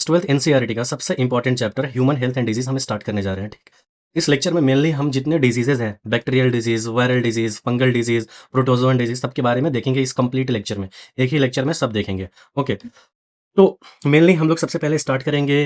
Twelfth NCERT का सबसे important chapter human health and disease हम स्टार्ट करने जा रहे हैं। ठीक, इस लेक्चर में मेनली हम जितने डिजीजेज हैं, bacterial disease, viral disease, fungal disease, protozoan disease, सबके बारे में देखेंगे इस कंप्लीट लेक्चर में। एक ही लेक्चर में सब देखेंगे। ओके, तो मेनली हम लोग सबसे पहले स्टार्ट करेंगे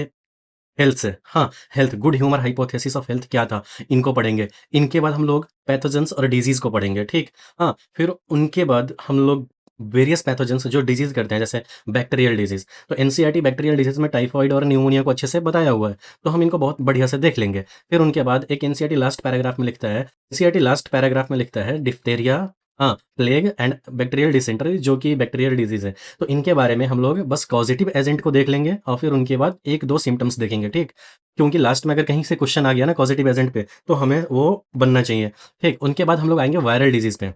हेल्थ से। हाँ, health, good humour hypothesis of health क्या था, इनको पढ़ेंगे। इनके बाद हम लोग पैथोजेंस और डिजीज को पढ़ेंगे। ठीक, हाँ, फिर उनके बाद हम लोग वेरियस पैथोजेंस जो डिजीज करते हैं, जैसे बैक्टीरियल डिजीज। तो एनसीईआरटी बैक्टीरियल डिजीज में टाइफॉइड और न्यूमोनिया को अच्छे से बताया हुआ है, तो हम इनको बहुत बढ़िया से देख लेंगे। फिर उनके बाद एक एनसीईआरटी लास्ट पैराग्राफ में लिखता है, एनसीईआरटी लास्ट पैराग्राफ में लिखता है डिप्थेरिया, हाँ, प्लेग एंड बैक्टीरियल डिसेंट्री, जो कि बैक्टीरियल डिजीज है। तो इनके बारे में हम लोग बस कॉजेटिव एजेंट को देख लेंगे और फिर उनके बाद एक दो सिम्टम्स देखेंगे। ठीक, क्योंकि लास्ट में अगर कहीं से क्वेश्चन आ गया ना कॉजेटिव एजेंट पे, तो हमें वो बनना चाहिए। ठीक, उनके बाद हम लोग आएंगे वायरल डिजीज पे।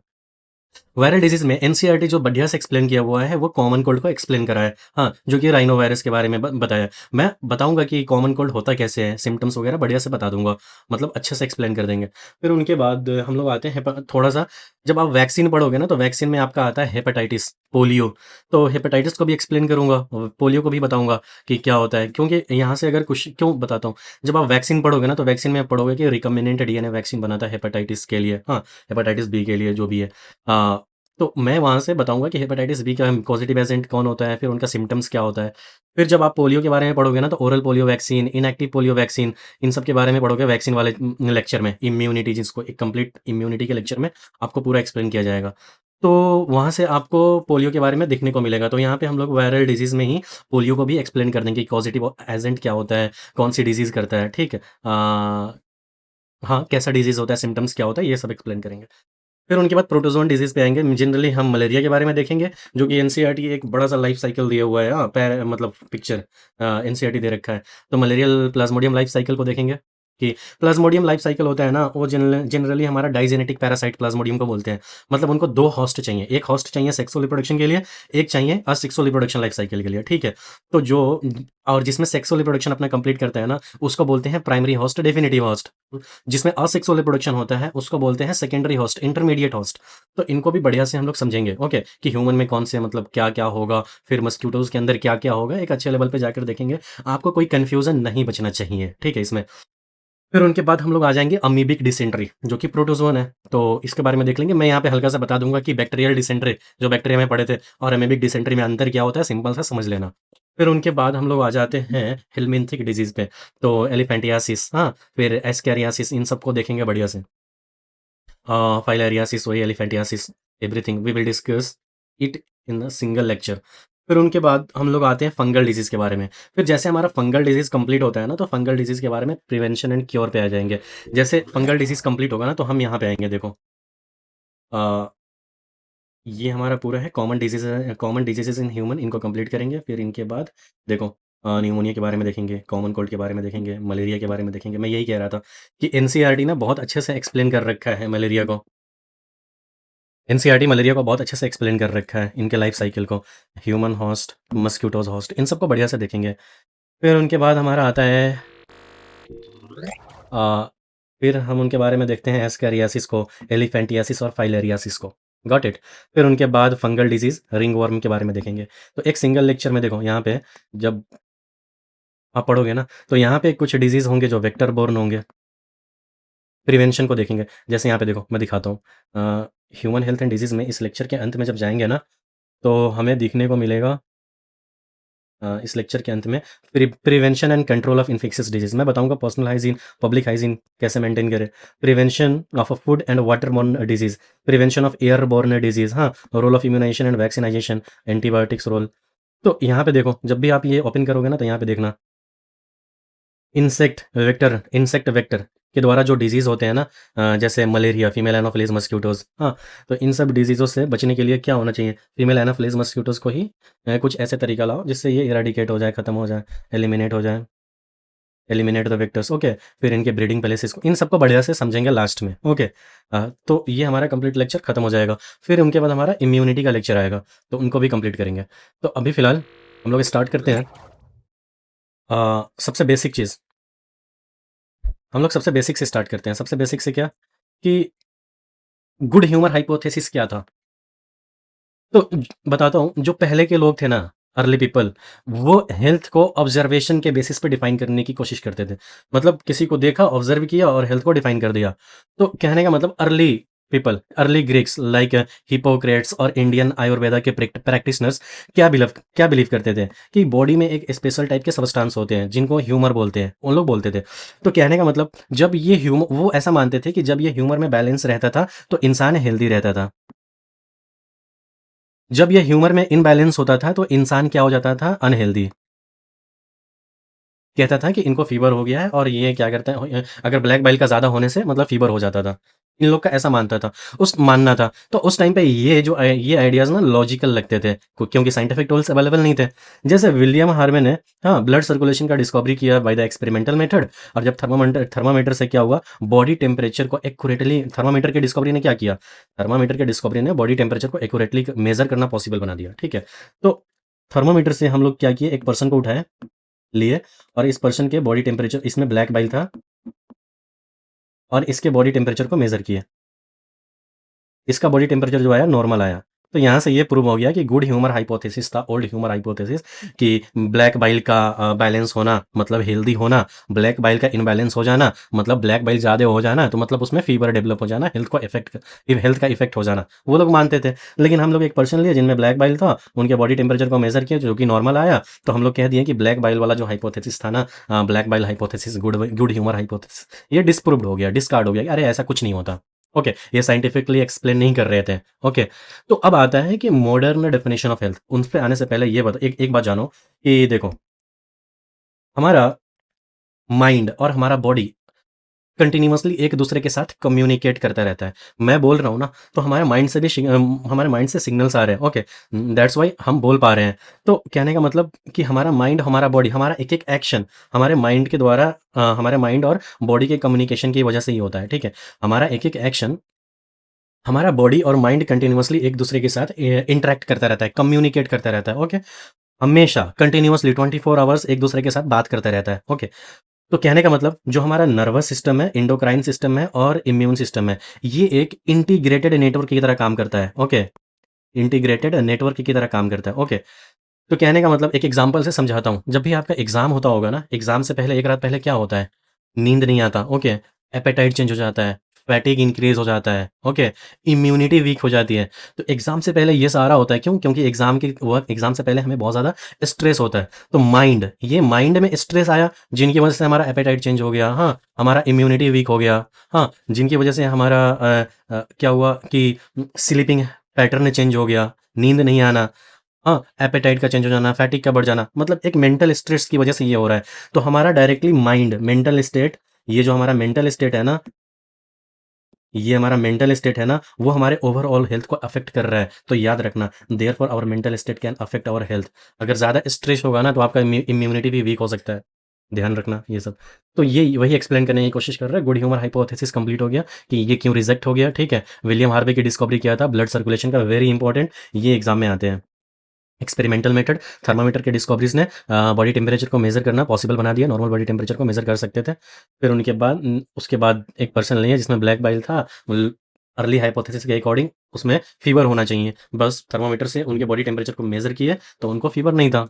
वायरल डिजीज में एनसीईआरटी जो बढ़िया से एक्सप्लेन किया हुआ है वो कॉमन कोल्ड को एक्सप्लेन करा है। हाँ, जो कि राइनो वायरस के बारे में बताया। मैं बताऊंगा कि कॉमन कोल्ड होता कैसे है, सिम्टम्स वगैरह बढ़िया से बता दूंगा, मतलब अच्छे से एक्सप्लेन कर देंगे। फिर उनके बाद हम लोग आते हैं थोड़ा सा, जब आप वैक्सीन पढ़ोगे ना, तो वैक्सीन में आपका आता है हेपेटाइटिस, पोलियो। तो हेपेटाइटिस को भी एक्सप्लेन करूंगा और पोलियो को भी बताऊंगा कि क्या होता है, क्योंकि यहाँ से अगर कुछ क्यों बताता हूँ, जब आप वैक्सीन पढ़ोगे ना, तो वैक्सीन में पढ़ोगे कि रिकम्बिनेंट डीएनए वैक्सीन बनाता है हेपेटाइटिस के लिए, हाँ, हेपेटाइटिस बी के लिए, जो भी है। तो मैं वहाँ से बताऊँगा कि हेपेटाइटिस बी का पॉज़िटिव एजेंट कौन होता है, फिर उनका सिम्पटम्स क्या होता है। फिर जब आप पोलियो के बारे में पढ़ोगे ना, तो oral polio vaccine, inactive polio vaccine, इन सब के बारे में पढ़ोगे वैक्सीन वाले लेक्चर में। इम्यूनिटी, जिसको एक कंप्लीट इम्यूनिटी के लेक्चर में आपको पूरा एक्सप्लेन किया जाएगा। तो वहाँ से आपको पोलियो के बारे में देखने को मिलेगा। तो यहाँ पे हम लोग वायरल डिज़ीज़ में ही पोलियो को भी एक्सप्लेन कर देंगे कि पॉज़िटिव एजेंट क्या होता है, कौन-सी डिज़ीज़ करता है, ठीक है? हाँ, कैसा डिज़ीज़ होता है, सिम्पटम्स क्या होता है, ये सब एक्सप्लेन करेंगे। फिर उनके बाद प्रोटोज़ोन डिज़ीज़ पे आएँगे। जनरली हम मलेरिया के बारे में देखेंगे, जो कि एनसीईआरटी एक बड़ा-सा लाइफ़ साइकिल दिया हुआ है, हाँ, मतलब पिक्चर एनसीईआरटी दे रखा है। तो मलेरियल प्लाज़्मोडियम लाइफ़ साइकिल को देखेंगे कि प्लाज़्मोडियम लाइफ़ साइकिल होता है ना, वो जनरली हमारा डाइजेनेटिक पैरासाइट प्लाज़्मोडियम को बोलते हैं। मतलब उनको 2 होस्ट चाहिए, एक होस्ट चाहिए सेक्सुअल रिप्रोडक्शन के लिए, एक चाहिए असेक्सुअल रिप्रोडक्शन लाइफ़ साइकिल के लिए, ठीक है? तो जो और जिसमें सेक्सुअल रिप्रोडक्शन अपना कंप्लीट करता है ना, उसको बोलते हैं प्राइमरी होस्ट, डेफिनिटिव होस्ट। जिसमें असेक्सुअल रिप्रोडक्शन होता है, उसको बोलते हैं सेकेंडरी होस्ट, इंटरमीडिएट होस्ट। तो इनको भी बढ़िया से हम लोग समझेंगे, ओके, कि ह्यूमन में कौन से मतलब क्या-क्या होगा, फिर मस्क्यूटोज़ के अंदर क्या-क्या होगा, एक अच्छे लेवल पे जाकर देखेंगे। आपको कोई कन्फ्यूज़न नहीं बचना चाहिए, ठीक है इसमें। फिर उनके बाद हम लोग आ जाएँगे अमीबिक डिसेंट्री, जो कि प्रोटोज़ोन है, तो इसके बारे में देख लेंगे। मैं यहाँ पे हल्का-सा बता दूँगा कि बैक्टीरियल डिसेंट्री, जो बैक्टीरिया में पढ़े थे, और अमीबिक डिसेंट्री में अंतर क्या होता है, सिंपल सा समझ लेना। फिर उनके बाद हम लोग आ जाते हैं हेलमिंथिक डिज़ीज़ पे, तो एलिफेंटियासिस, हाँ, फिर एस्कैरियासिस, इन सबको देखेंगे बढ़िया से। फाइलेरियासिस, वही elephantiasis, everything we will discuss it in a single lecture. फिर उनके बाद हम लोग आते हैं फंगल डिजीज़ के बारे में। फिर जैसे हमारा फंगल डिजीज़ कंप्लीट होता है ना, तो फंगल डिजीज़ के बारे में प्रिवेंशन एंड क्योर पे आ जाएँगे। जैसे फंगल डिजीज़ कंप्लीट होगा ना, तो हम यहाँ पे आएँगे, देखो। अ, ये हमारा पूरा है कॉमन डिजीज़ेज़ इन ह्यूमन, इनको कंप्लीट करेंगे। फिर इनके बाद देखो, न्यूमोनिया के बारे में देखेंगे, कॉमन कोल्ड के बारे में देखेंगे, मलेरिया के बारे में देखेंगे। मैं यही कह रहा था कि एनसीईआरटी ना बहुत अच्छे से एक्सप्लेन कर रखा है मलेरिया को। एनसीईआरटी मलेरिया को बहुत अच्छे से एक्सप्लेन कर रखा है, इनके लाइफ साइकिल को, ह्यूमन होस्ट, मस्क्यूटोज होस्ट, इन सबको बढ़िया से देखेंगे। फिर उनके बाद हमारा आता है आ, फिर हम उनके बारे में देखते हैं एस्कैरियासिस को, एलिफेंटियासिस और फाइलेरियासिस को। Got it. फिर उनके बाद फंगल डिजीज, रिंग वर्म के बारे में देखेंगे। तो एक सिंगल लेक्चर में देखो, यहाँ पे जब आप पढ़ोगे ना, तो यहाँ पे कुछ डिजीज होंगे जो वेक्टर बोर्न होंगे। प्रिवेंशन को देखेंगे, जैसे यहाँ पे देखो मैं दिखाता हूँ। ह्यूमन हेल्थ एंड डिजीज में इस लेक्चर के अंत में जब जाएंगे ना, तो हमें देखने को मिलेगा इस लेक्चर के अंत में prevention and control of infectious disease. मैं बताऊंगा पर्सनल हाइजीन, पब्लिक हाइजीन कैसे मेंटेन करें, prevention of food and water borne disease, prevention of air born disease, हाँ, role of immunisation and vaccination, antibiotics role. तो यहाँ पे देखो, जब भी आप ये ओपन करोगे ना, तो यहाँ पे देखना इंसेक्ट वेक्टर के द्वारा जो डिजीज़ होते हैं ना, जैसे मलेरिया, फीमेल एनोफिलीज मस्क्यूटोज, हाँ, तो इन सब डिजीज़ों से बचने के लिए क्या होना चाहिए, फीमेल एनोफिलीज मस्क्यूटोज को ही कुछ ऐसे तरीका लाओ जिससे ये इराडिकेट हो जाए, खत्म हो जाए, एलिमिनेट हो जाए, एलिमिनेट द वेक्टर्स, ओके। फिर इनके ब्रीडिंग प्लेसेस को, इन सबको बढ़िया से समझेंगे लास्ट में, ओके। तो ये हमारा कंप्लीट लेक्चर खत्म हो जाएगा। फिर उनके बाद हमारा इम्यूनिटी का लेक्चर आएगा, तो उनको भी कंप्लीट करेंगे। तो अभी फिलहाल हम लोग स्टार्ट करते हैं। सबसे बेसिक चीज़, हम लोग सबसे बेसिक से स्टार्ट करते हैं। सबसे बेसिक से क्या, कि गुड ह्यूमर हाइपोथेसिस क्या था? तो बताता हूँ, जो पहले के लोग थे ना, अर्ली पीपल वो हेल्थ को ऑब्जर्वेशन के बेसिस पे डिफाइन करने की कोशिश करते थे। मतलब किसी को देखा, ऑब्जर्व किया और हेल्थ को डिफाइन कर दिया। तो कहने का मतलब early people, early Greeks like Hippocrates और इंडियन आयुर्वेदा के प्रैक्टिशनर्स क्या बिलीव करते थे कि बॉडी में एक स्पेशल टाइप के सब्सटेंस होते हैं जिनको ह्यूमर बोलते हैं, उन लोग बोलते थे। तो कहने का मतलब जब ये ह्यूमर, वो ऐसा मानते थे कि जब ये ह्यूमर में बैलेंस रहता था तो इंसान हेल्दी रहता था। जब ये ह्यूमर में इनबैलेंस होता था तो इंसान क्या हो जाता था, अनहेल्दी। कहता था कि इनको फ़ीवर हो गया है और ये क्या करते हैं, अगर ब्लैक बाइल का ज़्यादा होने से मतलब फ़ीवर हो जाता था। इन लोग का ऐसा मानना था। तो उस टाइम पे ये आइडियाज़ ना लॉजिकल लगते थे क्योंकि साइंटिफिक टूल्स अवेलेबल नहीं थे। जैसे विलियम हार्वे ने ब्लड सर्कुलेशन का डिस्कवरी किया बाय द एक्सपेरिमेंटल मेथड। और जब थर्मामीटर से क्या हुआ, बॉडी टेम्परेचर को एक्यूरेटली, थर्मामीटर की डिस्कवरी ने क्या किया? थर्मामीटर की डिस्कवरी ने बॉडी टेम्परेचर को एक्यूरेटली मेज़र करना पॉसिबल बना दिया, ठीक है? तो थर्मामीटर से हम लोग क्या किए, एक पर्सन को उठाए, लिए और इस पर्सन के बॉडी टेम्परेचर, इसमें ब्लैक बाइल था और इसके बॉडी टेम्परेचर को मेज़र किया। इसका बॉडी टेम्परेचर जो आया नॉर्मल आया। तो यहाँ से ये प्रूव हो गया कि गुड ह्यूमर हाइपोथेसिस था, ओल्ड ह्यूमर हाइपोथेसिस, कि ब्लैक बाइल का बैलेंस होना मतलब हेल्दी होना, ब्लैक बाइल का इनबैलेंस हो जाना मतलब ब्लैक बाइल ज़्यादा हो जाना, तो मतलब उसमें फ़ीवर डेवलप हो जाना, हेल्थ का इफ़ेक्ट हो जाना। वो लोग मानते थे। लेकिन हम लोग एक पर्सन लिए जिनमें ब्लैक बाइल था, उनके बॉडी टेम्परेचर को मेज़र किया जो कि नॉर्मल आया, तो हम लोग कह दिए कि ब्लैक बाइल वाला जो हाइपोथेसिस था ना, black bile hypothesis, good humour hypothesis, ये डिस्प्रूव्ड हो गया, डिस्कार्ड हो गया कि अरे ऐसा कुछ नहीं होता। ओके, ये साइंटिफिकली एक्सप्लेन नहीं कर रहे थे। ओके, तो अब आता है कि मॉडर्न डेफिनेशन ऑफ हेल्थ। उन पे आने से पहले ये बता, एक बात जानो कि देखो, हमारा माइंड और हमारा बॉडी कंटिन्यूअसली एक दूसरे के साथ कम्युनिकेट करता रहता है। मैं बोल रहा हूँ ना, तो हमारे माइंड से सिग्नल्स आ रहे हैं। ओके, दैट्स व्हाई हम बोल पा रहे हैं। तो कहने का मतलब कि हमारा माइंड, हमारा बॉडी, हमारा एक-एक एक्शन हमारे माइंड के द्वारा, हमारे माइंड और बॉडी के कम्युनिकेशन की वजह से ही होता है, ठीक है? हमारा एक-एक एक्शन, हमारा बॉडी और माइंड कंटिन्यूअसली एक दूसरे के साथ इंटरेक्ट करता रहता है, कम्युनिकेट करता रहता है। ओके, हमेशा कंटिन्यूअसली 24 आवर्स एक दूसरे के साथ बात करता रहता है। ओके, तो कहने का मतलब जो हमारा नर्वस सिस्टम है, एंडोक्राइन सिस्टम है और इम्यून सिस्टम है, ये एक इंटीग्रेटेड नेटवर्क की तरह काम करता है। ओके, इंटीग्रेटेड नेटवर्क की तरह काम करता है। ओके, तो कहने का मतलब एक एग्जांपल से समझाता हूँ। जब भी आपका एग्जाम होता होगा ना, एग्जाम से पहले एक रात पहले क्या होता है? नींद नहीं आता। ओके, एपेटाइट चेंज हो जाता है, फैटिग इंक्रीज हो जाता है। ओके, इम्यूनिटी वीक हो जाती है। तो एग्जाम से पहले ये सारा होता है, क्यों? क्योंकि एग्जाम से पहले हमें बहुत ज़्यादा स्ट्रेस होता है। तो माइंड में स्ट्रेस आया, जिनकी वजह से हमारा एपेटाइट चेंज हो गया, हमारा इम्यूनिटी वीक हो गया, जिनकी वजह से हमारा क्या हुआ कि स्लीपिंग पैटर्न चेंज हो गया, नींद नहीं आना, एपेटाइट का चेंज हो जाना, फैटिग का बढ़ जाना, मतलब एक मेंटल स्ट्रेस की वजह से ये हो रहा है। तो हमारा डायरेक्टली माइंड, मेंटल स्टेट, ये जो हमारा मेंटल स्टेट है ना, ये हमारा मेंटल स्टेट है ना, वो हमारे ओवरऑल हेल्थ को अफेक्ट कर रहा है। तो याद रखना, therefore our mental state can affect our health. अगर ज़्यादा स्ट्रेस होगा ना, तो आपका इम्यूनिटी भी वीक हो सकता है। ध्यान रखना ये सब। तो ये वही एक्सप्लेन करने की कोशिश कर रहा है। गुड ह्यूमर हाइपोथेसिस कंप्लीट हो गया कि ये क्यों रिजेक्ट हो गया, ठीक है? विलियम हार्वे की डिस्कवरी किया था ब्लड सर्कुलेशन का, वेरी इंपॉर्टेंट, ये एग्जाम में आते हैं। एक्सपेरिमेंटल मेथड, थर्मामीटर के डिस्कवरीज ने बॉडी टेम्परेचर को मेज़र करना पॉसिबल बना दिया, नॉर्मल बॉडी टेम्परेचर को मेज़र कर सकते थे। फिर उसके बाद एक पर्सन लिए जिसमें ब्लैक बाइल था, अर्ली हाइपोथेसिस के अकॉर्डिंग उसमें फीवर होना चाहिए। बस थर्मामीटर से उनके बॉडी टेम्परेचर को मेज़र किए तो उनको फीवर नहीं था।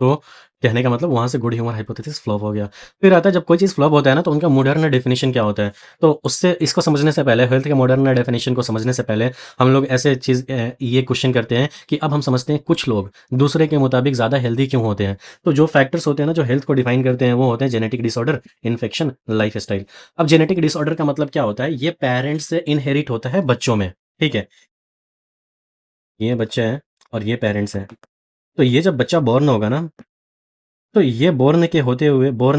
तो कहने का मतलब वहाँ से गुड ह्यूमर हाइपोथेसिस फ्लॉप हो गया। फिर आता है जब कोई चीज़ फ्लॉप होता है ना, तो उनका मॉडर्न डेफिनिशन क्या होता है? तो उससे इसको समझने से पहले, हेल्थ के मॉडर्न डेफिनिशन को समझने से पहले हम लोग ये क्वेश्चन करते हैं कि अब हम समझते हैं कुछ लोग दूसरे के मुताबिक ज़्यादा हेल्दी क्यों होते हैं? तो जो फैक्टर्स होते हैं ना, जो हेल्थ को डिफाइन करते हैं, वो होते हैं जेनेटिक डिसऑर्डर, इन्फेक्शन, लाइफ़स्टाइल। अब जेनेटिक डिसऑर्डर का मतलब क्या होता है? ये पेरेंट्स से इनहेरिट होता है बच्चों में, ठीक है? ये बच्चे हैं और ये पेरेंट्स हैं। तो ये जब बच्चा बॉर्न होगा ना, तो ये बोर्न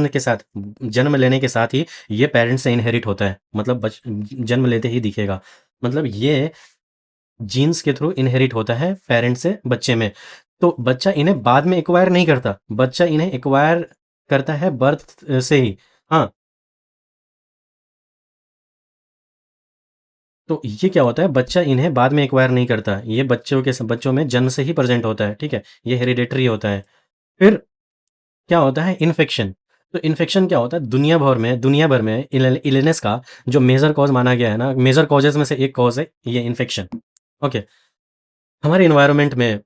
के साथ, जन्म लेने के साथ ही ये पेरेंट्स से इनहेरिट होता है। मतलब जन्म लेते ही दिखेगा। मतलब ये जीन्स के थ्रू इनहेरिट होता है पेरेंट्स से बच्चे में। तो बच्चा इन्हें बाद में एक्वायर नहीं करता, बच्चा इन्हें एक्वायर करता है बर्थ से ही। हाँ, तो ये क्या होता है, बच्चा इन्हें बाद में एक्वायर नहीं करता, ये बच्चों में जन्म से ही प्रेजेंट होता है, ठीक है? ये हेरिडेटरी होता है। फिर क्या होता है, इन्फेक्शन। तो इन्फेक्शन क्या होता है, दुनिया भर में इलनेस का जो मेजर कॉज माना गया है ना, मेजर कॉजेज में से एक कॉज है ये इन्फेक्शन। ओके, हमारे इन्वायरमेंट में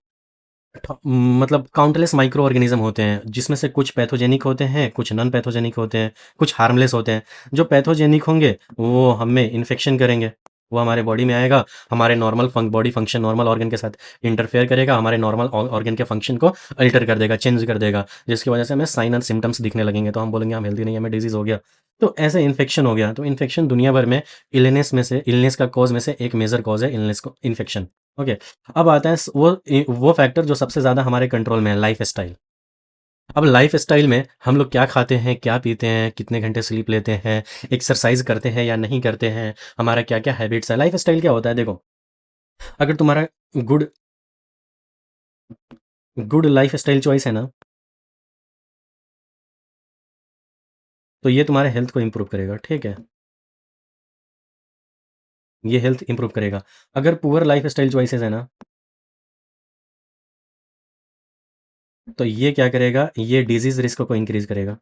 मतलब काउंटलेस माइक्रो ऑर्गेनिज्म होते हैं, जिसमें से कुछ पैथोजेनिक होते हैं, कुछ नॉन पैथोजेनिक होते हैं, कुछ हार्मलेस होते हैं। जो पैथोजेनिक होंगे वो हमें इन्फेक्शन करेंगे, वो हमारे बॉडी में आएगा, हमारे normal body function, normal organ के साथ इंटरफेयर करेगा, हमारे नॉर्मल ऑर्गन के फंक्शन को अल्टर कर देगा, चेंज कर देगा, जिसकी वजह से हमें साइन और सिम्टम्स दिखने लगेंगे, तो हम बोलेंगे हम हेल्दी नहीं, हमें डिजीज हो गया। तो ऐसे इन्फेक्शन हो गया। तो इन्फेक्शन दुनिया भर में इलनेस का कॉज में से एक मेजर कॉज है इलनेस को इन्फेक्शन। ओके। अब आता है वो फैक्टर जो सबसे ज़्यादा हमारे कंट्रोल में है, लाइफ़स्टाइल। अब लाइफ़स्टाइल में हम लोग क्या खाते हैं, क्या पीते हैं, कितने घंटे स्लीप लेते हैं, एक्सरसाइज़ करते हैं या नहीं करते हैं, हमारा क्या-क्या हैबिट्स है। लाइफ़स्टाइल क्या होता है देखो, अगर तुम्हारा गुड गुड लाइफ़स्टाइल चॉइस है ना, तो ये तुम्हारे हेल्थ को इम्प्रूव करेगा, ठीक है? ये हेल्थ इम्प्रूव करेगा। अगर पुअर लाइफ़स्टाइल चॉइसेस है ना, तो ये क्या करेगा, ये डिज़ीज़ रिस्क को इंक्रीज़ करेगा।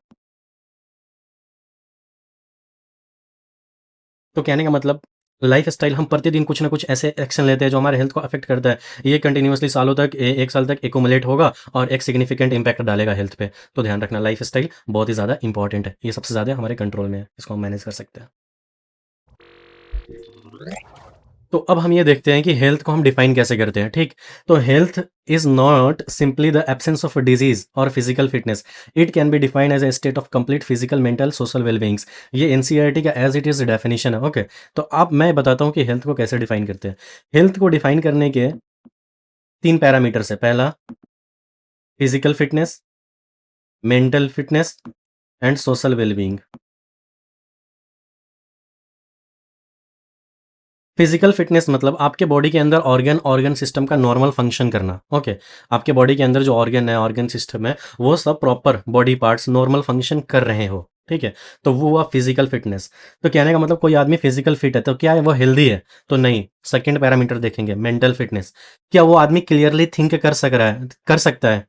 तो कहने का मतलब लाइफ़स्टाइल, हम प्रतिदिन कुछ ना कुछ ऐसे एक्शन लेते हैं जो हमारे हेल्थ को अफ़ेक्ट करता है। ये कंटिन्यूअसली सालों तक 1 साल तक एक्युमुलेट होगा और एक सिग्निफिकेंट इम्पैक्ट डालेगा हेल्थ पे। तो ध्यान रखना, लाइफ़स्टाइल बहुत ही ज़्यादा इंपॉर्टेंट है। ये सबसे ज़्यादा हमारे कंट्रोल में है। इसको हम मैनेज कर सकते हैं। तो अब हम ये देखते हैं कि हेल्थ को हम डिफाइन कैसे करते हैं, ठीक? तो health is not simply the absence of disease और physical fitness. It can be defined as a state of complete physical, mental, social well-beings. ये एनसीईआरटी का एज़ इट इज़ डेफिनिशन है, ओके? तो अब मैं बताता हूँ कि हेल्थ को कैसे डिफाइन करते हैं। हेल्थ को डिफाइन करने के 3 पैरामीटर्स हैं। पहला physical fitness, mental fitness and social well-being. Physical fitness मतलब आपके बॉडी के अंदर ऑर्गन सिस्टम का नॉर्मल फंक्शन करना, ओके। आपके बॉडी के अंदर जो ऑर्गन है, ऑर्गन सिस्टम है, वो सब proper body parts normal function कर रहे हो, ठीक है? तो वो हुआ फिजिकल फिटनेस। तो कहने का मतलब कोई आदमी फिजिकल फिट है तो क्या है वो हेल्दी है? तो नहीं। सेकंड पैरामीटर देखेंगे, मेंटल फिटनेस। क्या वो आदमी क्लियरली थिंक कर सकता है?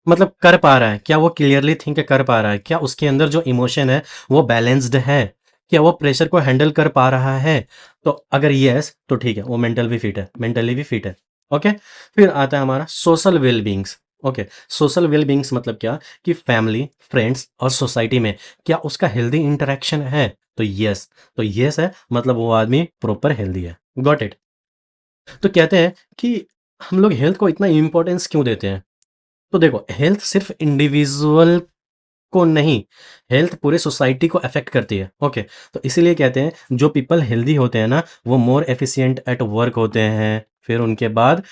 मतलब कर पा रहा है, क्या वो क्लियरली थिंक कर पा रहा है? क्या उसके अंदर जो इमोशन है वो बैलेंस्ड है? क्या वो प्रेशर को हैंडल कर पा रहा है? तो अगर यस तो ठीक है, वो मेंटली भी फिट है। ओके। फिर आता है हमारा सोशल वेलबींग्स। ओके। सोशल वेलबींग्स मतलब क्या, कि फैमिली, फ्रेंड्स और सोसाइटी में क्या उसका हेल्दी इंटरेक्शन है? तो यस। तो यस है, मतलब वो आदमी प्रॉपर हेल्दी है। Got it? तो कहते हैं कि हम लोग हेल्थ को इतना इंपॉर्टेंस क्यों देते हैं? तो देखो, हेल्थ सिर्फ इंडिविजुअल को नहीं, हेल्थ पूरे सोसाइटी को अफेक्ट करती है, ओके। तो इसीलिए कहते हैं जो पीपल हेल्दी होते हैं ना, वो मोर एफिशिएंट एट वर्क होते हैं। फिर उनके बाद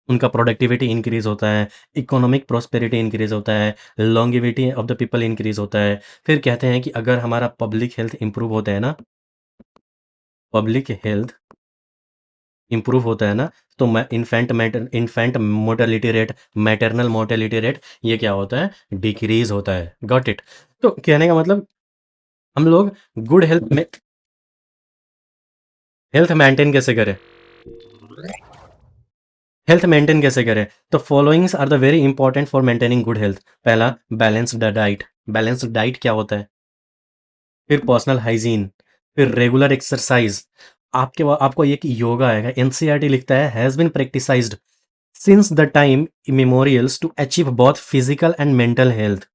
उनका प्रोडक्टिविटी इंक्रीज होता है, इकोनॉमिक प्रोस्पेरिटी इंक्रीज होता है, longevity of the people increase होता है। फिर कहते हैं कि अगर हमारा पब्लिक हेल्थ इंप्रूव होता है ना, पब्लिक हेल्थ इम्प्रूव होता है ना, तो मैं infant mortality rate, maternal mortality rate, ये क्या होता है, डिक्रीज होता है। Got it? तो कहने का मतलब हम लोग गुड हेल्थ मेंटेन कैसे करें, हेल्थ मेंटेन कैसे करें? तो followings are the very important for maintaining good health. पहला, बैलेंस्ड डाइट। बैलेंस्ड डाइट क्या होता है? फिर पर्सनल हाइजीन, फिर रेगुलर एक्सरसाइज। आपको ये कि योगा आएगा, एनसीईआरटी लिखता है has been practised since the time immemorials to achieve both physical and mental health.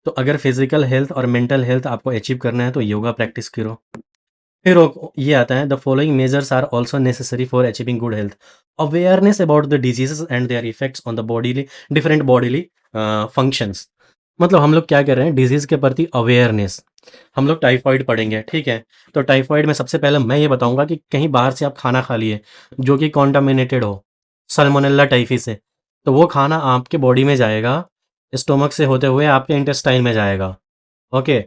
तो अगर फिजिकल हेल्थ और मेंटल हेल्थ आपको अचीव करना है तो योगा प्रैक्टिस करो। फिर ये आता है, the following measures are also necessary for achieving good health. Awareness about the diseases and their effects on the body, different bodily functions. मतलब हम लोग क्या कर रहे हैं, डिजीज के प्रति अवेयरनेस। हम लोग टाइफाइड पढ़ेंगे, ठीक है? तो टाइफाइड में सबसे पहले मैं ये बताऊंगा कि कहीं बाहर से आप खाना खा लिए जो कि कॉन्टामिनेटेड हो सल्मोनेला टाइफी से, तो वो खाना आपके बॉडी में जाएगा, स्टोमक से होते हुए आपके इंटेस्टाइन में जाएगा, ओके।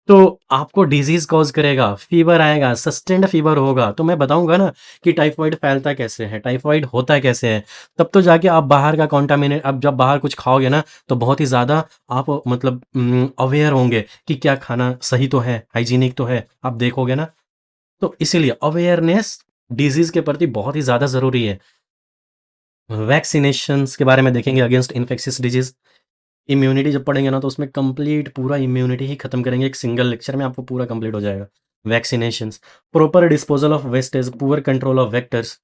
तो आपको डिजीज कॉज करेगा, फीवर आएगा, सस्टेन्ड फीवर होगा। तो मैं बताऊंगा ना कि टाइफाइड फैलता कैसे है, टाइफाइड होता कैसे है। तब तो जाके आप बाहर का कॉन्टामिनेट, अब जब बाहर कुछ खाओगे ना, तो बहुत ही ज़्यादा आप मतलब अवेयर होंगे कि क्या खाना सही तो है, हाइजीनिक तो है, आप देखोगे ना। तो इसीलिए अवेयरनेस डिजीज के प्रति बहुत ही ज़्यादा ज़रूरी है। वैक्सीनेशंस के बारे में देखेंगे अगेंस्ट इन्फेक्शियस डिजीज। इम्यूनिटी जब पढ़ेंगे ना, तो उसमें कंप्लीट पूरा इम्यूनिटी ही खत्म करेंगे, एक सिंगल लेक्चर में आपको पूरा कंप्लीट हो जाएगा। Vaccinations, proper disposal of wastage, poor control of vectors,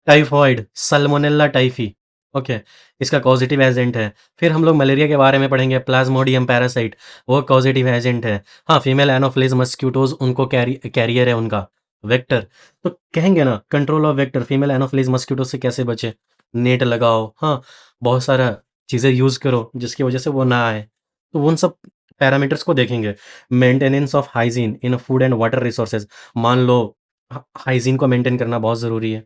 typhoid, Salmonella typhi, okay, इसका कॉजेटिव एजेंट है। फिर हम लोग मलेरिया के बारे में पढ़ेंगे, प्लाज्मोडियम पैरासाइट, वो कॉजेटिव एजेंट है। हाँ, फीमेल एनोफिलीज मस्क्यूटोज उनको कैरियर है उनका, वेक्टर। तो कहेंगे ना control of vector, female anopheles mosquito से कैसे बचे, नेट लगाओ, हाँ, बहुत सारा चीज़ें यूज़ करो जिसकी वजह से वो ना आए। तो उन सब पैरामीटर्स को देखेंगे। Maintenance of hygiene in food and water resources, मान लो हाइजीन को मेंटेन करना बहुत ज़रूरी है।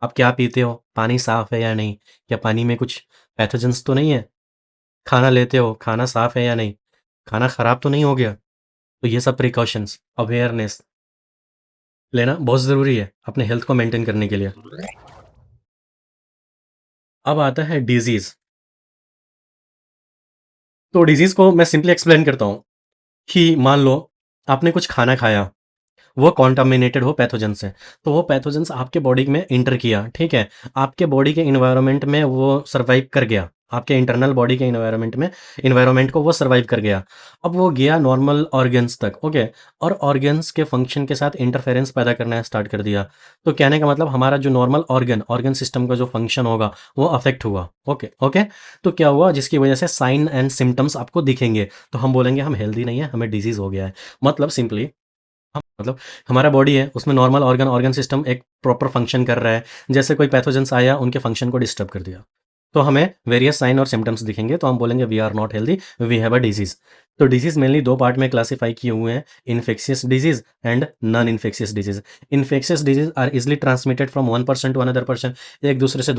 आप क्या पीते हो? पानी साफ़ है या नहीं? क्या पानी में कुछ पैथोजेंस तो नहीं है? खाना लेते हो, खाना साफ़ है या नहीं? खाना खराब तो नहीं हो गया? तो ये सब प्रिकॉशंस, अवेयरनेस लेना बहुत ज़रूरी है अपने हेल्थ को मेंटेन करने के लिए। अब आता है डिज़ीज़। तो डिज़ीज़ को मैं सिंपली एक्सप्लेन करता हूँ कि मान लो आपने कुछ खाना खाया, वो कॉन्टामिनेटेड हो पैथोजन से, तो वो पैथोजेंस आपके बॉडी में इंटर किया, ठीक है? आपके बॉडी के एनवायरनमेंट में वो सर्वाइव कर गया, आपके इंटरनल बॉडी के एनवायरनमेंट को वो सर्वाइव कर गया। अब वो गया नॉर्मल ऑर्गन्स तक, ओके? और ऑर्गन्स के फंक्शन के साथ इंटरफेरेंस पैदा करना स्टार्ट कर दिया। तो कहने का मतलब हमारा जो नॉर्मल ऑर्गन सिस्टम का जो फंक्शन होगा, वो अफेक्ट हुआ, ओके, ओके? तो क्या हुआ जिसकी वजह से साइन एंड सिम्पटम्स आपको दिखेंगे, तो हम बोलेंगे हम हेल्दी नहीं है, हमें डिजीज़ हो गया है। मतलब सिंपली मतलब हमारा बॉडी है उसमें नॉर्मल ऑर्गन सिस्टम एक प्रॉपर फंक्शन कर रहा है, जैसे कोई पैथोजेंस आया उनके फंक्शन को डिस्टर्ब कर दिया, तो हमें वेरियस साइन और सिम्टम्स दिखेंगे, तो हम बोलेंगे we are not healthy, we have a disease. तो डिजीज मेनली दो पार्ट में क्लासीफाई किए हुए हैं, infectious disease and non infectious disease. Infectious disease are easily transmitted from one person to another person, एक दूसरे से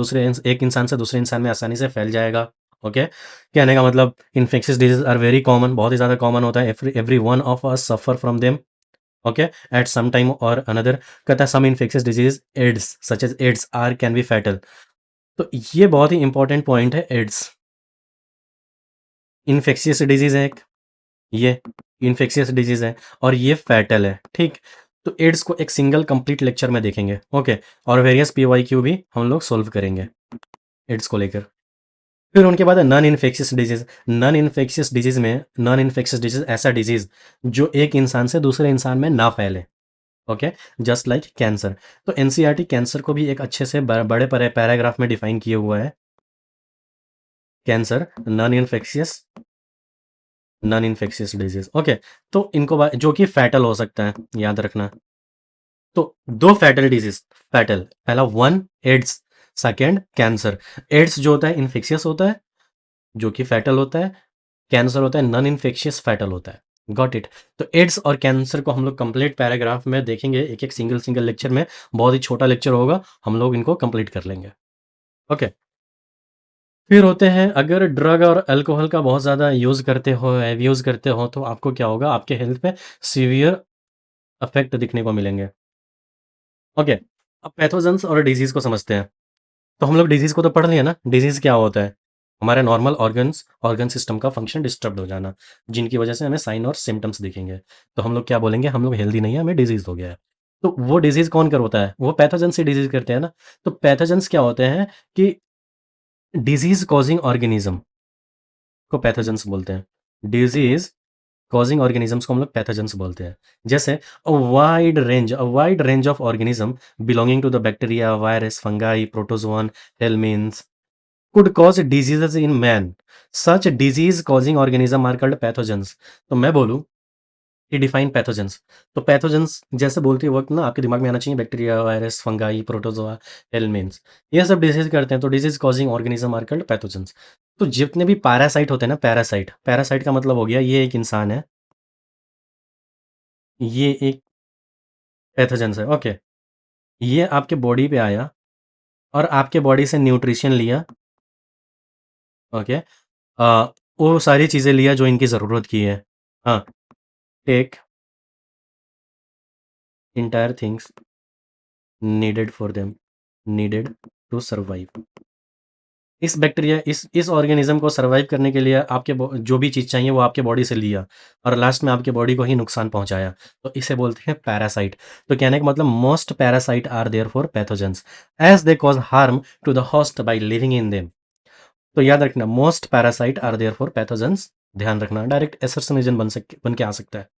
एक इंसान से दूसरे इंसान में आसानी से फैल जाएगा, ओके? कहने का मतलब infectious disease are very common, बहुत ही ज़्यादा कॉमन होता है, every one of us suffer from them, okay, at some time or another। कहता है some infectious disease AIDS such as AIDS are can be fatal. तो ये बहुत ही इंपॉर्टेंट पॉइंट है, एड्स इन्फेक्शियस डिजीज है एक, ये इन्फेक्शियस डिजीज है और ये फैटल है, ठीक? तो एड्स को एक सिंगल कंप्लीट लेक्चर में देखेंगे, ओके? और वेरियस पीवाईक्यू भी हम लोग सोल्व करेंगे एड्स को लेकर। फिर उनके बाद है non infectious disease. Non infectious disease ऐसा डिजीज जो एक इंसान से दूसरे इंसान में ना फैले, ओके? Just like cancer. तो एनसीईआरटी कैंसर को भी एक अच्छे से बड़े पैराग्राफ में डिफाइन किए हुआ है। Cancer non infectious disease, okay? तो इनको जो कि फैटल हो सकता है, याद रखना। तो दो फैटल डिजीज, फैटल पहला one AIDS, second cancer. AIDS जो होता है इन्फेक्शियस होता है, जो कि फैटल होता है। कैंसर होता है नॉन इन्फेक्शियस, फैटल होता है। Got it? तो एड्स और कैंसर को हम लोग कंप्लीट पैराग्राफ में देखेंगे, एक एक सिंगल लेक्चर में, बहुत ही छोटा लेक्चर होगा, हम लोग इनको कंप्लीट कर लेंगे, ओके? फिर होते हैं, अगर ड्रग और अल्कोहल का बहुत ज़्यादा यूज़ करते हो, यूज़ करते हो, तो आपको क्या होगा, आपके हेल्थ पे सीवियर इफेक्ट दिखने को मिलेंगे, ओके? अब पैथोजेंस और डिजीज़ को समझते हैं। तो हम लोग डिजीज़ को तो पढ़ लिए ना, डिजीज़ क्या होता है? हमारे नॉर्मल ऑर्गन सिस्टम का फंक्शन डिस्टर्ब हो जाना, जिनकी वजह से हमें साइन और सिम्टम्स दिखेंगे। तो हम लोग क्या बोलेंगे, हम लोग हेल्दी नहीं है, हमें डिजीज़ हो गया है। तो वो डिजीज़ कौन करवाता है? वो पैथोजेंस से डिजीज़ करते हैं ना। तो पैथोजेंस क्या होते हैं कि डिजीज़ कॉजिंग ऑर्गेनिज्म को पैथोजेंस बोलते हैं। डिजीज़ कॉजिंग ऑर्गेनिजम्स को हम लोग पैथोजेंस बोलते हैं। जैसे a wide range of organism belonging to the bacteria, virus, fungi, protozoan, helminths could cause diseases in man. Such disease causing organism are called pathogens। तो मैं बोलूँ कि डिफाइन पैथोजेंस। तो पैथोजेंस जैसे बोलते वक्त ना आपके दिमाग में आना चाहिए bacteria, virus, fungi, protozoa, helminths, ये सब डिजीज करते हैं, तो disease causing organism are called pathogens. तो जितने भी पैरासाइट होते हैं ना, पैरासाइट पैरासाइट का मतलब हो गया ये एक इंसान है, ये एक पैथोजेंस है, ओके? ये आपके बॉडी पे आया और आपके बॉडी से न्यूट्रिशन लिया, ओके? वो सारी चीज़ें लिया जो इनकी ज़रूरत की है, हाँ, take entire things needed for them, needed to survive। इस बैक्टीरिया इस ऑर्गेनिज्म को सर्वाइव करने के लिए आपके जो भी चीज़ चाहिए वो आपके बॉडी से लिया और लास्ट में आपके बॉडी को ही नुकसान पहुंचाया, तो इसे बोलते हैं पैरासाइट। तो कहने का मतलब most parasite are therefore pathogens as they cause harm to the host by living in them. तो याद रखना, most parasite are therefore pathogens, ध्यान रखना, डायरेक्ट एसर्शनिजन बन के आ सकता है।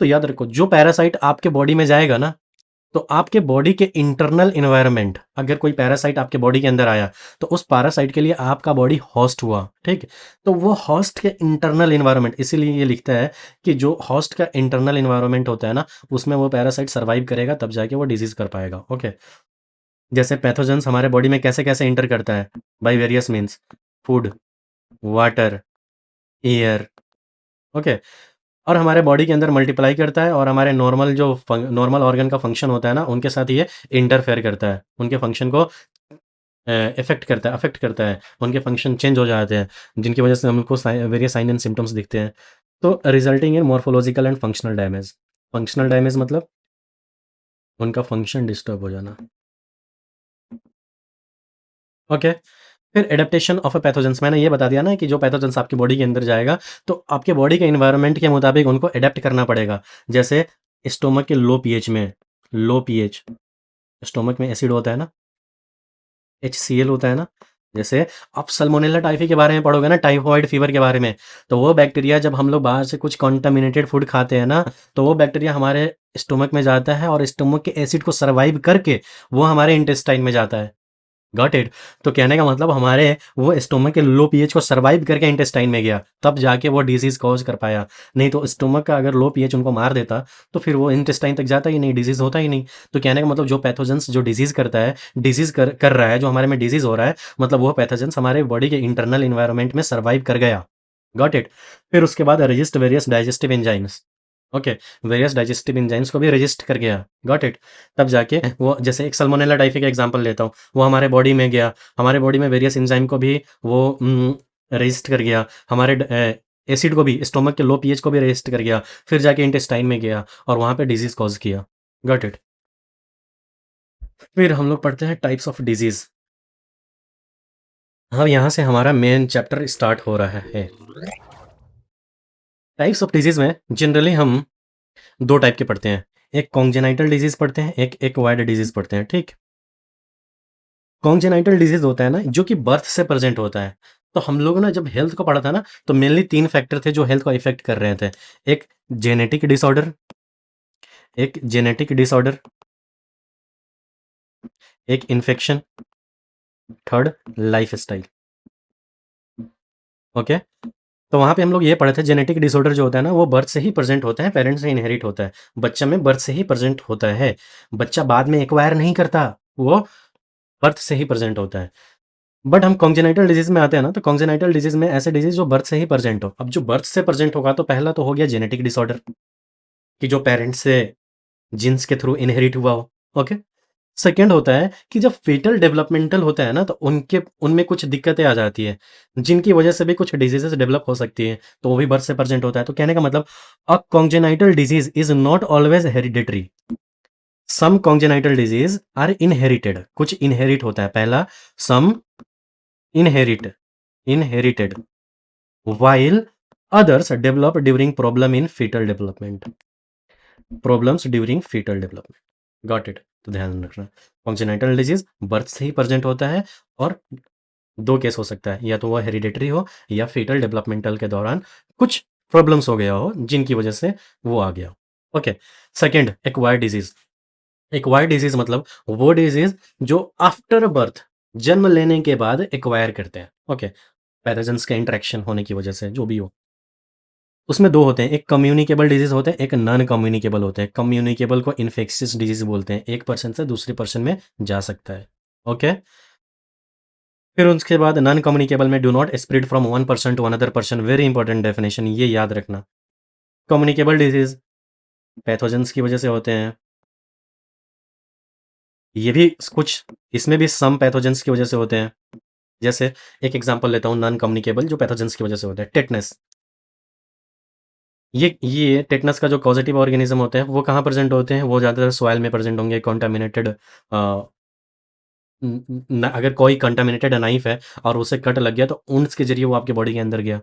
तो याद रखो, जो पैरासाइट आपके बॉडी में जाएगा ना, तो आपके बॉडी के इंटरनल एनवायरनमेंट, अगर कोई पैरासाइट आपके बॉडी के अंदर आया, तो उस पैरासाइट के लिए आपका बॉडी होस्ट हुआ, ठीक? तो वो होस्ट के इंटरनल एनवायरनमेंट, इसीलिए ये लिखता है कि जो होस्ट का इंटरनल एनवायरनमेंट होता है ना, उसमें वो पैरासाइट सर्वाइव करेगा, तब जाके वो डिजीज़ कर पाएगा, ओके? जैसे पैथोजेंस हमारे बॉडी में कैसे-कैसे एंटर करता है? By various means, food, water, air, okay? और हमारे बॉडी के अंदर मल्टीप्लाई करता है और हमारे नॉर्मल जो नॉर्मल ऑर्गन का फंक्शन होता है ना, उनके साथ ये इंटरफेयर करता है, उनके फंक्शन को अफेक्ट करता है, उनके फंक्शन चेंज हो जाते हैं, जिनकी वजह से हमको वेरियस साइन एंड सिम्टम्स दिखते हैं। तो resulting in morphological and functional damage. Functional damage मतलब उनका फंक्शन डिस्टर्ब हो जाना, ओके? फिर एडेप्टेशन ऑफ अ पैथोजेंस, मैंने ये बता दिया ना कि जो पैथोजेंस आपकी बॉडी के अंदर जाएगा, तो आपके बॉडी के एनवायरनमेंट के मुताबिक उनको एडेप्ट करना पड़ेगा। जैसे स्टोमक के लो पीएच, स्टोमक में एसिड होता है ना, HCl होता है ना, जैसे आप सल्मोनेला टाइफी के बारे में पढ़ोगे ना, टाइफॉइड फीवर के बारे में, तो वो बैक्टीरिया जब हम लोग बाहर से कुछ कॉन्टामिनेटेड फूड खाते हैं ना, तो वो बैक्टीरिया हमारे स्टोमक में जाता है और स्टोमक के एसिड को सर्वाइव करके वो हमारे इंटेस्टाइन में जाता है। Got it? तो कहने का मतलब हमारे वो स्टोमक के लो पीएच को सर्वाइव करके इंटेस्टाइन में गया, तब जाके वो डिजीज कॉज कर पाया। नहीं तो स्टोमक का अगर लो पीएच उनको मार देता, तो फिर वो इंटेस्टाइन तक जाता ही नहीं, डिजीज होता ही नहीं। तो कहने का मतलब जो पैथोजेंस जो डिजीज करता है, डिजीज कर रहा है, जो हमारे में डिजीज हो रहा है, मतलब वो पैथोजेंस हमारे बॉडी के इंटरनल इन्वायरमेंट में सर्वाइव कर गया। Got it? फिर उसके बाद resist various digestive enzymes, okay? Various digestive enzymes को भी रजिस्ट कर गया। Got it? तब जाके वो, जैसे एक सल्मोनेला टाइफी का एग्जांपल लेता हूँ, वो हमारे बॉडी में गया, हमारे बॉडी में वेरियस एंजाइम को भी वो रजिस्ट कर गया, हमारे एसिड को भी, स्टोमक के लो पीएच को भी रजिस्ट कर गया, फिर जाके इंटेस्टाइन में गया और वहाँ पे डिजीज कॉज किया। Got it? फिर हम लोग पढ़ते हैं टाइप्स ऑफ डिजीज। हाँ, यहाँ से हमारा मेन चैप्टर स्टार्ट हो रहा है। टाइप्स ऑफ डिजीज में जनरली हम दो टाइप के पढ़ते हैं, एक कॉन्जेनाइटल डिजीज पढ़ते हैं, एक एक्वायर्ड डिजीज पढ़ते हैं, ठीक? कॉन्जेनाइटल डिजीज होता है ना, जो कि बर्थ से प्रेजेंट होता है। तो हम लोगों ने जब हेल्थ को पढ़ा था ना, तो मेनली 3 फैक्टर थे जो हेल्थ को इफेक्ट कर रहे थे। एक जेनेटिक डिसऑर्डर, एक जेनेटिक डिसऑर्डर, एक इन्फेक्शन, थर्ड लाइफस्टाइल, ओके? तो वहाँ पे हम लोग ये पढ़े थे, जेनेटिक डिसऑर्डर जो होता है ना, वो बर्थ से ही प्रेजेंट होता है, पेरेंट्स से इनहेरिट होता है। बच्चा में बर्थ से ही प्रेजेंट होता है, बच्चा बाद में एक्वायर नहीं करता, वो बर्थ से ही प्रेजेंट होता है। बट हम कॉन्जेनाइटल डिजीज में आते हैं ना, तो कॉन्जेनाइटल डिजीज में ऐसे डिजीज जो बर्थ से ही प्रेजेंट हो। अब जो बर्थ से प्रेजेंट होगा, तो पहला तो हो गया जेनेटिक डिसऑर्डर, कि जो पेरेंट्स से जीन्स के थ्रू इनहेरिट हुआ हो, ओके? सेकेंड होता है कि जब फेटल डेवलपमेंटल होता है ना, तो उनके उनमें कुछ दिक्कतें आ जाती है, जिनकी वजह से भी कुछ डिजीजेस डेवलप हो सकती है, तो वो भी बर्थ से प्रेजेंट होता है। तो कहने का मतलब, a congenital disease is not always hereditary, some congenital disease are inherited, कुछ इनहेरिट होता है। पहला, some inherit inherited, while others develop during problem in fetal development, problems during fetal development। Got it? तो ध्यान रखना, कॉन्जेनाइटल डिजीज बर्थ से ही present होता है, और दो केस हो सकता है, या तो वो हेरिडेटरी हो, या fetal डेवलपमेंटल के दौरान कुछ प्रॉब्लम्स हो गया हो, जिनकी वजह से वो आ गया। Okay? Second, acquired disease. Acquired disease मतलब वो डिजीज जो आफ्टर बर्थ, जन्म लेने के बाद एक्वायर करते हैं, ओके? पैथोजेंस के इंटरेक्शन होने की वजह से, जो भी हो। उसमें 2 होते हैं, एक कम्युनिकेबल डिजीज़ होते हैं, एक नॉन कम्युनिकेबल होते हैं। कम्युनिकेबल को इन्फेक्शियस डिजीज़ बोलते हैं, एक पर्सन से दूसरे पर्सन में जा सकता है, ओके? फिर उसके बाद नॉन कम्युनिकेबल में do not spread from one person to another person, very important definition, ये याद रखना। कम्युनिकेबल डिजीज़ पैथोजेंस की वजह से होते हैं, ये भी कुछ, इसमें भी सम पैथोजेंस की वजह से होते हैं। जैसे एक एग्जांपल लेता हूँ, नॉन कम्युनिकेबल जो पैथोजेंस की वजह से होते हैं, टेटनस। ये टेटनस का जो कॉजेटिव ऑर्गेनिज्म होते हैं, वो कहाँ प्रेजेंट होते हैं? वो ज़्यादातर सॉइल में प्रेजेंट होंगे, कॉन्टामिनेटेड, अगर कोई कंटामिनेटेड नाइफ है और उसे कट लग गया, तो ऊंट्स के जरिए वो आपके बॉडी के अंदर गया,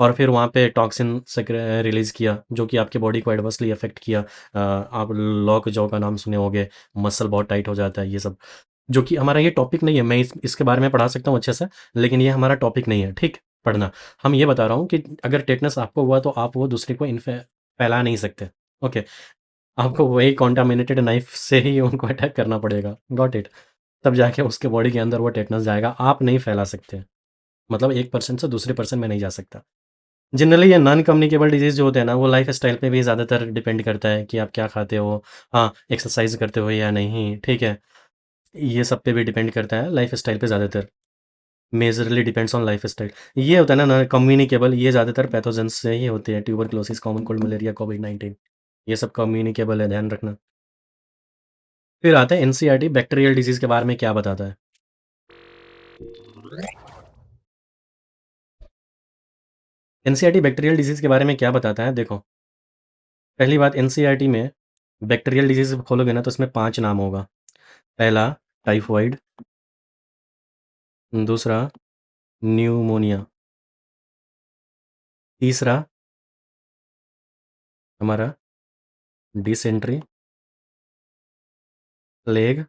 और फिर वहाँ पे टॉक्सिन रिलीज किया, जो कि आपके बॉडी को एडवर्सली अफेक्ट किया। आप लॉक जॉ का नाम सुने होंगे, मसल बहुत टाइट हो जाता है, ये सब, जो कि हमारा ये टॉपिक नहीं है। मैं इसके बारे में पढ़ा सकता हूँ अच्छे से, लेकिन ये हमारा टॉपिक नहीं है, ठीक? पढ़ना, हम ये बता रहा हूँ कि अगर टेटनस आपको हुआ, तो आप वो दूसरे को फैला नहीं सकते, ओके? आपको वही कॉन्टामिनेटेड नाइफ से ही उनको अटैक करना पड़ेगा। Got it? तब जाके उसके बॉडी के अंदर वो टेटनस जाएगा, आप नहीं फैला सकते। मतलब एक पर्सन से दूसरे पर्सन में नहीं जा सकता। जनरली ये नॉन कम्युनिकेबल डिजीज़ जो होते हैं ना, वो लाइफ स्टाइल पे भी ज़्यादातर डिपेंड करता है कि आप क्या खाते हो, हाँ, एक्सरसाइज करते हो या नहीं, ठीक है? ये सब पे भी डिपेंड करता है लाइफ स्टाइल पे ज़्यादातर। Majorly depends on life style. ये होता है ना नॉन कम्युनिकेबल, ये ज़्यादातर पैथोजेंस से ही होते हैं, ट्यूबरक्लोसिस, कॉमन कोल्ड, मलेरिया, कोविड-19, ये सब कम्युनिकेबल है, ध्यान रखना। फिर आता है एनसीईआरटी बैक्टीरियल डिजीज़ के बारे में क्या बताता है? एनसीईआरटी बैक्टीरियल डिजीज़ के बारे में क्या बताता है? देखो, पहली बात एनसीईआरटी में बैक्टीरियल डिजीज़ खोलोगे ना तो उसमें 5 नाम होगा। पहला टाइफॉइड, दूसरा न्यूमोनिया, तीसरा हमारा dysentery, plague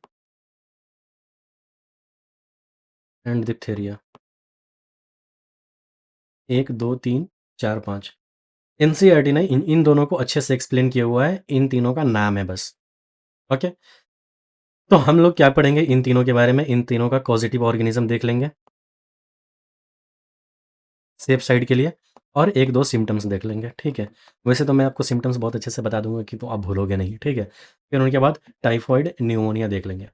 and diphtheria. 1, 2, 3, 4, 5। NCERT ने इन इन दोनों को अच्छे से एक्सप्लेन किया हुआ है, इन तीनों का नाम है बस। ओके? तो हम लोग क्या पढ़ेंगे इन तीनों के बारे में, इन तीनों का कॉज़ेटिव ऑर्गेनिज़्म देख लेंगे, सेफ साइड के लिए, और 1-2 सिम्पटम्स देख लेंगे, ठीक है? वैसे तो मैं आपको सिम्पटम्स बहुत अच्छे से बता दूँगा कि तो आप भूलोगे नहीं, ठीक है? फिर उनके बाद टाइफॉइड, न्यूमोनिया देख लेंगे।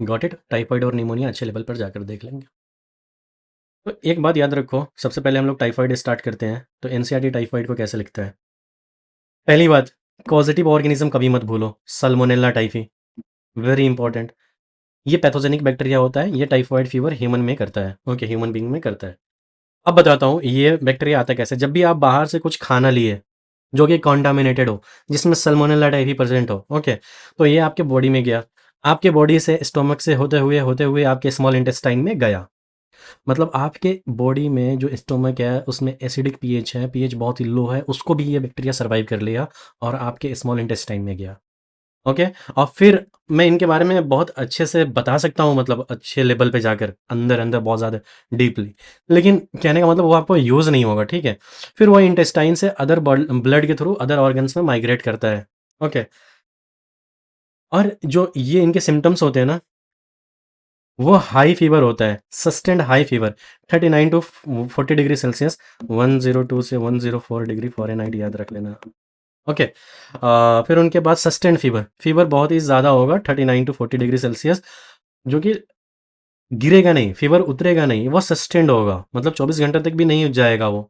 Got it? टाइफॉइड और न्यूमोनिया अच्छे लेवल पर जाकर देख लेंगे। तो एक बात याद रखो, सबसे पहले हम लोग टाइफॉइड स्टार्ट करते हैं, तो एनसीईआरटी टाइफॉइड को कैसे लिखता है? पहली बात, कॉज़ेटिव ऑर्गेनिज़्म कभी मत भूलो, सल्मोनेला टाइफी, वेरी इंपॉर्टेंट। ये पैथोजेनिक बैक्टीरिया होता है, ये टाइफॉइड फीवर ह्यूमन में करता है, ओके, ह्यूमन बीइंग में करता है। अब बताता हूँ ये बैक्टीरिया आता कैसे। जब भी आप बाहर से कुछ खाना लिए जो कि कॉन्टामिनेटेड हो, जिसमें सल्मोनेला टाइफी प्रेजेंट हो, ओके, तो ये आपके बॉडी में गया, आपके बॉडी से स्टोमक से होते हुए आपके स्मॉल इंटेस्टाइन में गया। मतलब आपके बॉडी में जो स्टोमक है उसमें एसिडिक पीएच है, पीएच बहुत ही लो है, उसको भी ये बैक्टीरिया सर्वाइव कर लिया और आपके स्मॉल इंटेस्टाइन में गया। ओके, और फिर मैं इनके बारे में बहुत अच्छे से बता सकता हूँ, मतलब अच्छे लेवल पे जाकर अंदर अंदर बहुत ज़्यादा डीपली, लेकिन कहने का मतलब वो आपको यूज़ नहीं होगा, ठीक है? फिर वो इंटेस्टाइन से अदर ब्लड के थ्रू अदर ऑर्गन्स में माइग्रेट करता है। ओके, और जो ये इनके सिम्टम्स होते हैं ना, वो हाई फीवर होता है, sustained high fever, 39 to 40 degree Celsius, 102 से 104 डिग्री फ़ारेनहाइट, याद रख लेना। ओके, फिर उनके बाद सस्टेंड फीवर, फीवर बहुत ही ज़्यादा होगा, 39 टू 40 डिग्री सेल्सियस, जो कि गिरेगा नहीं, फीवर उतरेगा नहीं, वो सस्टेंड होगा, मतलब 24 घंटे तक भी नहीं जाएगा वो।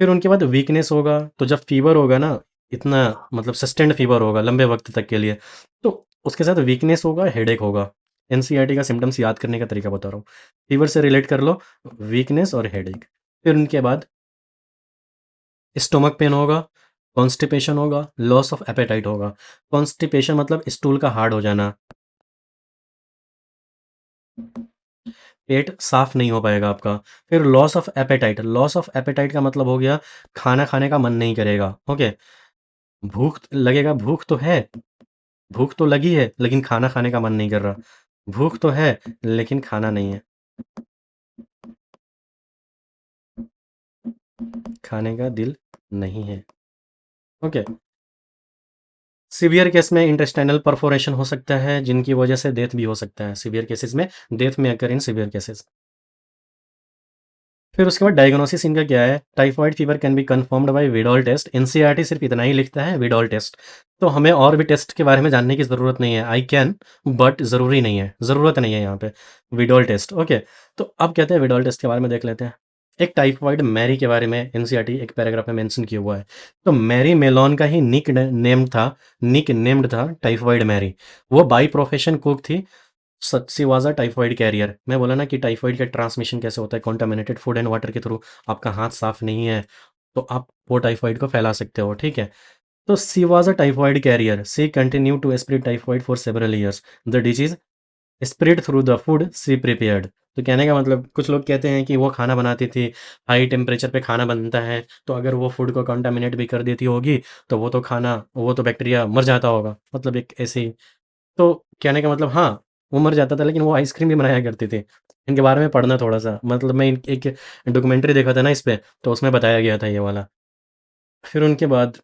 फिर उनके बाद वीकनेस होगा, तो जब फीवर होगा ना, इतना मतलब सस्टेंड फीवर होगा लंबे वक्त तक के लिए, तो उसके साथ वीकनेस होगा, हेडेक होगा। एनसीईआरटी का सिम्टम्स याद करने का तरीका बता रहा हूँ, फीवर से रिलेट कर लो, वीकनेस और हेडेक। फिर उनके बाद स्टोमक पेन होगा, कॉन्स्टिपेशन होगा, लॉस ऑफ एपेटाइट होगा। कॉन्स्टिपेशन मतलब स्टूल का हार्ड हो जाना, पेट साफ नहीं हो पाएगा आपका। फिर loss of appetite, loss of appetite का मतलब हो गया खाना खाने का मन नहीं करेगा, ओके? भूख लगेगा, भूख तो है, भूख तो लगी है, लेकिन खाना खाने का मन नहीं कर रहा। भूख तो है, लेकिन खाना नहीं है, खाने का दिल नहीं है, ओके? सीवियर केस में इंटेस्टाइनल परफोरेशन हो सकता है, जिनकी वजह से डेथ भी हो सकता है। सीवियर केसेस में डेथ में अकर इन सीवियर केसेस। फिर उसके बाद डायग्नोसिस इनका क्या है? Typhoid fever can be confirmed by Widal test. NCERT सिर्फ इतना ही लिखता है, विडॉल टेस्ट। तो हमें और भी टेस्ट के बारे में जानने की ज़रूरत नहीं है। आई कैन, बट ज़रूरी नहीं है, ज़रूरत नहीं है यहाँ पे। विडॉल टेस्ट, ओके। तो अब कहते हैं विडॉल टेस्ट के बारे में देख लेते हैं। एक टाइफॉइड मैरी के बारे में एनसीईआरटी एक पैराग्राफ में मेंशन किया हुआ है। तो मैरी मेलोन का ही निक नेम्ड था टाइफॉइड मैरी। वो बाई प्रोफेशन कुक थी। She was a typhoid carrier. मैं बोला ना कि टाइफॉइड का ट्रांसमिशन कैसे होता है, कॉन्टामिनेटेड फूड एंड वाटर के थ्रू। आपका हाथ साफ नहीं है तो आप वो टाइफॉइड को फैला सकते हो, ठीक है? तो she was a typhoid carrier, she continue to spread typhoid for several years, the disease spread through the food she prepared. तो कहने का मतलब कुछ लोग कहते हैं कि वो खाना बनाती थी, हाई टेम्परेचर पे खाना बनता है, तो अगर वो फूड को कंटामिनेट भी कर देती होगी तो वो तो बैक्टीरिया मर जाता होगा, मतलब एक ऐसी। तो कहने का मतलब हाँ, वो मर जाता था, लेकिन वो आइसक्रीम भी बनाया करती थी। इनके बारे में पढ़ना थोड़ा-सा, मतलब मैं एक डॉक्यूमेंट्री देखा था ना इस पे, तो उसमें बताया गया था ये वाला। फिर उनके बाद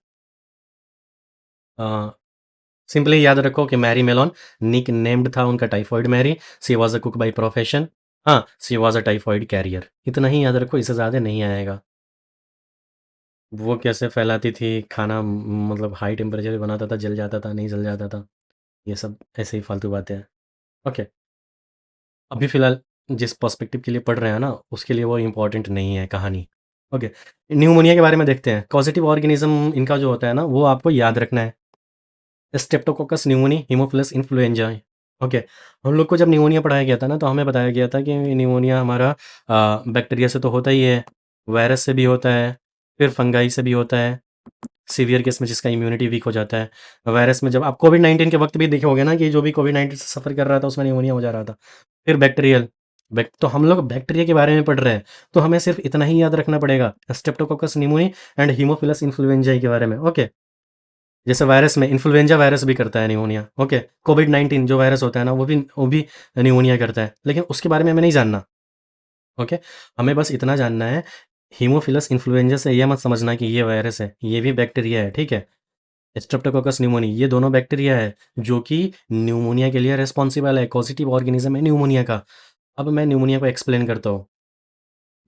सिंपली याद रखो कि मैरी मेलोन निक नेम्ड था उनका typhoid Mary, she was a cook by profession. हाँ, she was a typhoid carrier, इतना ही याद रखो, इससे ज़्यादा नहीं आएगा। वो कैसे फैलाती थी खाना, मतलब हाई टेम्परेचर पे बनाता था, जल जाता था, नहीं जल जाता था, ये सब ऐसे ही फालतू बातें हैं। ओके, अभी फ़िलहाल जिस पर्सपेक्टिव के लिए पढ़ रहे हैं ना, उसके लिए वो इम्पोर्टेंट नहीं है कहानी। ओके, न्यूमोनिया के बारे में देखते हैं। कॉजेटिव ऑर्गेनिज्म इनका जो होता है ना, वो आपको याद रखना है। Streptococcus pneumoniae, Haemophilus influenza. Okay, हम लोग को जब न्यूमोनिया पढ़ाया गया था ना, तो हमें बताया गया था कि न्यूमोनिया हमारा बैक्टीरिया से तो होता ही है, वायरस से भी होता है, फिर फंगाई से भी होता है, सीवियर केस में जिसका इम्यूनिटी वीक हो जाता है। वायरस में जब आप कोविड-19 के वक्त भी देखे होंगे ना कि जो भी कोविड-19 से सफ़र कर रहा था, उसमें न्यूमोनिया हो जा रहा था। फिर बैक्टीरियल, तो हम लोग बैक्टीरिया के बारे में पढ़ रहे हैं, तो हमें सिर्फ इतना ही याद रखना पड़ेगा, स्ट्रेप्टोकोकस न्यूमोनी एंड हीमोफिलस इन्फ्लुएंजाई के बारे में। ओके, जैसे वायरस में इन्फ्लुएंजा वायरस भी करता है न्यूमोनिया। ओके, कोविड-19 जो वायरस होता है ना, वो भी न्यूमोनिया करता है, लेकिन उसके बारे में हमें नहीं जानना। ओके, हमें बस इतना जानना है, हीमोफिलस इन्फ्लुएंजा से ये मत समझना कि ये वायरस है, ये भी बैक्टीरिया है, ठीक है? स्ट्रेप्टोकोकस न्यूमोनी, ये दोनों बैक्टीरिया है जो कि न्यूमोनिया के लिए रिस्पॉन्सिबल है, पॉजिटिव ऑर्गेनिज्म है न्यूमोनिया का। अब मैं न्यूमोनिया को एक्सप्लेन करता हूँ।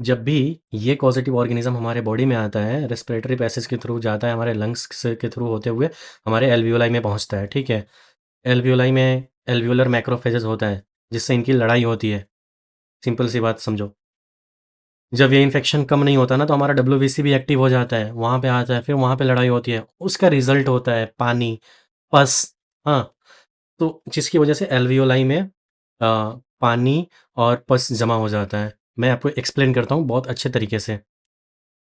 जब भी ये पॉजिटिव ऑर्गेनिज्म हमारे बॉडी में आता है, रेस्पिरेटरी पैसेज के थ्रू जाता है, हमारे लंग्स के थ्रू होते हुए हमारे एल्वियोलाई में पहुँचता है, ठीक है? एल्वियोलाई में एल्वियोलर मैक्रोफेजेस होता है, जिससे इनकी लड़ाई होती है। सिंपल सी बात समझो। जब ये इन्फेक्शन कम नहीं होता ना, तो हमारा डब्ल्यूबीसी भी एक्टिव हो जाता है, वहाँ पे आता है, फिर वहाँ पे लड़ाई होती है। उसका रिज़ल्ट होता है पानी, पस। हाँ, तो जिसकी वजह से एल्वियोलाई में पानी और पस जमा हो जाता है। मैं आपको एक्सप्लेन करता हूँ बहुत अच्छे तरीके से।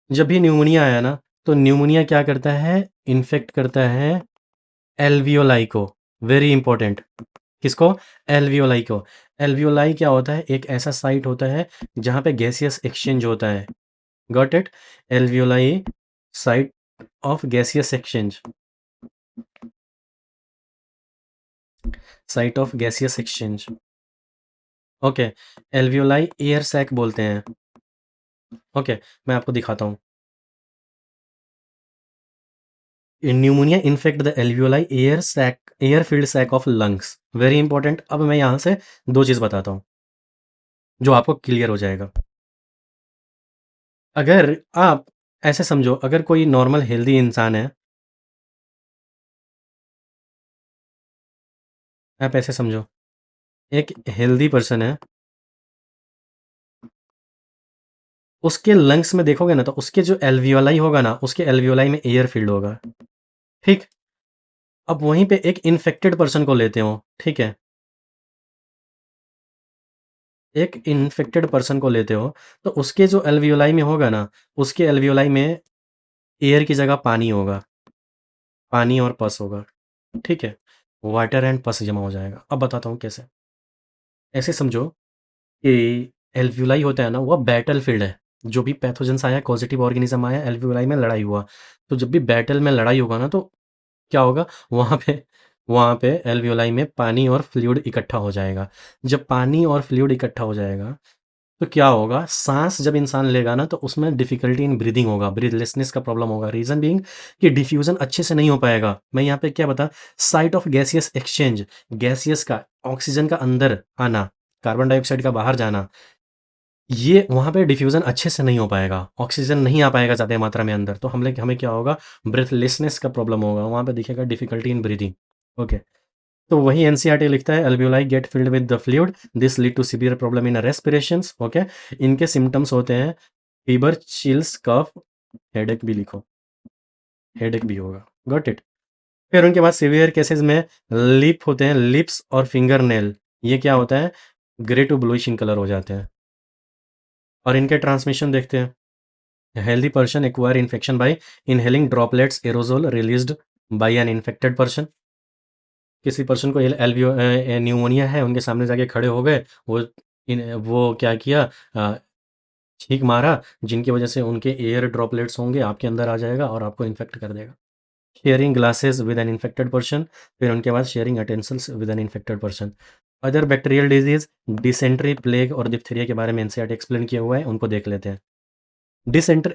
जब भी न्यूमोनिया आया ना, तो न्यूमोनिया क्या करता है? इन्फेक्ट करता है एल्वियोलाई को। Very important. किसको? एल्वियोलाई को। एल्वियोलाई क्या होता है? एक ऐसा साइट होता है जहाँ पे गैसियस एक्सचेंज होता है। Got it? Alveoli site of gaseous exchange. Site of gaseous exchange. Okay, alveoli air sac बोलते हैं। ओके, मैं आपको दिखाता हूँ। Pneumonia infect the alveoli air field sac of lungs. Very important. अब मैं यहाँ से दो चीज़ बताता हूँ जो आपको क्लियर हो जाएगा। अगर आप ऐसे समझो, अगर कोई नॉर्मल हेल्दी इंसान है, आप ऐसे समझो, एक हेल्दी पर्सन है, उसके लंग्स में देखोगे ना, तो उसके जो एल्वियोलाई होगा ना, उसके एल्वियोलाई में एयर फील्ड होगा, ठीक? अब वहीं पे एक इन्फेक्टेड पर्सन को लेते हो, ठीक है? एक इन्फेक्टेड पर्सन को लेते हो, तो उसके जो एल्वियोलाई में होगा ना, उसके एल्वियोलाई में एयर की जगह पानी होगा, पानी और पस होगा, ठीक है? वाटर एंड पस जमा हो जाएगा। अब बताता हूँ कैसे। ऐसे समझो कि एल्वियोलाई होता है ना, वो बैटल फील्ड है। जो भी पैथोजेंस आया, पॉजिटिव ऑर्गेनिज्म आया, एल्वियोलाई में लड़ाई हुआ। तो जब भी बैटल में लड़ाई होगा ना, तो क्या होगा? वहाँ पे एल्वियोलाई में पानी और फ्लूइड इकट्ठा हो जाएगा। जब पानी और फ्लूइड इकट्ठा हो जाएगा, तो क्या होगा? सांस जब इंसान लेगा ना, तो उसमें डिफिकल्टी इन ब्रीदिंग होगा, ब्रीथलेसनेस का प्रॉब्लम होगा। रीजन बीइंग कि डिफ्यूजन अच्छे से नहीं हो पाएगा। मैं यहाँ पे क्या बता, site of gaseous exchange, gaseous का, ऑक्सीजन का अंदर आना, कार्बन डाइऑक्साइड का बाहर जाना, ये वहाँ पे डिफ्यूजन अच्छे से नहीं हो पाएगा, ऑक्सीजन नहीं आ पाएगा ज़्यादा मात्रा में अंदर, तो हमें क्या होगा? ब्रेथलेसनेस का प्रॉब्लम होगा, वहाँ पे दिखेगा डिफिकल्टी इन ब्रीदिंग। ओके, तो वही एनसीईआरटी लिखता है, alveoli get filled with the fluid, this lead to severe problem in respirations. Okay, इनके सिम्टम्स होते हैं फीवर, चिल्स, कफ, हेडेक भी लिखो, हेडेक भी होगा। Got it? फिर उनके बाद सीवियर केसेस में लिप होते हैं, लिप्स और फिंगर नेल, ये क्या होता है? Grey to bluish in colour हो जाते हैं। और इनके ट्रांसमिशन देखते हैं। Healthy person acquire infection by inhaling droplets aerosol released by an infected person. किसी पर्सन को एल्वियो न्यूमोनिया है, उनके सामने जाके खड़े हो गए, वो क्या किया, अ, छींक मारा, जिनकी वजह से उनके एयर ड्रॉपलेट्स होंगे, आपके अंदर आ जाएगा और आपको इन्फेक्ट कर देगा। Sharing glasses with N infected person, फिर उनके बाद sharing utensils with N infected person. Other bacterial disease, dysentery, plague और डिप्थीरिया के बारे में एनसीईआरटी एक्सप्लेन किया हुआ है, उनको देख लेते हैं।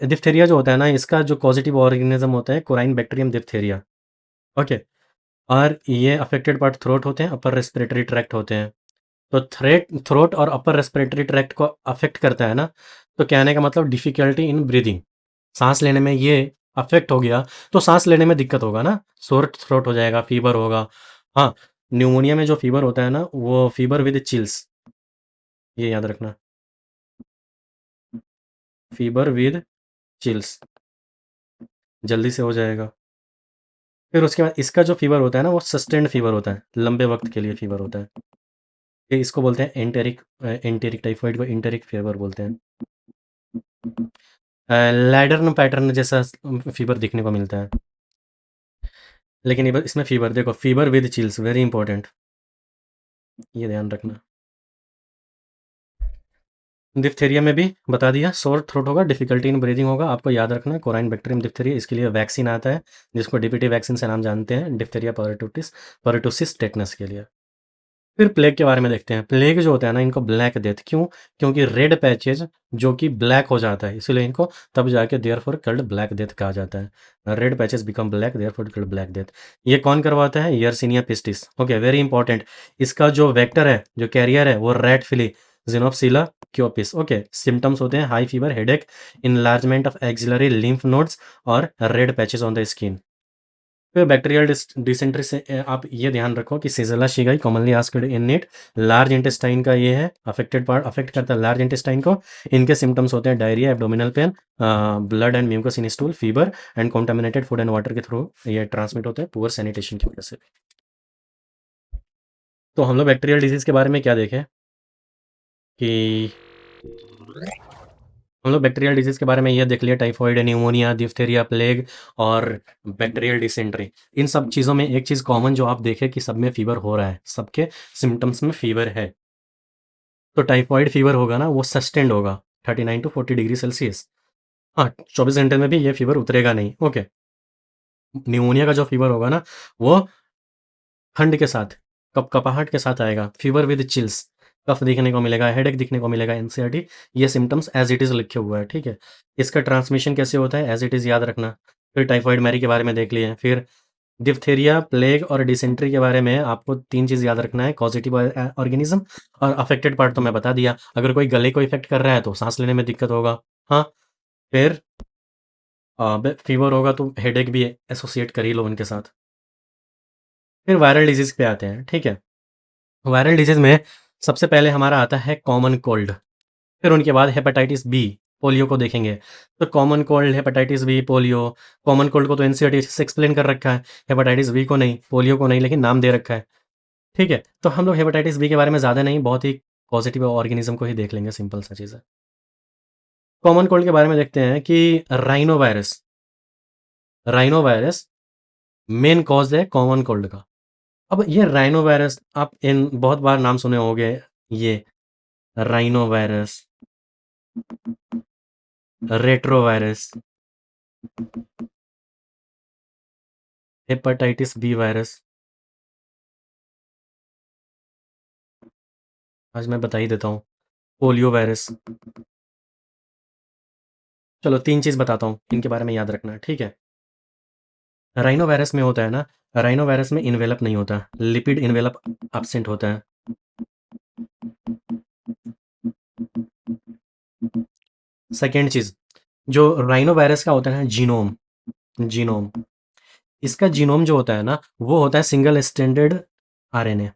डिप्थीरिया जो होता है ना, इसका जो पॉजिटिव ऑर्गेनिज्म होता है कोराइन बैक्टीरियम डिप्थीरिया। ओके, और ये अफेक्टेड पार्ट थ्रोट होते हैं, अपर रेस्पिरेटरी ट्रैक्ट होते हैं। तो थ्रोट और अपर रेस्पिरेटरी ट्रैक्ट को अफेक्ट करता है ना, तो कहने का मतलब डिफिकल्टी इन ब्रीदिंग, सांस लेने में ये अफेक्ट हो गया तो सांस लेने में दिक्कत होगा ना, सोर थ्रोट हो जाएगा, फीवर होगा। हाँ, न्यूमोनिया में जो फीवर होता है ना, वो फीवर विद चिल्स, ये याद रखना, फीवर विद चिल्स, जल्दी से हो जाएगा। फिर उसके बाद इसका जो फीवर होता है ना, वो सस्टेन्ड फीवर होता है, लंबे वक्त के लिए फीवर होता है। ये इसको बोलते हैं एंटेरिक, एंटेरिक टाइफाइड को एंटेरिक फीवर बोलते हैं। लैडर्न पैटर्न जैसा फीवर दिखने को मिलता है, लेकिन ये इसमें फीवर देखो, fever with chills, very important, ये ध्यान रखना। डिप्थेरिया में भी बता दिया, सोर थ्रोट होगा, डिफिकल्टी इन ब्रीदिंग होगा, आपको याद रखना है कोराइन बैक्टीरियम डिप्थेरिया, इसके लिए वैक्सीन आता है जिसको डीपीटी वैक्सीन से नाम जानते हैं, डिप्थेरिया पॉरिटोसिस टेटनस के लिए। फिर प्लेग के बारे में देखते हैं। प्लेग जो होता है ना, इनको ब्लैक डेथ, क्यों? क्योंकि रेड पैचेज जो कि ब्लैक हो जाता है, इसीलिए इनको तब जाके देयरफॉर कल्ड ब्लैक डेथ कहा जाता है। Red patches become black, therefore called black death. ये कौन करवाता है? Yersinia pestis. Okay, very important. इसका जो वेक्टर है, जो कैरियर है, वो rat flea Xenopsylla cheopis. Okay, symptoms होते हैं high fever, headache, enlargement of axillary lymph nodes और red patches on the skin. फिर बैक्टीरियल डिसेंट्री से आप ये ध्यान रखो कि Shigella shigae commonly asked in NEET, large intestine का ये है अफेक्टेड पार्ट, अफेक्ट करता है लार्ज इंटेस्टाइन को। इनके सिम्टम्स होते हैं diarrhoea, abdominal pain, blood and mucus in stool, fever and contaminated food and water के थ्रू ये ट्रांसमिट होते हैं, पुअर सैनिटेशन की वजह से। तो हम लोग बैक्टीरियल डिजीज के बारे में क्या देखें कि हम लोग बैक्टीरियल डिजीज के बारे में ये देख लिया, टाइफॉइड, न्यूमोनिया, डिप्थेरिया, प्लेग और बैक्टीरियल डिसेंट्री। इन सब चीज़ों में एक चीज़ कॉमन जो आप देखें कि सब में फीवर हो रहा है, सबके सिम्टम्स में फीवर है। तो टाइफॉइड फीवर होगा ना, वो सस्टेंड होगा 39 टू 40 डिग्री सेल्सियस। हाँ, 24 घंटे में भी ये फीवर उतरेगा नहीं। ओके, न्यूमोनिया का जो फीवर होगा ना, वो ठंड के साथ, कपकपाहट के साथ आएगा, फीवर विद चिल्स, कफ दिखने को मिलेगा, हेडेक दिखने को मिलेगा, एनसीईआरटी, ये सिम्टम्स एज इट इज़ लिखे हुआ है, ठीक है। इसका ट्रांसमिशन कैसे होता है, एज इट इज़ याद रखना। फिर टाइफॉइड मैरी के बारे में देख लिए। फिर डिप्थेरिया, प्लेग और डिसेंट्री के बारे में आपको 3 चीज़ याद रखना है, कॉजेटिव ऑर्गेनिज्म और अफेक्टेड पार्ट तो मैं बता दिया। अगर कोई गले को इफेक्ट कर रहा है तो सांस लेने में दिक्कत होगा। हाँ, फिर फीवर होगा तो हेडेक भी एसोसिएट कर ही लो उनके साथ। फिर वायरल डिजीज़ पे आते हैं, ठीक है। वायरल डिजीज़ में सबसे पहले हमारा आता है कॉमन कोल्ड, फिर उनके बाद हेपेटाइटिस बी, पोलियो को देखेंगे। तो common cold, hepatitis B, polio. Common cold को तो एनसीईआरटी से एक्सप्लेन कर रखा है, हेपेटाइटिस बी को नहीं, पोलियो को नहीं, लेकिन नाम दे रखा है, ठीक है। तो हम लोग हेपेटाइटिस बी के बारे में ज़्यादा नहीं, बहुत ही पॉजिटिव ऑर्गेनिज्म को ही देख लेंगे, सिंपल सा चीज़ है। कॉमन कोल्ड के बारे में देखते हैं कि rhino virus, rhino virus main cause है कॉमन कोल्ड का। अब ये राइनो वायरस आप इन बहुत बार नाम सुने होंगे, ये rhino virus, retro virus, hepatitis B virus, आज मैं बता ही देता हूँ, पोलियो वायरस। चलो 3 चीज़ बताता हूँ, इनके बारे में याद रखना है, ठीक है। राइनो वायरस में होता है ना, राइनो वायरस में इन्वेलप नहीं होता, लिपिड इन्वेलप एब्सेंट होता है। सेकेंड चीज़, जो राइनो वायरस का होता है ना, जीनोम, जीनोम, इसका जीनोम जो होता है ना, वो होता है single standard RNA,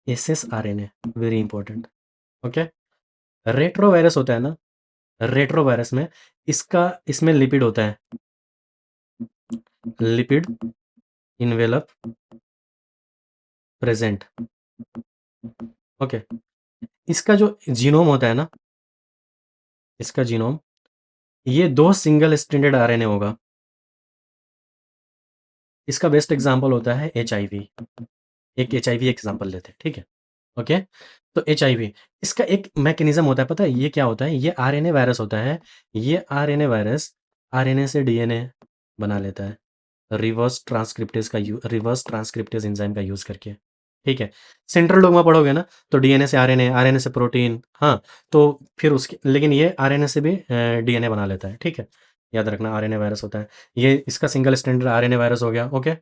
SS RNA, very important. Okay. Retro virus होता है ना, रेट्रो वायरस में इसका, इसमें लिपिड होता है, लिपिड इन्वेलप प्रेजेंट। ओके, इसका जो जीनोम होता है ना, इसका जीनोम, ये 2 सिंगल स्ट्रैंडेड आरएनए होगा। इसका बेस्ट एग्जांपल होता है एचआईवी। एक एचआईवी एग्जांपल लेते हैं, ठीक है। ओके, तो एचआईवी, इसका एक मैकेनिज्म होता है, पता है ये क्या होता है? ये आरएनए वायरस होता है। ये आरएनए वायरस आरएनए से डीएनए बना लेता है, रिवर्स ट्रांसक्रिप्टेज एंजाइम का यूज़ करके, ठीक है। सेंट्रल डोग्मा पढ़ोगे ना, तो डीएनए से आरएनए, आरएनए से प्रोटीन, हाँ, तो फिर उसके, लेकिन ये आरएनए से भी डीएनए बना लेता है, ठीक है। याद रखना, आरएनए वायरस होता है ये, इसका सिंगल स्टैंडर्ड आरएनए वायरस हो गया। ओके,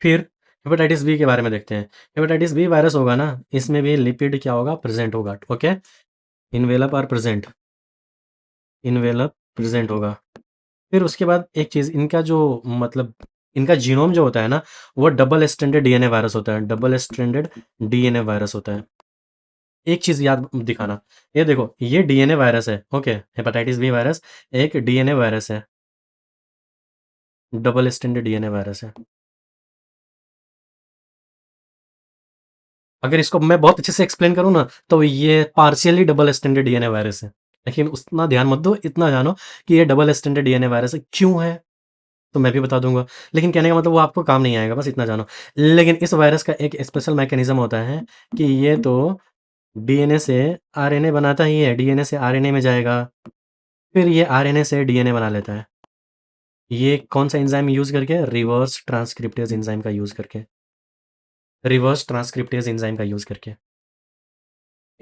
फिर हेपेटाइटिस बी के बारे में देखते हैं। हेपेटाइटिस बी वायरस होगा ना, इसमें भी लिपिड क्या होगा, प्रेजेंट होगा। Okay, envelope are present, envelope present होगा। फिर उसके बाद एक चीज़, इनका जो मतलब इनका जीनोम जो होता है ना, वो डबल स्ट्रैंडेड डीएनए वायरस होता है, डबल स्ट्रैंडेड डीएनए वायरस होता है। एक चीज़ याद दिखाना, ये देखो ये डीएनए वायरस है। ओके, हेपेटाइटिस बी वायरस एक डीएनए वायरस है, डबल स्ट्रैंडेड डीएनए वायरस है। अगर इसको मैं बहुत अच्छे से एक्सप्लेन करूँ ना, तो ये partially double stranded DNA virus है। लेकिन उतना ध्यान मत दो, इतना जानो कि ये डबल स्ट्रैंडेड डीएनए वायरस है। क्यों है तो मैं भी बता दूंगा, लेकिन कहने का मतलब वो आपको काम नहीं आएगा, बस इतना जानो। लेकिन इस वायरस का एक स्पेशल मैकेनिज्म होता है कि ये तो डीएनए से आरएनए बनाता ही है, डीएनए से आरएनए में जाएगा, फिर ये आरएनए से डीएनए बना लेता है। ये कौन सा एंजाइम यूज करके, रिवर्स ट्रांसक्रिप्टेज एंजाइम का यूज करके, रिवर्स ट्रांसक्रिप्टेज एंजाइम का यूज करके।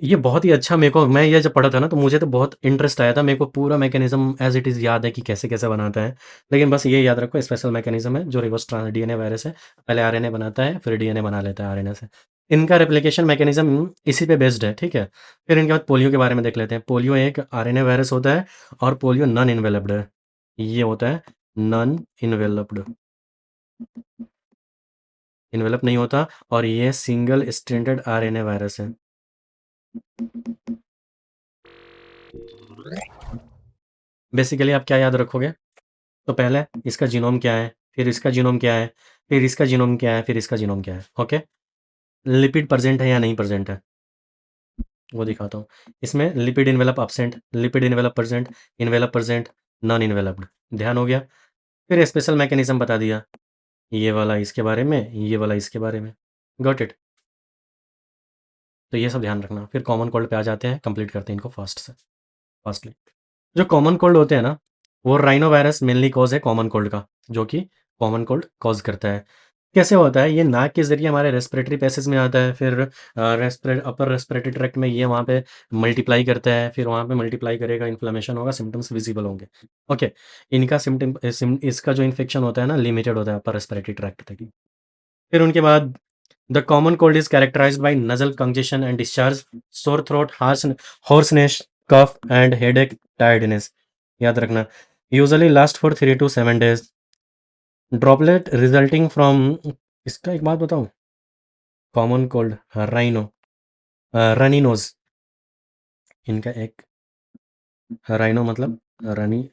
ये बहुत ही अच्छा, मेरे को मैं ये जब पढ़ा था ना, तो मुझे तो बहुत इंटरेस्ट आया था। मेरे को पूरा मैकेनिज्म एज इट इज़ याद है कि कैसे कैसे बनाता है। लेकिन बस ये याद रखो, स्पेशल मैकेनिज्म है जो रिवर्स ट्रांस डीएनए वायरस है, पहले आरएनए बनाता है फिर डीएनए बना लेता है आरएनए से। इनका रेप्लिकेशन मैकेनिज्म इसी पे बेस्ड है, ठीक है। फिर इनके बाद पोलियो के बारे में देख लेते हैं। पोलियो एक आरएनए वायरस होता है और पोलियो नॉन इन्वेलप्ड है। ये होता है नॉन इन्वेलप्ड, इन्वेलप नहीं होता, और ये सिंगल स्ट्रैंडेड आरएनए वायरस है। बेसिकली आप क्या याद रखोगे, तो पहले इसका जीनोम क्या है, फिर इसका जीनोम क्या है, फिर इसका जीनोम क्या है, फिर इसका जीनोम क्या है। ओके, लिपिड प्रेजेंट है या नहीं प्रेजेंट है वो दिखाता हूँ। इसमें lipid envelope absent, lipid envelope present, envelope present, non enveloped. ध्यान हो गया। फिर स्पेशल मैकेनिज्म बता दिया, ये वाला इसके बारे में, ये वाला इसके बारे में। Got it. तो ये सब ध्यान रखना। फिर कॉमन कोल्ड पे आ जाते हैं, कंप्लीट करते हैं इनको फास्टली। जो कॉमन कोल्ड होते हैं ना, वो राइनो वायरस मेनली कॉज है कॉमन कोल्ड का, जो कि कॉमन कोल्ड कॉज करता है। कैसे होता है, ये नाक के जरिए हमारे रेस्पिरेटरी पैसेज में आता है, फिर अपर रेस्पिरेटरी ट्रैक्ट में ये वहाँ पे मल्टीप्लाई करता है, फिर वहाँ पे मल्टीप्लाई करेगा, इन्फ्लेमेशन होगा, सिम्टम्स विजिबल होंगे। ओके, इनका इसका जो इन्फेक्शन होता है ना, लिमिटेड होता है अपर रेस्पिरेटरी ट्रैक्ट तक ही। फिर उनके बाद the common cold is characterised by nasal congestion and discharge, sore throat, hoarseness, cough and headache, tiredness. याद रखना, usually last for 3 to 7 days। Droplet resulting from, इसका एक बात बताऊं, common cold, rhino, runny nose, इनका एक राइनो मतलब runny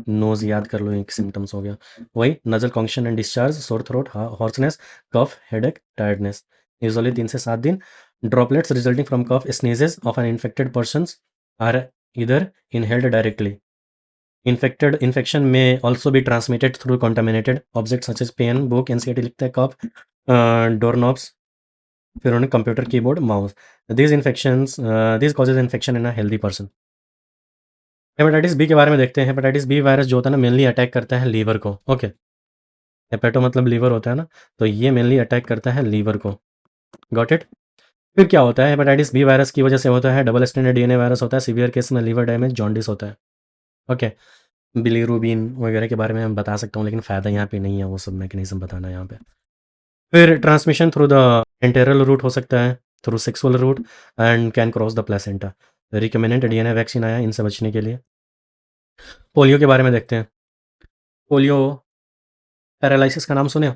nose, याद कर लो, एक सिम्टम्स हो गया। वही nasal congestion and discharge, sore throat, hoarseness, cough, headache, tiredness. Usually 3 से 7 दिन। Droplets resulting from cough sneezes of an infected person are इधर inhaled directly. Infection may also be transmitted through contaminated objects such as pen, book, NCERT लिखता है, cup, door knobs, फिर उन्होंने computer, keyboard, mouse. This causes infection in a healthy person. Hepatitis B के बारे में देखते हैं। हेपेटाइटिस बी वायरस जो होता है ना, मेनली अटैक करता है लीवर को। ओके, हेपेटो मतलब लीवर होता है ना, तो ये मेनली अटैक करता है लीवर को। Got it. फिर क्या होता है, हेपेटाइटिस बी वायरस की वजह से होता है डबल स्ट्रैंडेड डीएनए वायरस होता है, सीवियर केस में लीवर डैमेज, जॉन्डिस होता है। ओके, बिलीरुबिन वगैरह के बारे में मैं बता सकता हूँ, लेकिन फ़ायदा यहाँ पे नहीं है वो सब मैकेनिज्म बताना यहाँ पे। फिर transmission through the enteral route हो सकता है, through sexual route, and can cross the placenta. Recommended DNA vaccine आया इनसे बचने के लिए। पोलियो के बारे में देखते हैं। पोलियो पैरालिसिस का नाम सुने हो?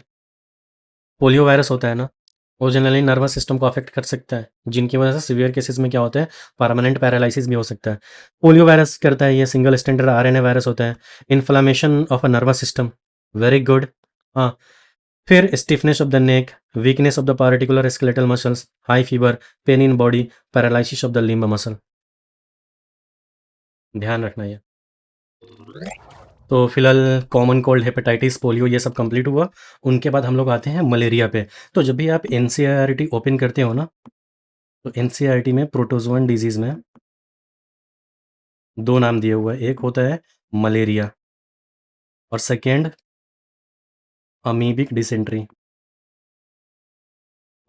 पोलियो वायरस होता है ना, वो जनरली नर्वस सिस्टम को अफेक्ट कर सकता है, जिनकी वजह से सीवियर केसेस में क्या होता है, परमानेंट पैरालिसिस भी हो सकता है। पोलियो वायरस करता है, ये सिंगल स्टैंडर्ड आरएनए वायरस होता है। Inflammation of a nervous system, very good. हाँ, फिर stiffness of the neck, weakness of the particular skeletal muscles, high fever, pain in body, paralysis of the limb muscle. ध्यान रखना ये। तो फिलहाल common cold, hepatitis, polio ये सब complete हुआ। उनके बाद हम लोग आते हैं मलेरिया पे। तो जब भी आप एनसीईआरटी ओपन करते हो ना, तो एनसीईआरटी में प्रोटोजोअन डिजीज में 2 नाम दिए हुए हैं, एक होता है मलेरिया और सेकेंड अमीबिक डिसेंट्री।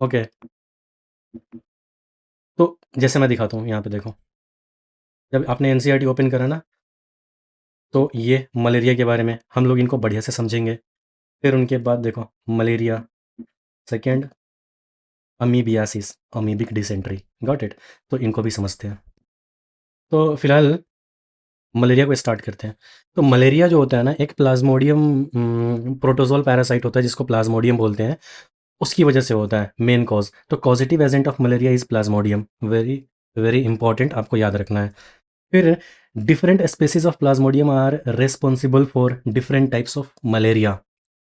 ओके, तो जैसे मैं दिखाता हूँ यहाँ पे देखो, जब आपने एनसीईआरटी ओपन करा ना, तो ये मलेरिया के बारे में हम लोग इनको बढ़िया से समझेंगे। फिर उनके बाद देखो malaria, second amoebiasis, amoebic dysentery, got it. तो इनको भी समझते हैं। तो फिलहाल मलेरिया को स्टार्ट करते हैं। तो मलेरिया जो होता है ना, एक प्लाज्मोडियम प्रोटोजोल पैरासाइट होता है जिसको प्लाज्मोडियम बोलते हैं, उसकी वजह से होता है मेन कॉज। तो causative agent of malaria is plasmodium, very very important, आपको याद रखना है। फिर different species of plasmodium are responsible for different types of malaria.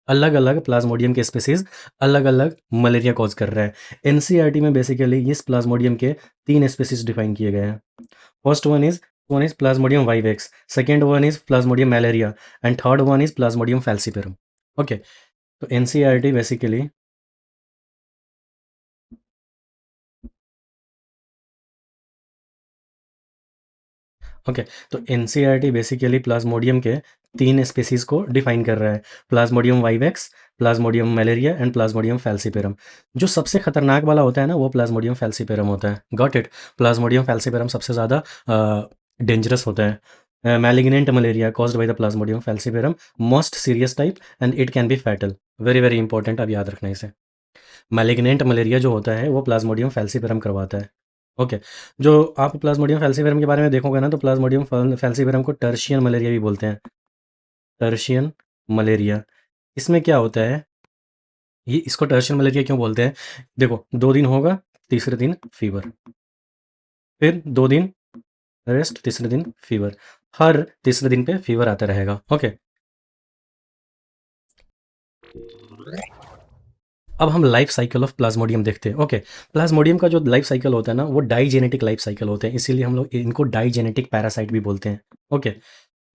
अलग अलग प्लाज्मोडियम के स्पेसीज अलग अलग मलेरिया कॉज कर रहे हैं। एनसीईआरटी में बेसिकली इस प्लाज्मोडियम के 3 स्पेसीज डिफाइन किए गए हैं। First one is Plasmodium vivax, second one is Plasmodium malaria, and third one is Plasmodium falciparum. Okay, तो NCERT बेसिकली ओके, तो एनसीईआरटी बेसिकली प्लाज्मोडियम के 3 स्पेसीज को डिफाइन कर रहा है, Plasmodium vivax, Plasmodium malaria and Plasmodium falciparum. जो सबसे खतरनाक वाला होता है ना, वो प्लाज्मोडियम फैल्सीपेरम होता है, गॉट इट। प्लाज्मोडियम फैल्सीपेरम सबसे ज़्यादा डेंजरस होता है। Malignant malaria caused by the Plasmodium falciparum, most serious type and it can be fatal, very very important, अब याद रखना इसे। मैलिग्नेंट मलेरिया जो होता है वो प्लाज्मोडियम फैल्सीपेरम करवाता है। ओके, जो आप प्लाज्मोडियम फैल्सीपेरम के बारे में देखोगे ना, तो प्लाज्मोडियम फैल्सीपेरम को टर्शियन मलेरिया भी बोलते हैं, टर्शियन मलेरिया। इसमें क्या होता है, ये इसको टर्शियन मलेरिया क्यों बोलते हैं? देखो, 2 दिन होगा, तीसरे दिन फीवर, फिर 2 दिन रेस्ट, तीसरे दिन फीवर, हर तीसरे दिन पे फीवर आता रहेगा। ओके, अब हम लाइफ साइकिल ऑफ प्लाज्मोडियम देखते हैं। ओके, प्लाज्मोडियम का जो लाइफ साइकिल होता है ना, वो डाइजेनेटिक लाइफ साइकिल होते हैं, इसीलिए हम लोग इनको डाइजेनेटिक पैरासाइट भी बोलते हैं। ओके,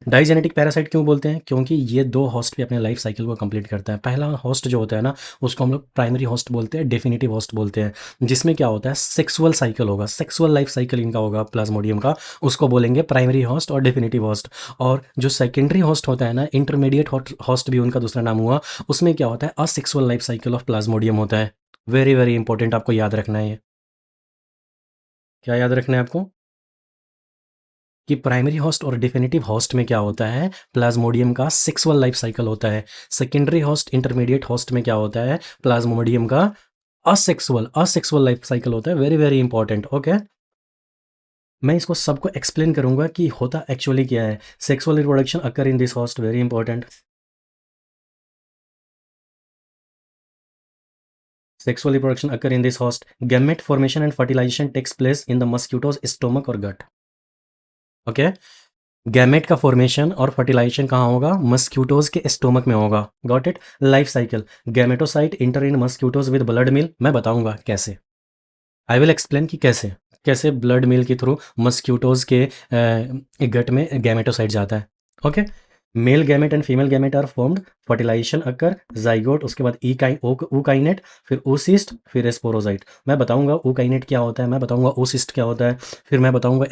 डाइजेनेटिक पैरासाइट क्यों बोलते हैं? क्योंकि ये 2 होस्ट पे अपने लाइफ साइकिल को कंप्लीट करता है। पहला होस्ट जो होता है ना, उसको हम लोग प्राइमरी होस्ट बोलते हैं, डेफिनिटिव होस्ट बोलते हैं, जिसमें क्या होता है, सेक्सुअल साइकिल होगा, सेक्सुअल लाइफ साइकिल इनका होगा प्लाज्मोडियम का, उसको बोलेंगे प्राइमरी होस्ट और डेफिनिटिव होस्ट। और जो सेकेंडरी होस्ट होता है ना, इंटरमीडिएट होस्ट भी उनका दूसरा नाम हुआ, उसमें क्या होता है, asexual life cycle of Plasmodium होता है। वेरी वेरी इंपॉर्टेंट, आपको याद रखना है ये। क्या याद रखना है आपको? कि प्राइमरी होस्ट और डिफिनिटिव होस्ट में क्या होता है, प्लाज्मोडियम का सेक्सुअल लाइफ साइकिल होता है। सेकेंडरी होस्ट इंटरमीडिएट होस्ट में क्या होता है, प्लाज्मोडियम का असेक्सुअल असेक्सुअल लाइफ साइकिल होता है। Very very important. ओके, मैं इसको सबको एक्सप्लेन करूंगा कि होता एक्चुअली क्या है। Sexual reproduction occur in this host, very important. Sexual reproduction occur in this host. Gamete formation and fertilization takes place in the mosquito's stomach or gut. Okay, gamete का formation और fertilisation कहाँ होगा, mosquitoes के stomach में होगा, got it. Life cycle, gametocyte enter in mosquitoes with blood meal, मैं बताऊंगा कैसे, आई विल एक्सप्लेन कि कैसे कैसे ब्लड मिल के थ्रू मस्क्यूटोज के गट में गैमेटोसाइट जाता है। Okay, male gamete and female gamete are formed, fertilization occur, zygote, उसके बाद ऊकाइनेट, फिर oocyst, फिर स्पोरोजाइट। मैं बताऊंगा ऊकाइनेट क्या होता है, मैं बताऊंगा oocyst क्या होता है, फिर मैं बताऊंगा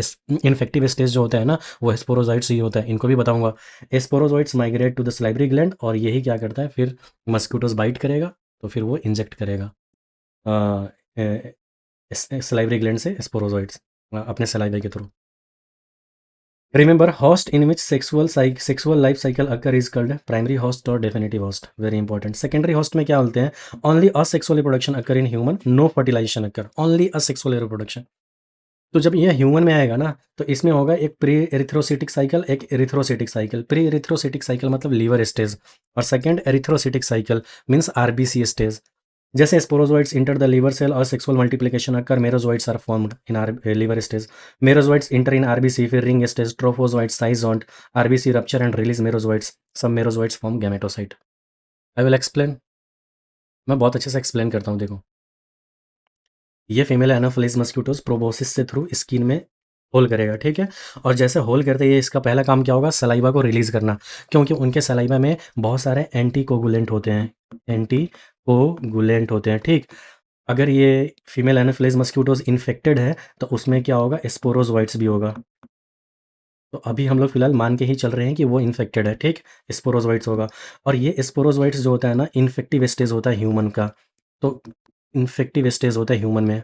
इन्फेक्टिव स्टेज जो होता है ना, वो स्पोरोजाइट्स ही होता है, इनको भी बताऊंगा। Sporozoites migrate to the salivary gland, और यही क्या करता है, फिर मस्क्यूटोज बाइट करेगा तो फिर वो इंजेक्ट करेगा सलाइवरी ग्लैंड से स्पोरोजोइट्स अपने सलाइवा के थ्रू। Remember, host in which sexual life cycle occur is called primary host और definitive host, very important. Secondary host में क्या बोलते हैं, only asexual reproduction occur in human, no fertilisation occur, only asexual reproduction. तो जब ये ह्यूमन में आएगा ना, तो इसमें होगा एक प्री एरिथ्रोसिटिक साइकिल, एक erythrocytic cycle. Pre erythrocytic cycle मतलब लीवर स्टेज, और second erythrocytic cycle means RBC stage. जैसे sporozoites enter the liver cell और sexual multiplication occur, merozoites are formed in are liver stage. Merozoites enter in RBC, फिर ring stage, trophozoites, schizont, RBC rupture and release merozoites, सब merozoites form gametocyte. I will explain, मैं बहुत अच्छे से explain करता हूँ। देखो, ये फीमेल एनोफिलीज मस्क्यूटोज प्रोबोसिस से थ्रू स्किन में होल करेगा, ठीक है। और जैसे होल करते ही इसका पहला काम क्या होगा, सलाइवा को रिलीज करना, क्योंकि उनके सलाइवा में बहुत सारे एंटी कोगुलेंट होते हैं, एंटी कोगुलेंट होते हैं, ठीक। अगर ये फीमेल एनोफिलीज मस्क्यूटोज इन्फेक्टेड है, तो उसमें क्या होगा, स्पोरोजोइट्स भी होगा। तो अभी हम लोग फिलहाल मान के ही चल रहे हैं कि वो इन्फेक्टेड है, ठीक। स्पोरोजोइट्स होगा, और ये स्पोरोजोइट्स जो होता है ना, इन्फेक्टिव स्टेज होता है ह्यूमन का। तो इन्फेक्टिव स्टेज होता है ह्यूमन में,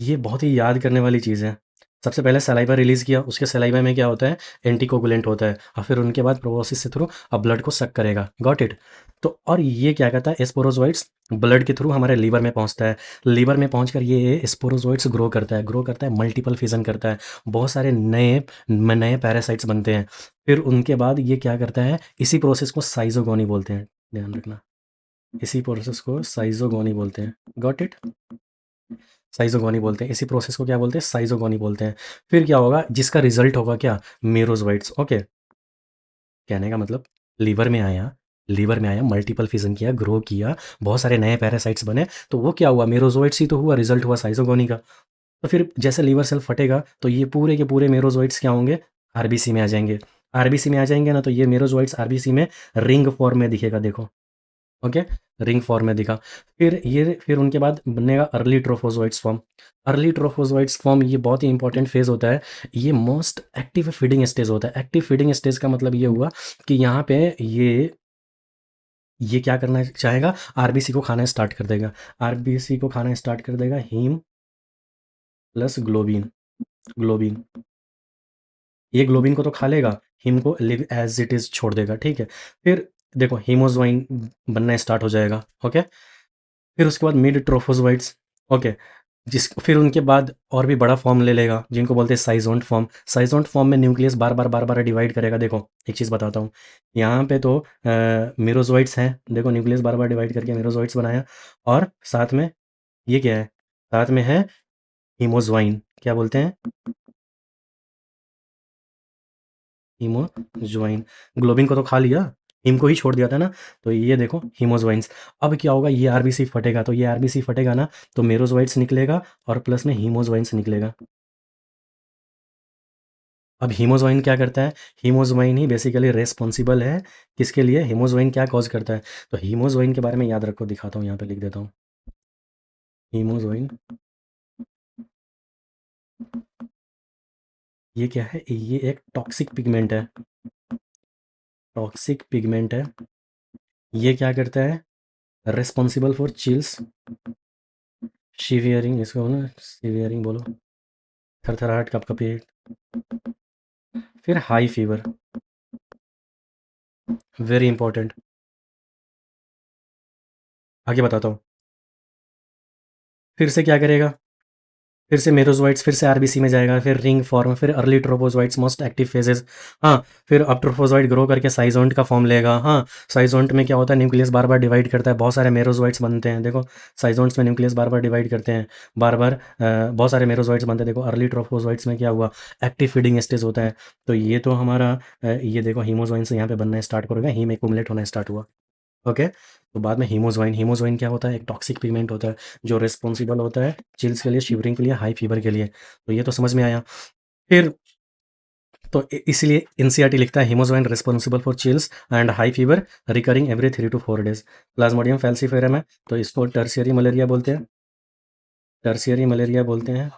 ये बहुत ही याद करने वाली चीज़ है। सबसे पहले सलाइवा रिलीज़ किया, उसके सलाइवा में क्या होता है, एंटीकोगुलेंट होता है और फिर उनके बाद प्रोबोसिस से थ्रू अब ब्लड को सक करेगा, गॉट इट। तो और ये क्या कहता है, स्पोरोजोइट्स ब्लड के थ्रू हमारे लीवर में पहुंचता है, लीवर में पहुंचकर ये स्पोरोजोइट्स ग्रो करता है, मल्टीपल फिजन करता है, बहुत सारे नए नए पैरासाइट्स बनते हैं। फिर उनके बाद ये क्या करता है, इसी प्रोसेस को साइजोगोनी बोलते हैं, ध्यान रखना, इसी प्रोसेस को साइजोगोनी बोलते हैं, गॉट इट। साइजोगोनी बोलते हैं, इसी प्रोसेस को क्या बोलते हैं, साइजोगोनी बोलते हैं। फिर क्या होगा, जिसका रिजल्ट होगा क्या, मेरोजोइट्स, ओके। कहने का मतलब लीवर में आया, मल्टीपल फिजन किया, ग्रो किया, बहुत सारे नए पैरासाइट्स बने, तो वो क्या हुआ, मेरोजोइट्स ही तो हुआ, रिजल्ट हुआ साइजोगोनी का। तो फिर जैसे लीवर सेल फटेगा तो ये पूरे के पूरे मेरोजोइट्स क्या होंगे, आरबीसी में आ जाएंगे। आरबीसी में आ जाएंगे ना, तो ये मेरोजोइट्स आरबीसी में रिंग फॉर्म में दिखेगा, देखो, ओके, रिंग फॉर्म में दिखा। फिर उनके बाद बनेगा अर्ली ट्रोफोजोइट्स फॉर्म। अर्ली ट्रोफोजोइट्स फॉर्म ये बहुत ही इंपॉर्टेंट फेज होता है, ये मोस्ट एक्टिव फीडिंग स्टेज होता है। एक्टिव फीडिंग स्टेज का मतलब ये हुआ कि यहाँ पे ये क्या करना चाहेगा, आरबीसी को खाना स्टार्ट कर देगा, आरबीसी को खाना स्टार्ट कर देगा हीम प्लस ग्लोबिन। ग्लोबिन, ये ग्लोबिन को तो खा लेगा, हिम को लिव एज इट इज छोड़ देगा, ठीक है। फिर देखो हीमोज्वाइन बनना स्टार्ट हो जाएगा, ओके। फिर उसके बाद मिड ट्रोफोजोइट्स, ओके, फिर उनके बाद और भी बड़ा फॉर्म ले लेगा, जिनको बोलते हैं साइजोंट फॉर्म। साइजोंट फॉर्म में न्यूक्लियस बार बार डिवाइड करेगा। देखो एक चीज़ बताता हूँ, यहाँ पे तो मेरोजोइट्स हैं, देखो न्यूक्लियस बार डिवाइड करके मेरोजोइट्स बनाया, और साथ में ये क्या है, साथ में है हीमोज्वाइन, क्या बोलते हैं, हीमोज्वाइन। ग्लोबिन को तो खा लिया, हिम को ही छोड़ दिया था ना, तो ये देखो हीमोज्वाइंस। अब क्या होगा, ये आरबीसी फटेगा, तो ये आरबीसी फटेगा ना, तो मेरोजोइट्स निकलेगा और प्लस में हीमोज्वाइंस निकलेगा। अब हीमोज्वाइन क्या करता है, हीमोज्वाइन ही बेसिकली रेस्पॉन्सिबल है किसके लिए, हीमोज्वाइन क्या कॉज करता है, तो हीमोज्वाइन के बारे में याद रखो, दिखाता हूँ, यहाँ पे लिख देता हूँ, हीमोज्वाइन ये क्या है, ये एक टॉक्सिक पिगमेंट है, टॉक्सिक पिगमेंट है। ये क्या करता है, रेस्पॉन्सिबल फॉर चिल्स, शिवियरिंग, इसको बोलो ना, शिवियरिंग बोलो, थरथराहट, कपकपी, फिर हाई फीवर, वेरी इंपॉर्टेंट, आगे बताता हूँ। फिर से क्या करेगा, फिर से मेरोजोइट्स, फिर से आरबीसी में जाएगा, फिर रिंग फॉर्म, फिर अर्ली ट्रोपोजोइट्स, मोस्ट एक्टिव फेजेस, हाँ। फिर अब ट्रोफोजोइट ग्रो करके साइजोंट का फॉर्म लेगा, हाँ। साइजोंट में क्या होता है, न्यूक्लियस बार डिवाइड करता है, बहुत सारे मेरोजोइट्स बनते हैं, देखो साइजोंट्स में न्यूक्लियस बार डिवाइड करते हैं, बहुत सारे मेरोजोइट्स बनते हैं। देखो अर्ली ट्रोफोजोइट्स में क्या हुआ, एक्टिव फीडिंग स्टेज होता है, तो ये तो हमारा ये देखो हीमोजोइन से यहाँ पे बनना स्टार्ट करेगा, हीम एक्युमुलेट होना स्टार्ट हुआ, ओके। तो बाद में हीमोज्वाइन, हीमोज्वाइन क्या होता है, एक टॉक्सिक पिगमेंट होता है जो रिस्पॉन्सिबल होता है चिल्स के लिए, शिवरिंग के लिए, हाई फीवर के लिए, तो ये तो समझ में आया। फिर तो इसलिए एनसीईआरटी लिखता है haemozoin responsible for chills and high fever recurring every 3 to 4 days। Plasmodium falciparum है, तो इसको टर्शियरी मलेरिया बोलते हैं, टर्शियरी मलेरिया बोलते हैं।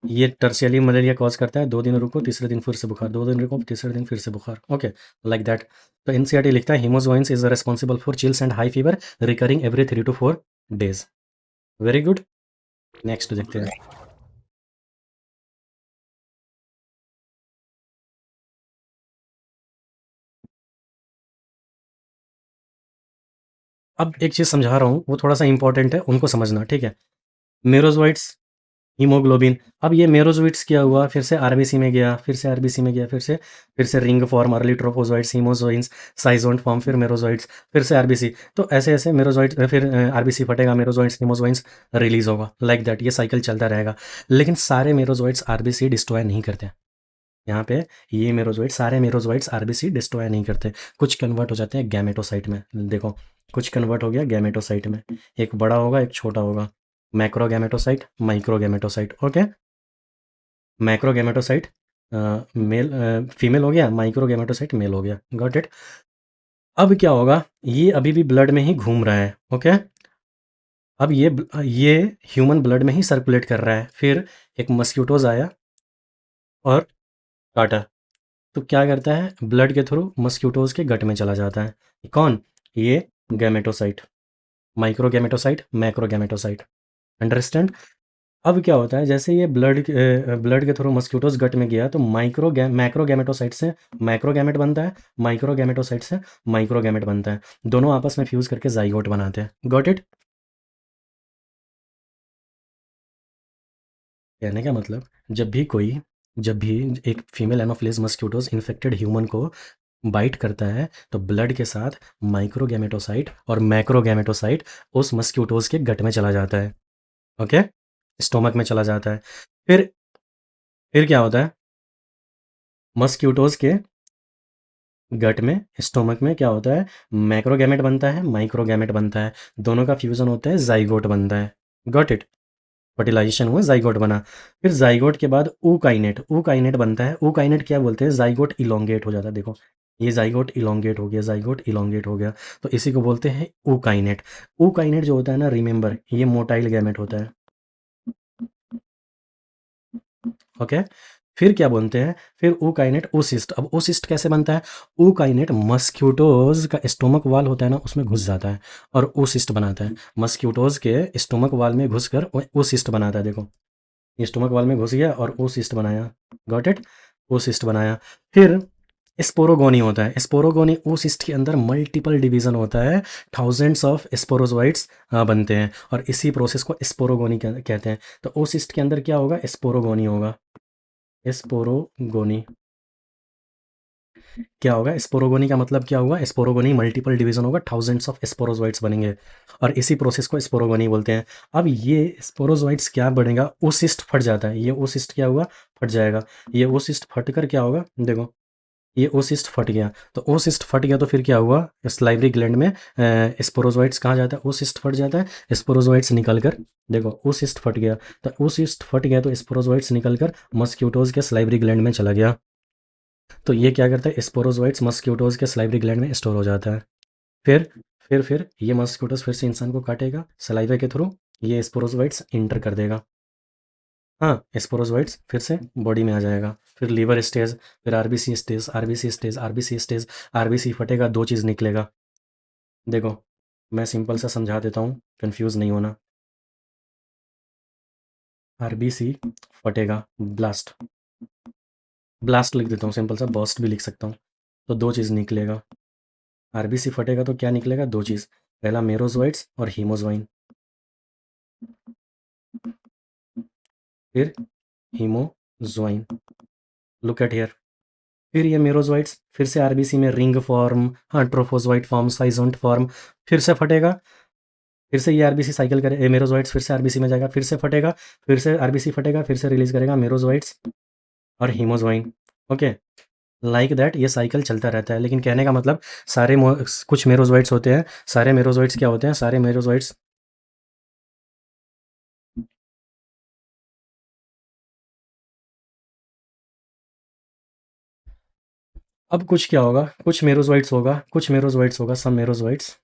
ये टर्शियरी मलेरिया कॉज करता है, 2 दिन रुको तीसरे दिन फिर से बुखार, 2 दिन रुको तीसरे दिन फिर से बुखार, ओके, लाइक दैट। तो एनसीईआरटी लिखता है haemozoins is responsible for chills and high fever recurring every 3 to 4 days। Very good, next देखते हैं। अब एक चीज़ समझा रहा हूँ, वो थोड़ा सा इंपॉर्टेंट है, उनको समझना, ठीक है। मेरोजोइट्स, हीमोग्लोबिन, अब ये मेरोजोइट्स क्या हुआ, फिर से आरबीसी में गया, फिर से आरबीसी में गया, फिर से रिंग फॉर्म, अर्ली ट्रोपोजोइट्स, हीमोजोइंस, साइजोंट फॉर्म, फिर मेरोजोइट्स, फिर से आरबीसी, तो ऐसे ऐसे मेरोजोइट्स, फिर आरबीसी फटेगा, मेरोजोइट्स हीमोजोइंस रिलीज होगा, लाइक दैट, ये साइकिल चलता रहेगा। लेकिन सारे मेरोजोइट्स आरबीसी डिस्ट्रॉय नहीं करते, यहाँ पे ये मेरोजोइट्स, सारे मेरोजोइट्स आरबीसी डिस्ट्रॉय नहीं करते, कुछ कन्वर्ट हो जाते हैं गैमेटोसाइट में, देखो कुछ कन्वर्ट हो गया गैमेटोसाइट में, एक बड़ा होगा एक छोटा होगा, macro gametocyte, micro gametocyte, okay. Macro gametocyte male, female हो गया, माइक्रो गैमेटोसाइट मेल हो गया, गॉट इट। अब क्या होगा, ये अभी भी ब्लड में ही घूम रहा है, ओके। अब ये ह्यूमन ब्लड में ही सर्कुलेट कर रहा है, फिर एक मस्क्यूटोज आया और काटा, तो क्या करता है, ब्लड के थ्रू मस्क्यूटोज के गट में चला जाता है, कौन, ये gametocyte, micro gametocyte, macro gametocyte, understand. अब क्या होता है, जैसे ये ब्लड के थ्रू मस्क्यूटोज गट में गया तो मैक्रोगैमेटोसाइट से मैक्रोगैमेट बनता है, माइक्रोगैमेटोसाइट से माइक्रोगैमेट बनता है। दोनों आपस में फ्यूज करके जाइगोट बनाते हैं। Got it? कहने का मतलब, जब भी एक फीमेल एनोफिलीज मस्क्यूटोज इन्फेक्टेड ह्यूमन को बाइट करता है तो ब्लड के साथ माइक्रोगैमेटोसाइट और मैक्रोगैमेटोसाइट उस मस्क्यूटोज के गट में चला जाता है। ओके, स्टोमक में चला जाता है। फिर फिर क्या होता है, मस्क्यूटोज के गट में, स्टोमक में क्या होता है, मैक्रोगैमेट बनता है, माइक्रोगैमेट बनता है, दोनों का फ्यूजन होता है, जाइगोट बनता है। Got it? फर्टिलाइजेशन हुआ, जाइगोट बना। फिर जाइगोट के बाद ऊकाइनेट बनता है। ऊकाइनेट क्या बोलते हैं, जाइगोट इलोंगेट हो जाता है। देखो, ये जाइगोट इलोंगेट हो गया, जाइगोट इलोंगेट हो गया, तो इसी को बोलते हैं ऊकाइनेट। ऊकाइनेट जो होता है ना, रिमेंबर, ये मोटाइल गैमेट होता है। ओके, फिर क्या बोलते हैं, फिर ऊकाइनेट oocyst। अब oocyst कैसे बनता है, ऊकाइनेट मस्क्यूटोज का स्टोमक वाल होता है ना, उसमें घुस जाता है और oocyst बनाता है। मस्क्यूटोज के स्टोमक वाल में घुसकर oocyst बनाता है। देखो, ये स्टोमक वाल में घुस गया और oocyst बनाया। Got it? oocyst बनाया। फिर स्पोरोगोनी होता है। स्पोरोगोनी oocyst के अंदर मल्टीपल डिवीजन होता है, थाउजेंड्स ऑफ स्पोरोजोइट्स बनते हैं और इसी प्रोसेस को स्पोरोगोनी कहते हैं। तो oocyst के अंदर क्या होगा, स्पोरोगोनी होगा। स्पोरोगोनी क्या होगा, स्पोरोगोनी का मतलब क्या होगा, स्पोरोगोनी मल्टीपल डिवीजन होगा, थाउजेंड्स ऑफ स्पोरोजोइट्स बनेंगे और इसी प्रोसेस को स्पोरोगोनी बोलते हैं। अब ये स्पोरोजोइट्स क्या बनेगा, ओसिस्ट फट जाता है। ये ओसिस्ट क्या हुआ, फट जाएगा। ये ओसिस्ट फट कर क्या होगा, देखो, ये ओसिस्ट फट गया। तो ओसिस्ट फट गया तो फिर क्या हुआ, सलाइवरी ग्लैंड में स्पोरोजोइट्स कहाँ जाता है, ओसिस्ट फट जाता है, स्पोरोजोइट्स निकल कर, देखो ओसिस्ट फट गया, तो ओसिस्ट फट गया तो स्पोरोजोइट्स निकल कर मस्क्यूटोज के सलाइवरी ग्लैंड में चला गया। तो ये क्या करता है, स्पोरोजोइट्स मस्क्यूटोज के सलाइवरी ग्लैंड में स्टोर हो जाता है। फिर फिर ये मस्क्यूटोज फिर से इंसान को काटेगा सलाइवा के थ्रू, ये स्पोरोजोइट्स इंटर कर देगा। हाँ, स्पोरोजोइट्स फिर से बॉडी में आ जाएगा। फिर लीवर स्टेज, फिर RBC stage, RBC stage, RBC stage, RBC फटेगा, दो चीज़ निकलेगा। देखो, मैं सिंपल सा समझा देता हूँ, कंफ्यूज नहीं होना। आरबीसी फटेगा, ब्लास्ट, ब्लास्ट लिख देता हूँ, सिंपल सा बर्स्ट भी लिख सकता हूँ। तो दो चीज़ निकलेगा, आरबीसी फटेगा तो क्या निकलेगा, दो चीज़, पहला मेरोजोइट्स और हीमोजोइन, फिर हीमोजोइन। Look at here. फिर ये मेरोजोइट्स फिर से आरबीसी में रिंग फॉर्म, हाँ, ट्रोफोजोइट फॉर्म, साइजोंट फॉर्म, फिर से फटेगा। फिर से ये आरबीसी साइकिल करे, मेरोजोइट्स फिर से आरबीसी में जाएगा, फिर से फटेगा, फिर से आरबीसी फटेगा, फिर से रिलीज करेगा मेरोजोइट्स और हीमोजोइन। ओके, लाइक दैट ये साइकिल चलता रहता है। लेकिन कहने का मतलब, कुछ मेरोजोइट्स होते हैं, सारे मेरोजोइट्स क्या होते हैं, सारे मेरोजोइट्स, अब कुछ क्या होगा, कुछ मेरोजोइट्स होगा, सम merozoites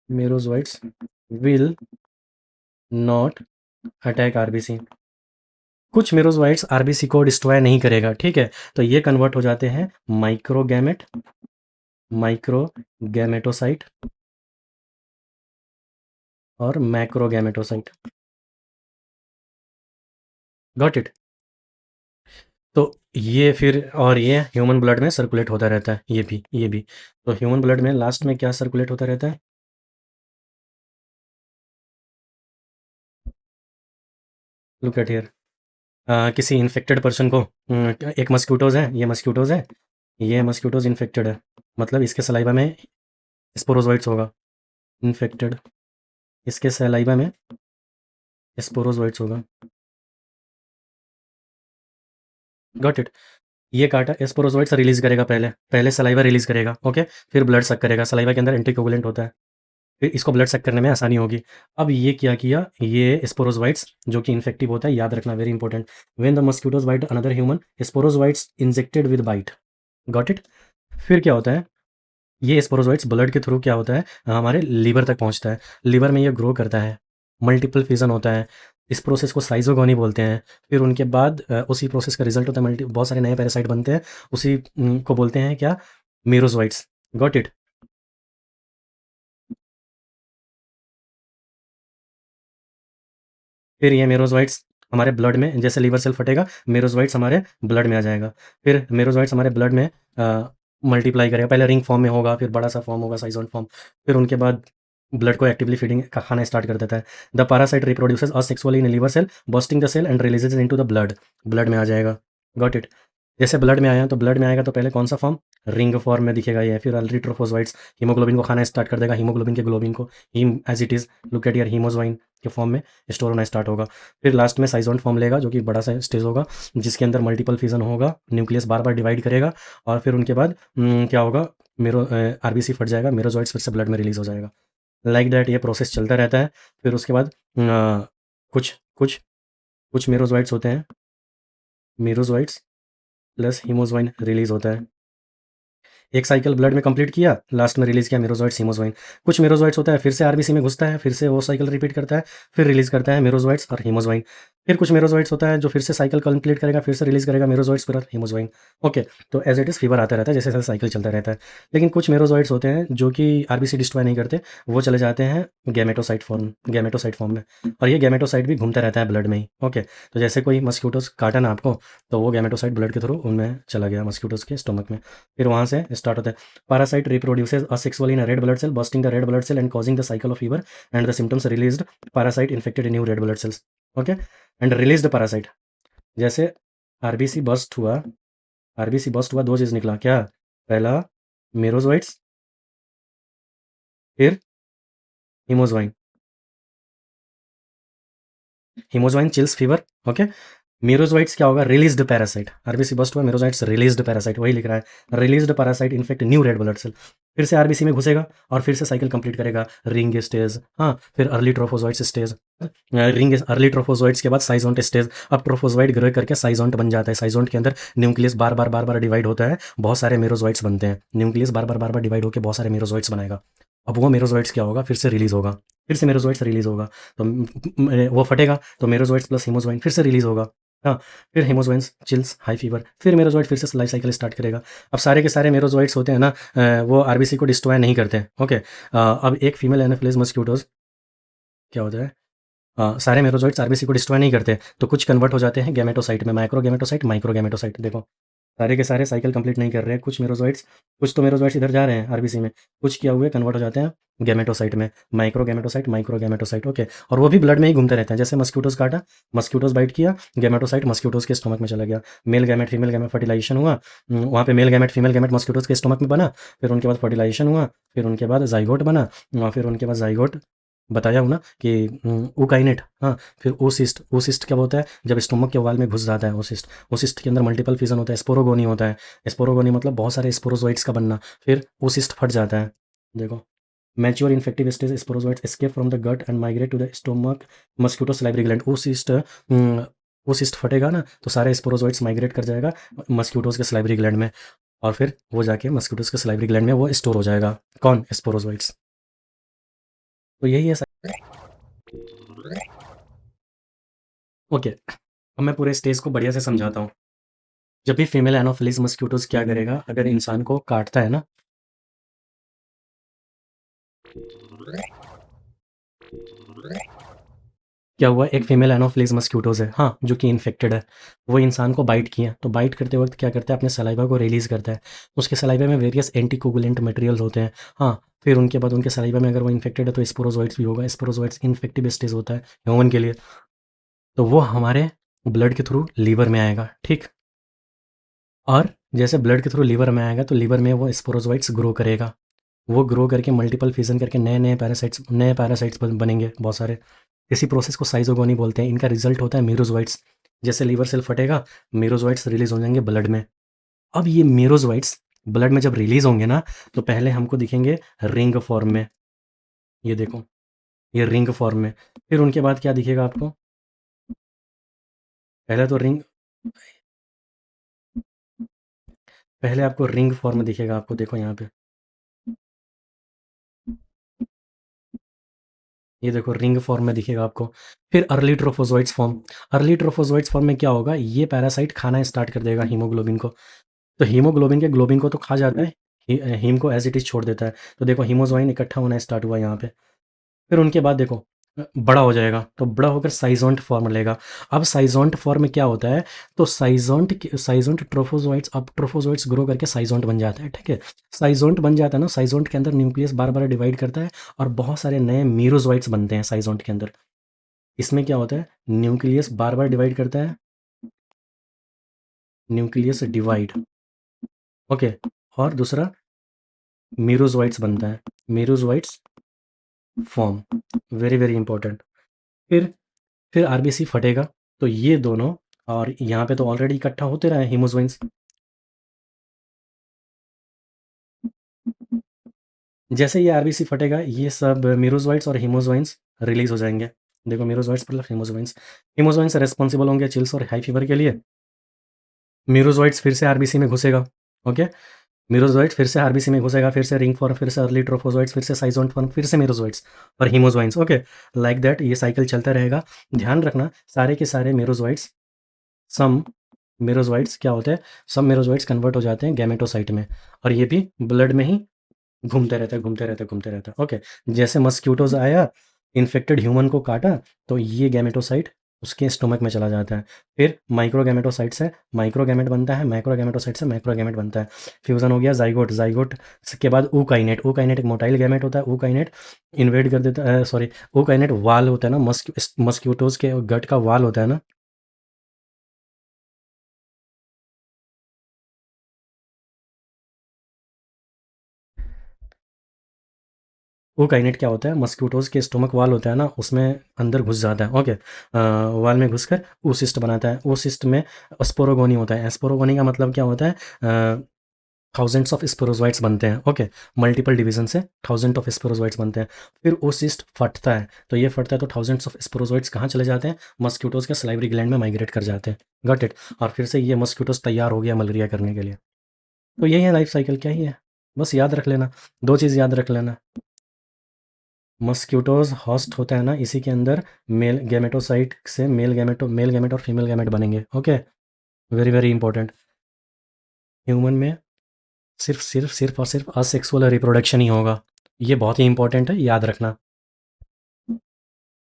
merozoites will not attack RBC. कुछ मेरोजोइट्स आरबीसी को डिस्ट्रॉय नहीं करेगा, ठीक है, तो ये कन्वर्ट हो जाते हैं माइक्रोगैमेट, माइक्रोगैमेटोसाइट और मैक्रोगैमेटोसाइट। Got it? तो ये फिर, और ये ह्यूमन ब्लड में सर्कुलेट होता रहता है, ये भी तो ह्यूमन ब्लड में लास्ट में क्या सर्कुलेट होता रहता है, लुक एट हियर। किसी इन्फेक्टेड पर्सन को, एक मस्क्यूटोज है, ये मस्क्यूटोज इन्फेक्टेड है, मतलब इसके सलाइवा में स्पोरोजोइट्स होगा, इन्फेक्टेड, इसके सलाइवा में स्पोरोजोइट्स होगा। Got it? ये काटा, स्पोरोजोइट्स रिलीज करेगा, पहले पहले सलाइवा रिलीज करेगा, ओके, फिर ब्लड सक करेगा, सलाइवा के अंदर एंटीकोगुलेंट होता है, फिर इसको ब्लड सक करने में आसानी होगी। अब ये क्या किया, ये स्पोरोजोइट्स जो कि इन्फेक्टिव होता है, याद रखना, very important, when the mosquitoes bite another human, sporozoites injected with bite. Got it? फिर क्या होता है, ये स्पोरोजोइट्स ब्लड के थ्रू क्या होता है, हमारे लीवर तक पहुंचता है, लीवर में ये ग्रो करता है, मल्टीपल फिजन होता है, इस प्रोसेस को साइजोगोनी बोलते हैं। फिर उनके बाद उसी प्रोसेस का रिजल्ट होता है, बहुत सारे नए पैरासाइट बनते हैं, उसी को बोलते हैं क्या, मेरोजोइट्स, गॉट इट? फिर ये मेरोजोइट्स हमारे ब्लड में, जैसे लीवर सेल फटेगा, मेरोजोइट्स हमारे ब्लड में आ जाएगा। फिर मेरोजोइट्स हमारे ब्लड में मल्टीप्लाई करेगा। पहले रिंग फॉर्म में होगा, फिर बड़ा सा फॉर्म होगा, साइजोन फॉर्म। फिर उनके बाद ब्लड को एक्टिवली फीडिंग का खाना स्टार्ट कर देता है। The parasite reproduces asexually in liver cell, bursting the cell and releases into the blood. Blood में आ जाएगा, गॉट इट? जैसे ब्लड में आया तो ब्लड में आएगा तो पहले कौन सा फॉर्म? रिंग फॉर्म में दिखेगा ये। फिर अल्ट्रोफोसवाइट्स हीमोग्लोबिन को खाना स्टार्ट कर देगा। हीमोग्लोबिन के ग्लोबिन को haem as it is look at your haemozoin के फॉर्म में स्टोर होना स्टार्ट होगा। फिर लास्ट में साइजोन फॉर्म लेगा, जो कि बड़ा सा स्टेज होगा, जिसके अंदर मल्टीपल फिजन होगा, न्यूक्लियस बार बार डिवाइड करेगा। और फिर उनके बाद क्या होगा? मेरो आरबीसी फट जाएगा, मेरोजॉइट्स फिर से ब्लड में रिलीज हो जाएगा। लाइक दैट ये प्रोसेस चलता रहता है। फिर उसके बाद कुछ कुछ कुछ मेरोजॉइट्स होते हैं, मेरोजॉइट्स प्लस हीमोजोइन रिलीज होता है। एक साइकिल ब्लड में कंप्लीट किया, लास्ट में रिलीज किया मेरोजॉइट्स हीमोजोइन। कुछ मेरोजॉइट्स होता है, फिर से आरबीसी में घुसता है, फिर से वो साइकिल रिपीट करता है, फिर रिलीज करता है मेरोजॉइट्स और हीमोजोइन। फिर कुछ मेरोजॉइट्स होता है जो फिर से साइकिल कंप्लीट करेगा, फिर से रिलीज करेगा मेरोजॉइट्स फिर हीमोजोइन। ओके, तो एज इट इज फीवर आता रहता है, जैसे जैसे साइकिल चलता रहता है। लेकिन कुछ मेरोजॉइट्स होते हैं जो कि आरबीसी डिस्ट्रॉय नहीं करते, वो चले जाते हैं गैमेटोसाइट फॉर्म में। और ये गैमेटोसाइट भी घूमता रहता है ब्लड में ही। ओके, तो जैसे कोई मस्क्यूटोस काटा ना आपको, तो वो गैमेटोसाइट ब्लड के थ्रू उनमें चला गया, मस्क्यूटोस के स्टमक में। फिर वहाँ से स्टार्ट होता है। Parasite reproduces asexually in a red blood cell, bursting the red blood cell and causing the cycle of fever and the symptoms released. Parasite infected new red blood cells. Okay, and released parasite. जैसे RBC burst हुआ, दो चीज निकला क्या? पहला merozoites, फिर hemozoin. Hemozoin chills fever. Okay, merozoites क्या होगा? Released parasite. आरबीसी बस्ट हुआ, मेरोजोइट्स रिलीज्ड पैरासाइट, वही लिख रहा है, released parasite infect new red blood cell. फिर से आरबीसी में घुसेगा और फिर से साइकिल कंप्लीट करेगा, रिंग स्टेज, हाँ, फिर early trophozoites stage, ring early trophozoites के बाद साइजोंट स्टेज। अब ट्रोफोजोइट ग्रो करके साइजोंट बन जाता है। साइजोंट के अंदर न्यूक्लियस बार बार डिवाइड होता है, बहुत सारे मेरोजोइट्स बनते हैं। न्यूक्लियस बार बार डिवाइड होकर बहुत सारे मेरोजोइट्स बनाएगा। अब वो मेरोजोइट्स क्या होगा? फिर से रिलीज होगा, फिर से मेरोजोइट्स रिलीज होगा, तो वो फटेगा तो मेरोजोइट्स प्लस हीमोजोइन फिर से रिलीज होगा। हाँ, फिर हेमोजोइन्स चिल्स हाई फीवर, फिर मेरोजोइट फिर से लाइफ साइकिल स्टार्ट करेगा। अब सारे के सारे मेरोजोइट्स होते हैं ना, वो आरबीसी को डिस्ट्रॉय नहीं करते। ओके, अब एक फीमेल एनाफिलिस मस्क्यूटोज क्या होता है? सारे मेरोजोइट्स आरबीसी को डिस्ट्रॉय नहीं करते, तो कुछ कन्वर्ट हो जाते हैं गैमेटोसाइट में, माइक्रो गैमेटोसाइट। देखो, सारे के सारे साइकिल कंप्लीट नहीं कर रहे हैं। कुछ तो मेरोजोइट्स इधर जा रहे हैं आरबीसी में, कुछ क्या हुए कन्वर्ट हो जाते हैं गैमेटोसाइट में, माइक्रो गैमेटोसाइट। ओके, और वो भी ब्लड में ही घूमते रहते हैं। जैसे मस्क्यूटोज काटा, मस्क्यूटोज बाइट किया, गैमेटोसाइट मस्क्यूटोज के स्टमक में चला गया, male gamete female gamete fertilization हुआ, वहाँ पे male gamete female gamete mosquitoes के स्टमक में बना, फिर उनके बाद फर्टिलाइजेशन हुआ, फिर उनके बाद जाइगोट बना, फिर उनके बाद जाइगोट बताया हूँ ना कि ऊकाइनेट, हाँ, फिर ओसिस्ट। ओसिस्ट क्या होता है? जब स्टोमक के वाल में घुस जाता है ओसिस्ट। ओसिस्ट के अंदर मल्टीपल फिजन होता है, स्पोरोगोनी होता है। स्पोरोगोनी मतलब बहुत सारे स्पोरोजोइट्स का बनना, फिर ओसिस्ट फट जाता है। देखो, mature infective stage sporozoites escape from the gut and migrate to the stomach mosquito salivary gland. Oocyst फटेगा ना तो सारे स्पोरोजोइट्स माइग्रेट कर जाएगा मस्क्यूटोज के सलाइवरी ग्लैंड में, और फिर वो जाके मस्क्यूटोज के सलाइवरी ग्लैंड में वो स्टोर हो जाएगा। कौन? स्पोरोजोइट्स। तो यही है। ओके, अब मैं पूरे स्टेज को बढ़िया से समझाता हूँ। जब भी फीमेल एनोफिलिस मस्क्यूटोज क्या करेगा, अगर इंसान को काटता है ना, क्या हुआ? एक फीमेल एनोफिलिस मस्क्यूटोज है, हाँ, जो कि इन्फेक्टेड है। वो इंसान को बाइट किया, तो बाइट करते वक्त क्या करता है? अपने सलाइवा को रिलीज करता है। उसके सलाइवा में वेरियस एंटीकोगुलेंट मटेरियल्स होते हैं, हाँ। फिर उनके बाद उनके सलाइवा में अगर वो इन्फेक्टेड है तो स्पोरोजोइट्स भी होगा। स्पोरोजोइट्स इन्फेक्टिव स्टेज होता है ह्यूमन के लिए, तो वो हमारे ब्लड के थ्रू लीवर में आएगा, ठीक। और जैसे ब्लड के थ्रू लीवर में आएगा तो लीवर में वो स्पोरोजोइट्स ग्रो करेगा। वो ग्रो करके मल्टीपल फिजन करके नए पैरासाइट्स बनेंगे बहुत सारे। इसी प्रोसेस को साइजोगोनी बोलते हैं। इनका रिजल्ट होता है मेरोजोइट्स। जैसे लीवर सेल फटेगा, मेरोजोइट्स रिलीज हो जाएंगे ब्लड में। अब ये मेरोजोइट्स ब्लड में जब रिलीज होंगे ना, तो पहले हमको दिखेंगे रिंग फॉर्म में। ये देखो, ये रिंग फॉर्म में। फिर उनके बाद क्या दिखेगा आपको? पहले तो रिंग पहले आपको रिंग फॉर्म दिखेगा आपको, देखो यहाँ पे, ये देखो रिंग फॉर्म में दिखेगा आपको। फिर अर्ली ट्रोफोजोइट्स फॉर्म। अर्ली ट्रोफोजोइट्स फॉर्म में क्या होगा? ये पैरासाइट खाना स्टार्ट कर देगा हीमोग्लोबिन को। तो हीमोग्लोबिन के ग्लोबिन को तो खा जाता है, हीम को एज इट इज़ छोड़ देता है, तो देखो हीमोजोइन इकट्ठा होना स्टार्ट हुआ यहाँ पे। फिर उनके बाद देखो बड़ा हो जाएगा, तो बड़ा होकर साइज़ोंट फॉर्म लेगा। अब साइज़ोंट फॉर्म में क्या होता है, तो साइज़ोंट ट्रोफोज़ोइट्स, अब ट्रोफोज़ोइट्स ग्रो करके साइज़ोंट बन जाता है, ठीक है। साइज़ोंट बन जाता है ना, साइज़ोंट के अंदर न्यूक्लियस बार-बार डिवाइड करता है और बहुत सारे नए मीरोज़ोइट्स बनते हैं साइज़ोंट के अंदर। इसमें क्या होता है, न्यूक्लियस बार-बार डिवाइड करता है, न्यूक्लियस डिवाइड, ओके। और दूसरा मीरोज़ोइट्स बनता है, मीरोज़ोइट्स फॉर्म, वेरी, वेरी इंपॉर्टेंट। फिर आरबीसी फटेगा, तो ये दोनों, और यहाँ पे तो ऑलरेडी इकट्ठा होते रहे हीमोज़ोइन्स। जैसे ये आरबीसी फटेगा, ये सब मीरोज़ोइट्स और हीमोज़ोइन्स रिलीज़ हो जाएँगे। देखो मीरोज़ोइट्स मतलब हीमोज़ोइन्स। हीमोज़ोइन्स रिस्पॉन्सिबल होंगे चिल्स और हाई फीवर के लिए। मीरोज़ोइट्स फिर से आरबीसी में घुसेगा, ओके। मीरोज़ोइट्स फिर से आरबीसी में घुसेगा, फिर से रिंग फॉर्म, फिर से अर्ली ट्रोफोज़ोइट्स, फिर से साइज़ोंट फॉर्म, फिर से मीरोज़ोइट्स और हीमोज़ोइन्स, ओके। लाइक दैट ये साइकिल चलता रहेगा। ध्यान रखना, सारे के सारे मीरोज़ोइट्स, सम मीरोज़ोइट्स क्या होते हैं, सब मीरोज़ोइट्स कन्वर्ट हो जाते हैं गैमेटोसाइट में, और ये भी ब्लड में ही घूमते रहते हैं, घूमते रहते हैं, घूमते रहते हैं, ओके। जैसे मस्क्यूटोज़ आया, इन्फेक्टेड ह्यूमन को काटा, तो ये गैमेटोसाइट उसके स्टोमक में चला जाता है। फिर माइक्रोगैमेटोसाइट से माइक्रोगैमेट बनता है, माइक्रोगैमेटोसाइट से माइक्रोगैमेट बनता है। फ्यूज़न हो गया ज़ाइगोट, ज़ाइगोट के बाद ऊकाइनेट, ऊकाइनेट एक मोटाइल गैमेट होता है, ऊकाइनेट इन्वेड कर देता है, सॉरी, ऊकाइनेट वाल होता है ना, मस्क्यूटोज़ के गट का वाल होता है ना, ऊकाइनेट क्या होता है, मस्क्यूटोज़ के स्टोमक वाल होता है ना, उसमें अंदर घुस जाता है, ओके। वाल में घुसकर oocyst बनाता है। oocyst में स्पोरोगोनी होता है। स्पोरोगोनी का मतलब क्या होता है, थाउजेंड्स ऑफ स्पोरोजोइट्स बनते हैं, ओके। मल्टीपल डिवीजन से थाउजेंड ऑफ स्पोरोजोइट्स बनते हैं। फिर oocyst फटता है, तो ये फटता है तो थाउजेंड्स ऑफ स्पोरोजोइट्स कहाँ चले जाते हैं, मस्क्यूटोज़ के सलाइवरी ग्लैंड में माइग्रेट कर जाते हैं, गॉट इट। और फिर से ये मस्क्यूटोज़ तैयार हो गया मलेरिया करने के लिए। तो यही है लाइफ साइकिल, क्या ही है, बस याद रख लेना, दो चीज़ याद रख लेना। मस्क्यूटोज होस्ट होता है ना, इसी के अंदर मेल गैमेटोसाइट से मेल गैमेट और फीमेल गैमेट बनेंगे, okay. Very very important. Human में सिर्फ और सिर्फ असेक्सुअल रिप्रोडक्शन ही होगा, ये बहुत ही इंपॉर्टेंट है, याद रखना।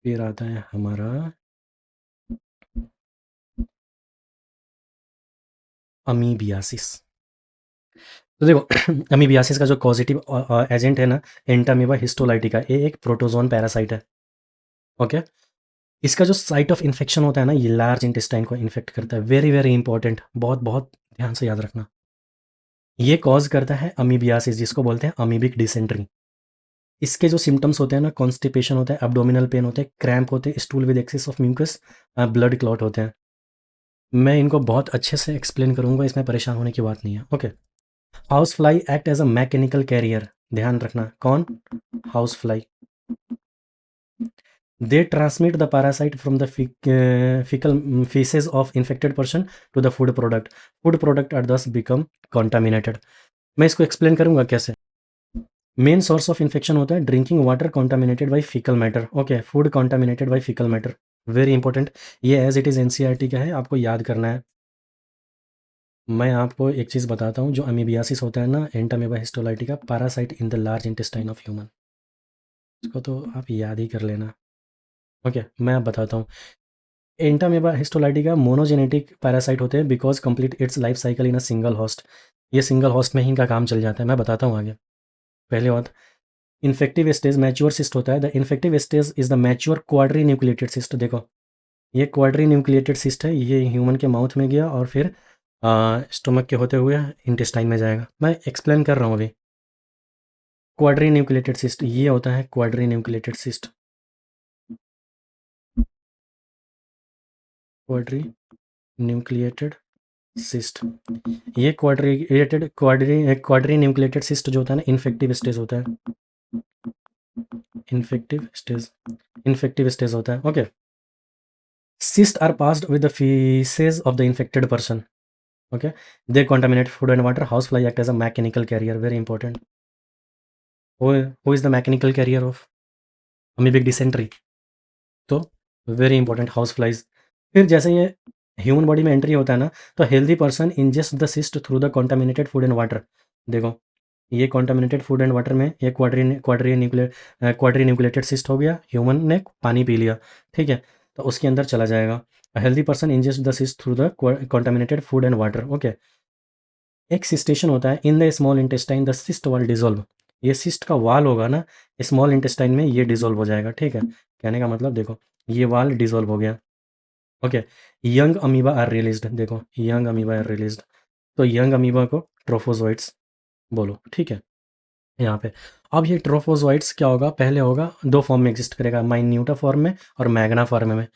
फिर आता है हमारा अमीबियासिस। तो देखो अमीबियासिस का जो कॉजेटिव एजेंट है ना, एंटामीबा हिस्टोलाइटिका, ये एक प्रोटोजोन पैरासाइट है, ओके। इसका जो साइट ऑफ इन्फेक्शन होता है ना, ये लार्ज इंटेस्टाइन को इन्फेक्ट करता है, वेरी वेरी इंपॉर्टेंट, बहुत बहुत ध्यान से याद रखना। ये कॉज करता है अमीबियासिस, जिसको बोलते हैं अमीबिक डिसेंट्री। इसके जो सिम्टम्स होते हैं ना, कॉन्स्टिपेशन होता है, एब्डोमिनल पेन होते हैं, क्रैम्प होते हैं, stool with excess of mucus, blood clot होते हैं। मैं इनको बहुत अच्छे से एक्सप्लेन करूंगा, इसमें परेशान होने की बात नहीं है, okay. House fly act as a mechanical carrier, ध्यान रखना, कौन, house fly. They transmit the parasite from the faecal feces of infected person to the food product are thus become contaminated. मैं इसको एक्सप्लेन करूंगा कैसे। मेन सोर्स ऑफ इन्फेक्शन होता है drinking water contaminated by faecal matter, okay. Food contaminated by faecal matter, very important. ये as it is NCERT का है, आपको याद करना है। मैं आपको एक चीज़ बताता हूँ, जो अमीबियासिस होता है ना, Entamoeba histolytica, parasite in the large intestine of human, इसको तो आप याद ही कर लेना, ओके। मैं आप बताता हूँ, एंटामीबा हिस्टोलाइटिका मोनोजेनेटिक पैरासाइट होते हैं because complete it's life cycle in a single host. ये सिंगल होस्ट में ही इनका काम चल जाता है, मैं बताता हूँ आगे। पहले बात, इन्फेक्टिव स्टेज मैच्योर सिस्ट होता है, the infective stage is the mature quadri nucleated cyst. देखो ये क्वाड्री न्यूक्लिएटेड सिस्ट है, ये ह्यूमन के माउथ में गया और फिर स्टोमक के होते हुए इंटेस्टाइन में जाएगा। मैं एक्सप्लेन कर रहा हूँ अभी। क्वाड्री न्यूक्लिएटेड सिस्ट ये होता है, quadri nucleated cyst, quadri nucleated cyst. ये क्वाड्री न्यूक्लिएटेड सिस्ट जो होता है ना, इन्फेक्टिव स्टेज होता है, इन्फेक्टिव स्टेज, इन्फेक्टिव स्टेज होता है, okay. Cysts are passed with the feces of the infected person. Okay, they contaminate food and water. Housefly act as a mechanical carrier. Very important. Who is the mechanical carrier of amoebic dysentery? तो very important, house flies. फिर जैसे ये human body में entry होता है ना, तो healthy person ingest the cyst through the contaminated food and water. देखो ये कॉन्टामिनेटेड फूड एंड वाटर में ये क्वाड्री न्यूक्लिएटेड सिस्ट हो गया, ह्यूमन ने पानी पी लिया, ठीक है, तो उसके अंदर चला जाएगा। Healthy person ingest the cyst through the contaminated food and water, okay. एक सिस्टेशन होता है in the small intestine the cyst वाल डिजोल्व, ये सिस्ट का वाल होगा ना स्मॉल इंटेस्टाइन में, ये डिजोल्व हो जाएगा, ठीक है। कहने का मतलब देखो ये वाल डिजोल्व हो गया, okay. Young amoeba are released, देखो यंग अमीबा आर रिलीज्ड, तो यंग अमीबा को ट्रोफोजोइट्स बोलो, ठीक है। यहाँ पे अब ये ट्रोफोजोइट्स क्या होगा, पहले होगा दो फॉर्म में एग्जिस्ट करेगा, माइन्यूटा फॉर्म में और मैग्ना फॉर्म में।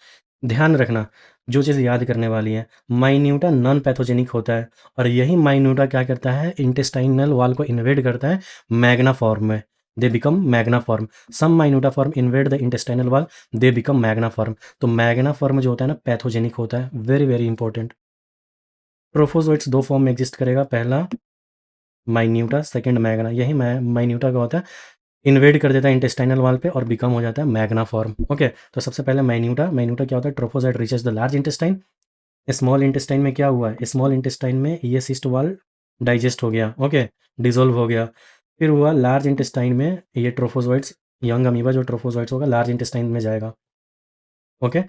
ध्यान रखना जो चीज़ याद करने वाली है, माइन्यूटा नॉन पैथोजेनिक होता है और यही माइन्यूटा क्या करता है, इंटेस्टाइनल वॉल को इन्वेड करता है मैग्ना फॉर्म में, they become magna form. Some minuta form invade the intestinal wall, they become magna form. तो मैग्ना फॉर्म जो होता है ना पैथोजेनिक होता है, वेरी वेरी इंपॉर्टेंट। ट्रोफोजोइट्स दो फॉर्म में एग्जिस्ट करेगा, पहला माइन्यूटा, सेकंड मैग्ना। यही माइन्यूटा का होता है इन्वेड कर देता है इंटेस्टाइनल वॉल पे और बिकम हो जाता है मैग्ना फॉर्म, ओके। तो सबसे पहले माइन्यूटा, माइन्यूटा क्या होता है, trophozoite reaches the large intestine. Small intestine में क्या हुआ है, स्मॉल इंटेस्टाइन में ये सिस्ट वॉल डाइजेस्ट हो गया, ओके, डिजोल्व हो गया। फिर हुआ लार्ज इंटेस्टाइन में ये ट्रोफोजोइट्स, यंग अमीबा जो ट्रोफोजोइट्स होगा लार्ज इंटेस्टाइन में जाएगा, okay.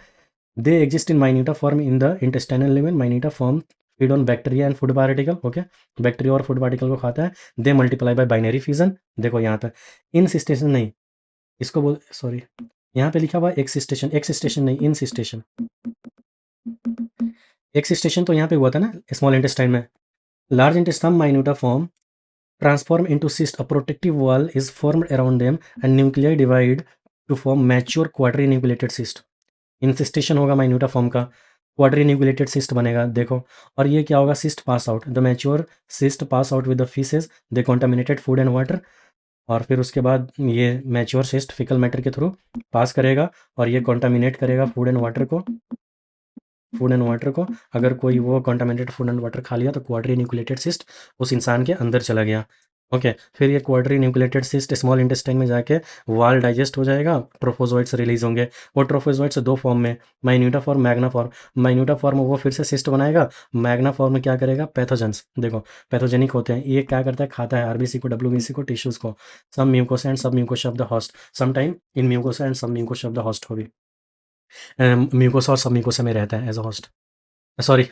They exist in minuta form in the intestinal level, minuta form feed on bacteria and food particle, okay. Bacteria और फूड पार्टिकल को खाता है। They multiply by binary fission, देखो यहाँ तक इंसिस्टेशन नहीं, इसको बोल सॉरी, यहाँ पे लिखा हुआ एक्सिस्टेशन, एक्सिस्टेशन नहीं इंसिस्टेशन। एक्सिस्टेशन तो यहाँ पे हुआ था ना स्मॉल इंटेस्टाइन में। Large intestine minuta form transform into cyst, a protective wall is formed around them and nuclei divide to form mature quadrinucleated cyst. Encystation होगा माइन्यूटा फॉर्म का, क्वाड्रीन्यूक्लिएटेड सिस्ट बनेगा, देखो। और ये क्या होगा, cyst pass out, the mature cyst pass out with the faeces, they contaminated food and water. और फिर उसके बाद ये मैच्योर सिस्ट फिकल मैटर के थ्रू पास करेगा और ये कॉन्टामिनेट करेगा फूड एंड वाटर को, फूड एंड वाटर को। अगर कोई वो कॉन्टामिनेटेड फूड एंड वाटर खा लिया तो क्वाड्री न्यूक्लिएटेड सिस्ट उस इंसान के अंदर चला गया, ओके। फिर ये quadri nucleated cyst small intestine में जाके वाल डाइजेस्ट हो जाएगा, ट्रोफोजोइट्स रिलीज होंगे। वो ट्रोफोजोइट्स दो फॉर्म में, माइन्यूटा फॉर्म, मैग्ना फॉर्म। माइन्यूटा फॉर्म वो फिर से सिस्ट बनाएगा, मैग्ना फॉर्म में क्या करेगा, पैथोजेंस, देखो पैथोजेनिक होते हैं, ये क्या करता है, खाता है आरबीसी को, डब्ल्यूबीसी को, टिश्यूज को। Some mucosa and sub mucosa of the host, some time in mucosa and sub mucosa of the host हो भी, म्यूकोसा और सब म्यूकोसा में रहता है as a host, sorry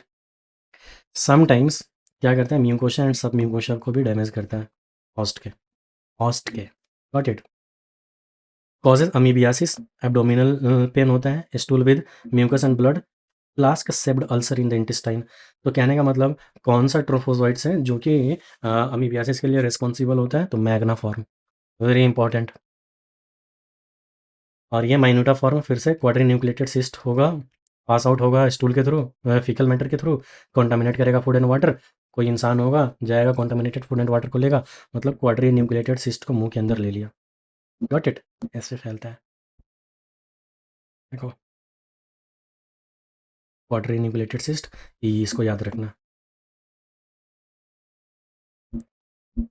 sometimes क्या करता है, म्यूकोसा एंड सब म्यूकोसा को भी डैमेज करता है होस्ट के, होस्ट के, got it. Causes amoebiasis, abdominal pain होता है, stool with mucus and blood, flask shaped ulcer in the intestine. तो कहने का मतलब कौन सा ट्रोफोजोइट्स है जो कि अमीबियासिस के लिए रिस्पॉन्सिबल होता है, तो मैग्ना फॉर्म, वेरी इंपॉर्टेंट। और ये माइन्यूटा फॉर्म फिर से क्वाड्री न्यूक्लिएटेड सिस्ट होगा, पास आउट होगा स्टूल के थ्रू, फीकल मैटर के थ्रू, कॉन्टामिनेट करेगा फूड एंड वाटर। कोई इंसान होगा जाएगा कॉन्टामिनेटेड फूड एंड वाटर को लेगा, मतलब क्वाड्री न्यूक्लिएटेड सिस्ट को मुंह के अंदर ले लिया, गॉट इट। ऐसे फैलता है, देखो क्वाड्री न्यूक्लिएटेड सिस्ट, इसको याद रखना,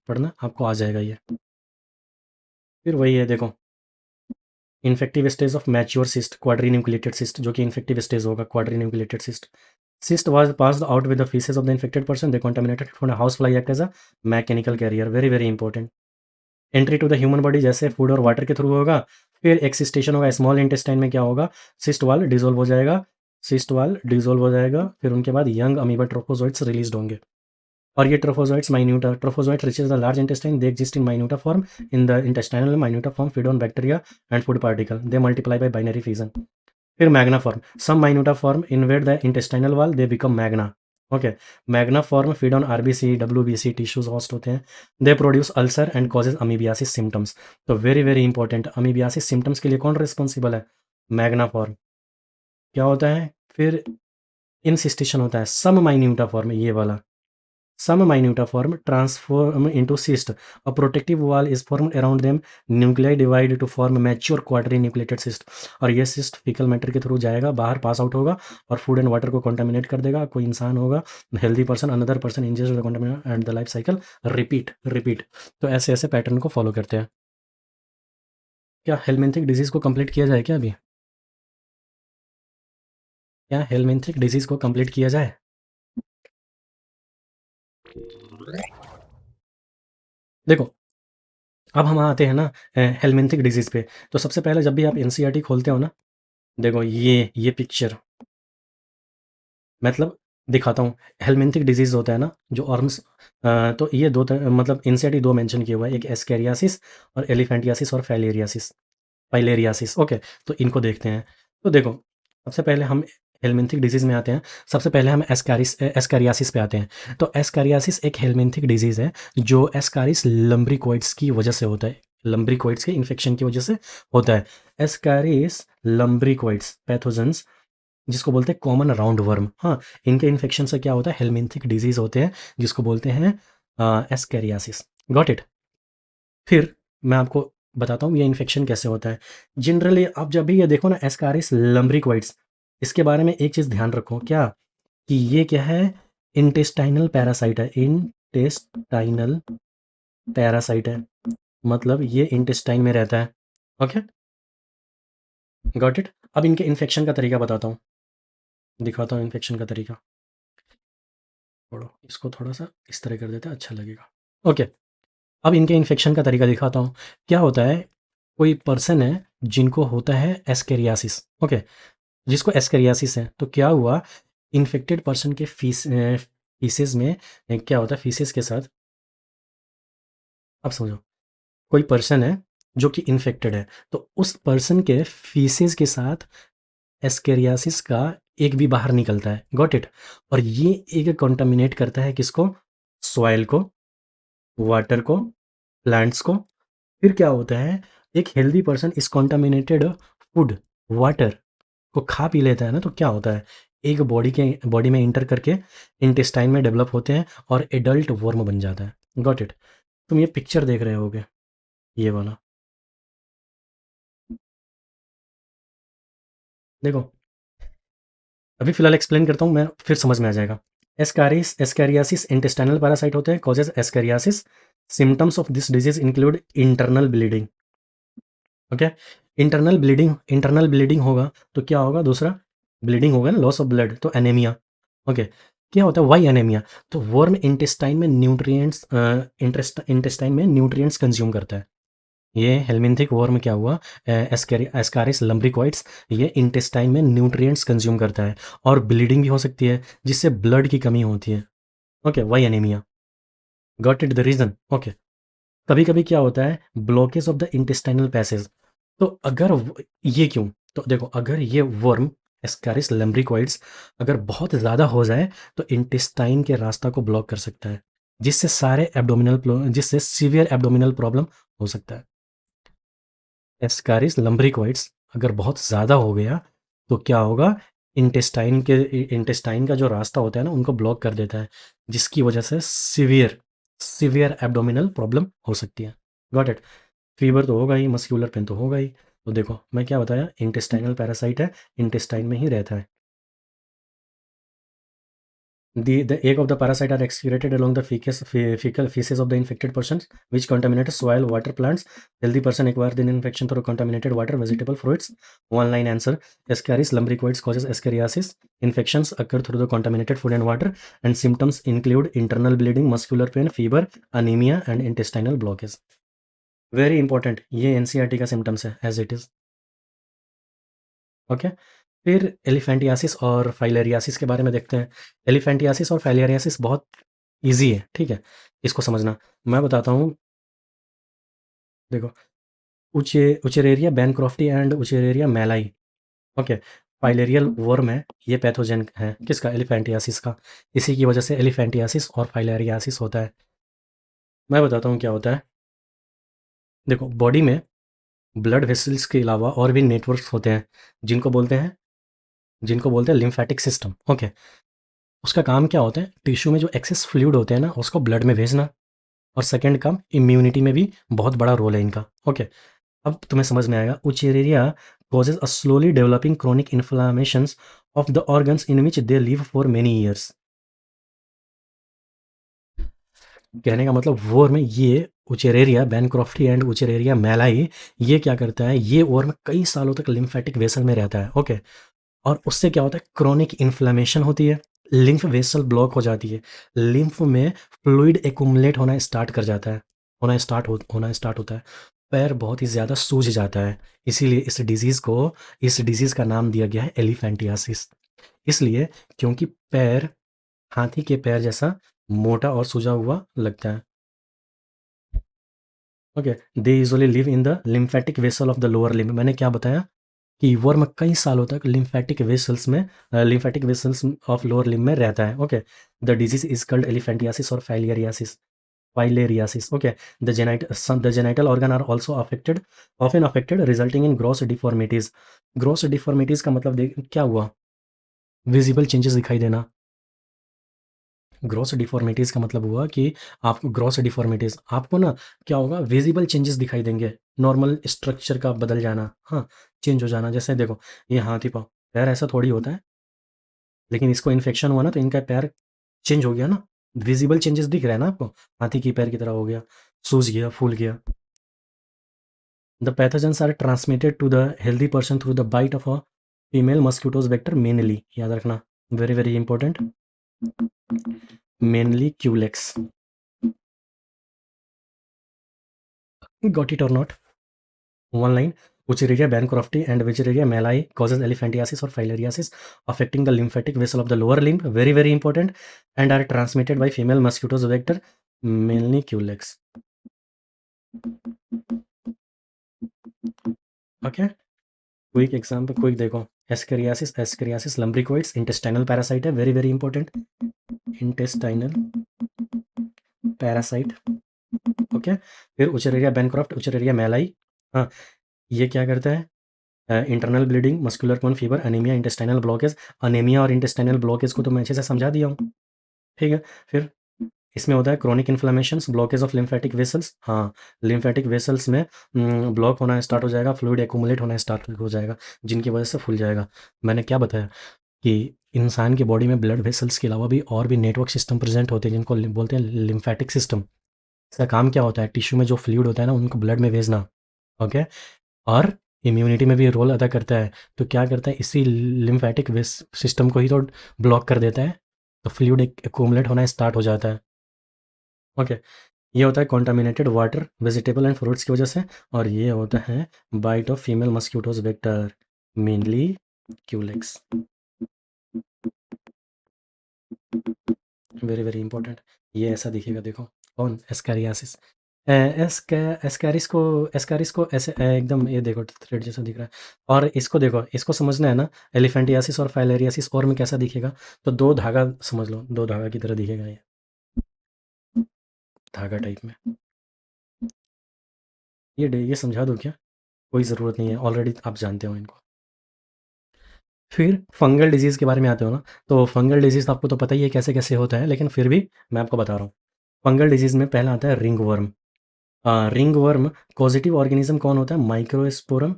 पढ़ना आपको आ जाएगा ये। फिर वही है देखो, infective stage of mature cyst, quadri nucleated cyst, जो कि इन्फेक्टिव स्टेज होगा quadri nucleated cyst. Cyst was passed out with the feces of the infected person. They contaminated food. Housefly act as a mechanical carrier. Very very important. Entry to the human body जैसे food और water के through होगा। फिर एक्सिस्टेशन होगा, small intestine में क्या होगा, cyst वाल डिजोल्व हो जाएगा, सिस्ट वाल डिजोल्व हो जाएगा। फिर उनके बाद यंग अमीबा ट्रोफोजोइट्स रिलीज होंगे। और ये trophozoites minuta, trophozoite reaches the large intestine, they exist in minuta form, in the intestinal minuta form feed on bacteria and food particle, they multiply by binary fission. फिर magna form, some minuta form invade the intestinal wall, they become magna, okay. Magna form feed on RBC, WBC tissues host होते हैं, they produce ulcer and causes amoebiasis symptoms. तो very very important, amoebiasis symptoms के लिए कौन responsible है, magna form. क्या होता है फिर, इंसिस्टेशन होता है, सम माइन्यूटा फॉर्म ये वाला, some minute form transform into cyst, a protective wall is formed around them, nuclei divide to form mature quadrinucleated cyst। और ये cyst fecal matter के थ्रू जाएगा, बाहर पास आउट होगा और फूड एंड वाटर को कंटामिनेट कर देगा। कोई इंसान होगा, healthy person, another person ingest the contaminate and the life cycle repeat repeat. तो ऐसे ऐसे पैटर्न को फॉलो करते हैं। क्या हेलमिंथिक डिजीज को कंप्लीट किया जाए क्या अभी, क्या हेलमिंथिक डिजीज को कंप्लीट किया जाए। देखो, अब हम आते हैं ना हेलमिंथिक डिजीज़ पे। तो सबसे पहले जब भी आप एनसीईआरटी खोलते हो ना, देखो ये पिक्चर मतलब दिखाता हूँ। हेलमिंथिक डिजीज़ होता है ना जो ऑर्म्स, तो ये मतलब एनसीईआरटी 2 मेंशन किया हुआ है, एक एस्केरियासिस और एलिफेंटियासिस और फाइलेरियासिस। ओके, तो इनको देखते हैं। तो देखो, सबसे पहले हम हेलमिंथिक डिजीज़ में आते हैं। सबसे पहले हम एस्केरियासिस पे आते हैं। तो एस्केरियासिस एक हेलमिंथिक डिजीज़ है जो एस्कारिस लम्ब्रिकोइड्स की वजह से होता है। लम्ब्रिकोइड्स के इन्फेक्शन की वजह से होता है। एस्कारिस लम्ब्रिकोइड्स पैथोजेंस, जिसको बोलते हैं कॉमन राउंड वर्म। हाँ, इनके इन्फेक्शन से क्या होता है, हेलमिंथिक डिजीज़ होते हैं, जिसको बोलते हैं एस्केरियासिस। Got it? फिर मैं आपको बताता हूँ ये इन्फेक्शन कैसे होता है। जनरली आप जब भी ये देखो ना एस्कारिस लम्ब्रिकोइड्स, इसके बारे में एक चीज़ ध्यान रखो क्या, कि ये क्या है, इंटेस्टाइनल पैरासाइट है। इंटेस्टाइनल पैरासाइट है, मतलब ये इंटेस्टाइन में रहता है। Okay, got it? अब इनके इन्फेक्शन का तरीका बताता हूँ, दिखाता हूँ इन्फेक्शन का तरीका। छोड़ो, इसको थोड़ा-सा इस तरह कर देते हैं, अच्छा लगेगा। ओके, अब इनके इन्फेक्शन का तरीका दिखाता हूँ। क्या होता है, कोई पर्सन है जिनको होता है एस्केरियासिस। ओके, जिसको एस्केरियासिस है, तो क्या हुआ, इन्फेक्टेड पर्सन के फीसेस में क्या होता है, फीसेस के साथ, अब समझो, कोई पर्सन है जो कि इन्फेक्टेड है, तो उस पर्सन के फीसेस के साथ एस्केरियासिस का एक भी बाहर निकलता है। Got it? और ये एक कॉन्टामिनेट करता है किसको, सॉइल को, वाटर को, प्लांट्स को। फिर क्या होता है, एक हेल्दी पर्सन इस कॉन्टामिनेटेड फूड, वाटर को खा पी लेता है ना, तो क्या होता है, एक बॉडी में इंटर करके इंटेस्टाइन में डेवलप होते हैं और एडल्ट वर्म बन जाता है। Got it? तुम ये पिक्चर देख रहे होगे, ये वाला देखो, अभी फिलहाल एक्सप्लेन करता हूँ मैं, फिर समझ में आ जाएगा। एस्कैरियासिस इंटेस्टाइनल पैरासाइट होते हैं, causes ascariasis. Symptoms of this disease include internal bleeding. Okay, internal bleeding होगा तो क्या होगा, दूसरा ब्लीडिंग होगा ना, लॉस ऑफ ब्लड, तो एनीमिया। ओके, क्या होता है, वाई एनीमिया, तो वर्म इंटेस्टाइन में न्यूट्रिएंट्स इंटेस्टाइन में न्यूट्रिएंट्स कंज्यूम करता है। ये हेलमिंथिक वर्म क्या हुआ, एस्कारिस लम्ब्रिकॉइड्स, ये इंटेस्टाइन में न्यूट्रिएंट्स कंज्यूम करता है और ब्लीडिंग भी हो सकती है, जिससे ब्लड की कमी होती है। Okay, why anaemia. Got it the reason? Okay, कभी कभी क्या होता है, blockage of the intestinal passage. तो ये क्यों, तो देखो, अगर ये वर्म एस्कारिस लम्ब्रिकॉइड्स अगर बहुत ज़्यादा हो जाए तो इंटेस्टाइन के रास्ता को ब्लॉक कर सकता है, जिससे सीवियर एब्डोमिनल प्रॉब्लम हो सकता है। एस्कारिस लम्ब्रिकॉइड्स अगर बहुत ज़्यादा हो गया तो क्या होगा, इंटेस्टाइन का जो रास्ता होता है ना, उनको ब्लॉक कर देता है, जिसकी वजह से सीवियर एब्डोमिनल प्रॉब्लम हो सकती है। Got it? फीवर तो होगा ही, मस्क्यूलर पेन तो होगा ही। तो देखो, मैं क्या बताया, इंटेस्टाइनल पैरासाइट है, इंटेस्टाइन में ही रहता है। The egg of the parasite are excreted along the fecal feces of the infected persons, which contaminate soil, water, plants. Healthy person acquire the infection through contaminated water, vegetable, fruits. One line answer: Ascaris lumbricoides causes ascariasis. Infections occur through the contaminated food and water, and symptoms include internal bleeding, muscular pain, fever, anemia, and intestinal blockage. Very important. ये NCERT का symptoms है as it is. Okay, फिर elephantiasis और filariasis के बारे में देखते हैं। एलिफेंटियासिस और फाइलेरियासिस बहुत ईज़ी है, ठीक है? इसको समझना। मैं बताता हूँ, देखो, Wuchereria bancrofti and Wuchereria malayi. Okay, filarial worm है, ये पैथोजन है किसका, एलिफेंटियासिस का। इसी की वजह से एलिफेंटियासिस और फाइलेरियासिस होता है। मैं बताता हूँ क्या होता है। देखो, बॉडी में ब्लड वेसल्स के अलावा और भी नेटवर्क्स होते हैं, जिनको बोलते हैं लिम्फेटिक सिस्टम। ओके, उसका काम क्या होता है, टिश्यू में जो एक्सेस फ्लूइड होते हैं ना, उसको ब्लड में भेजना। और सेकंड काम, इम्यूनिटी में भी बहुत बड़ा रोल है इनका। ओके, अब तुम्हें समझ में आएगा। Wuchereria causes a slowly developing chronic inflammations of the organs in which they live for many years. कहने का मतलब, वर्म ये उचेरेरिया बैनक्रॉफ्टी एंड उचेरेरिया मैलाई, ये क्या करता है, ये वर्म कई सालों तक लिम्फेटिक वेसल में रहता है। ओके, और उससे क्या होता है, क्रोनिक इन्फ्लेमेशन होती है, लिम्फ वेसल ब्लॉक हो जाती है, लिम्फ में फ्लूइड एक्यूमुलेट होना स्टार्ट कर जाता है। होना स्टार्ट होता है, पैर बहुत ही ज़्यादा सूज जाता है। इसीलिए इस डिज़ीज़ का नाम दिया गया है एलिफेंटियासिस। इसलिए क्योंकि पैर हाथी के पैर जैसा मोटा और सूजा हुआ लगता है। Okay, they usually live in the lymphatic vessel of the lower limb. मैंने क्या बताया कि वर्म कई सालों तक lymphatic vessels of lower limb में रहता है। Okay, the disease is called elephantiasis और filariasis. Okay, the genital organ are also affected, often affected, resulting in gross deformities. Gross deformities का मतलब क्या हुआ? विजिबल चेंजेस दिखाई देना। ग्रॉस डिफॉर्मिटीज़ का मतलब हुआ कि आपको ग्रॉस डिफॉर्मिटीज़ आपको ना क्या होगा, विजिबल चेंजेस दिखाई देंगे। नॉर्मल स्ट्रक्चर का बदल जाना, हाँ, चेंज हो जाना। जैसे देखो, ये हाथी पाँव, पैर ऐसा थोड़ी होता है, लेकिन इसको इन्फेक्शन हुआ ना तो इनका पैर चेंज हो गया ना। विजिबल चेंजेस दिख रहा है ना आपको, हाथी की पैर की तरह हो गया, सूज गया, फूल गया। The pathogens are transmitted to the healthy person through the bite of a female mosquitoes vector mainly, याद रखना, very very important, mainly culex. Got it और not? One line, Wuchereria bancrofti and Wuchereria malai causes elephantiasis or filariasis, affecting the lymphatic vessel of the lower limb, very very important, and are transmitted by female mosquitoes vector, mainly Culex. Okay, quick example, quick देखो, ascariasis lumbricoids, intestinal parasite है, very very important, intestinal parasite. Okay, फिर उचेरेरिया Bancroft, उचेरेरिया मैलाई, हाँ, ये क्या करता है? Internal bleeding, muscular cone fever, anaemia, intestinal blockage. Anaemia और intestinal blockage को तो मैं अच्छे से समझा दिया हूँ, ठीक है। फिर इसमें होता है chronic inflammations, blockage of lymphatic vessels. हाँ, लिम्फेटिक वेसल्स में ब्लॉक होना स्टार्ट हो जाएगा, फ्लूइड एक्यूमुलेट होना स्टार्ट हो जाएगा, जिनकी वजह से फूल जाएगा। मैंने क्या बताया कि इंसान की बॉडी में ब्लड वेसल्स के अलावा भी और भी नेटवर्क सिस्टम प्रेजेंट होते हैं, जिनको बोलते हैं लिम्फेटिक सिस्टम। इसका काम क्या होता है? टिश्यू में जो फ्लूइड होता है ना, उनको ब्लड में भेजना। ओके, और इम्यूनिटी में भी रोल अदा करता है। तो क्या करता है, इसी लिम्फेटिक सिस्टम को ही तो ब्लॉक कर देता है, तो फ्लूइड एक्यूमुलेट होना स्टार्ट हो जाता है। ओके, ये होता है contaminated water, vegetable and fruits की वजह से, और ये होता है bite of female mosquitoes vector, mainly Culex. Very very important. ये ऐसा दिखेगा, देखो, कौन? एस्कैरियासिस। एस्कैरिस को ऐसे एकदम, ये देखो थ्रेड जैसा दिख रहा है। और इसको देखो, इसको समझना है ना, एलिफेंटियासिस और फाइलेरियासिस और में कैसा दिखेगा, तो दो धागा समझ लो, दो धागा की तरह दिखेगा ये, धागा टाइप में। ये समझा दूँ क्या? कोई ज़रूरत नहीं है, ऑलरेडी आप जानते हो इनको। फिर फंगल डिजीज़ के बारे में आते हो ना, तो फंगल डिजीज़ आपको तो पता ही है कैसे कैसे होता है, लेकिन फिर भी मैं आपको बता रहा हूँ। फंगल डिजीज़ में पहला आता है ringworm. Ringworm positive organism कौन होता है? Microsporum,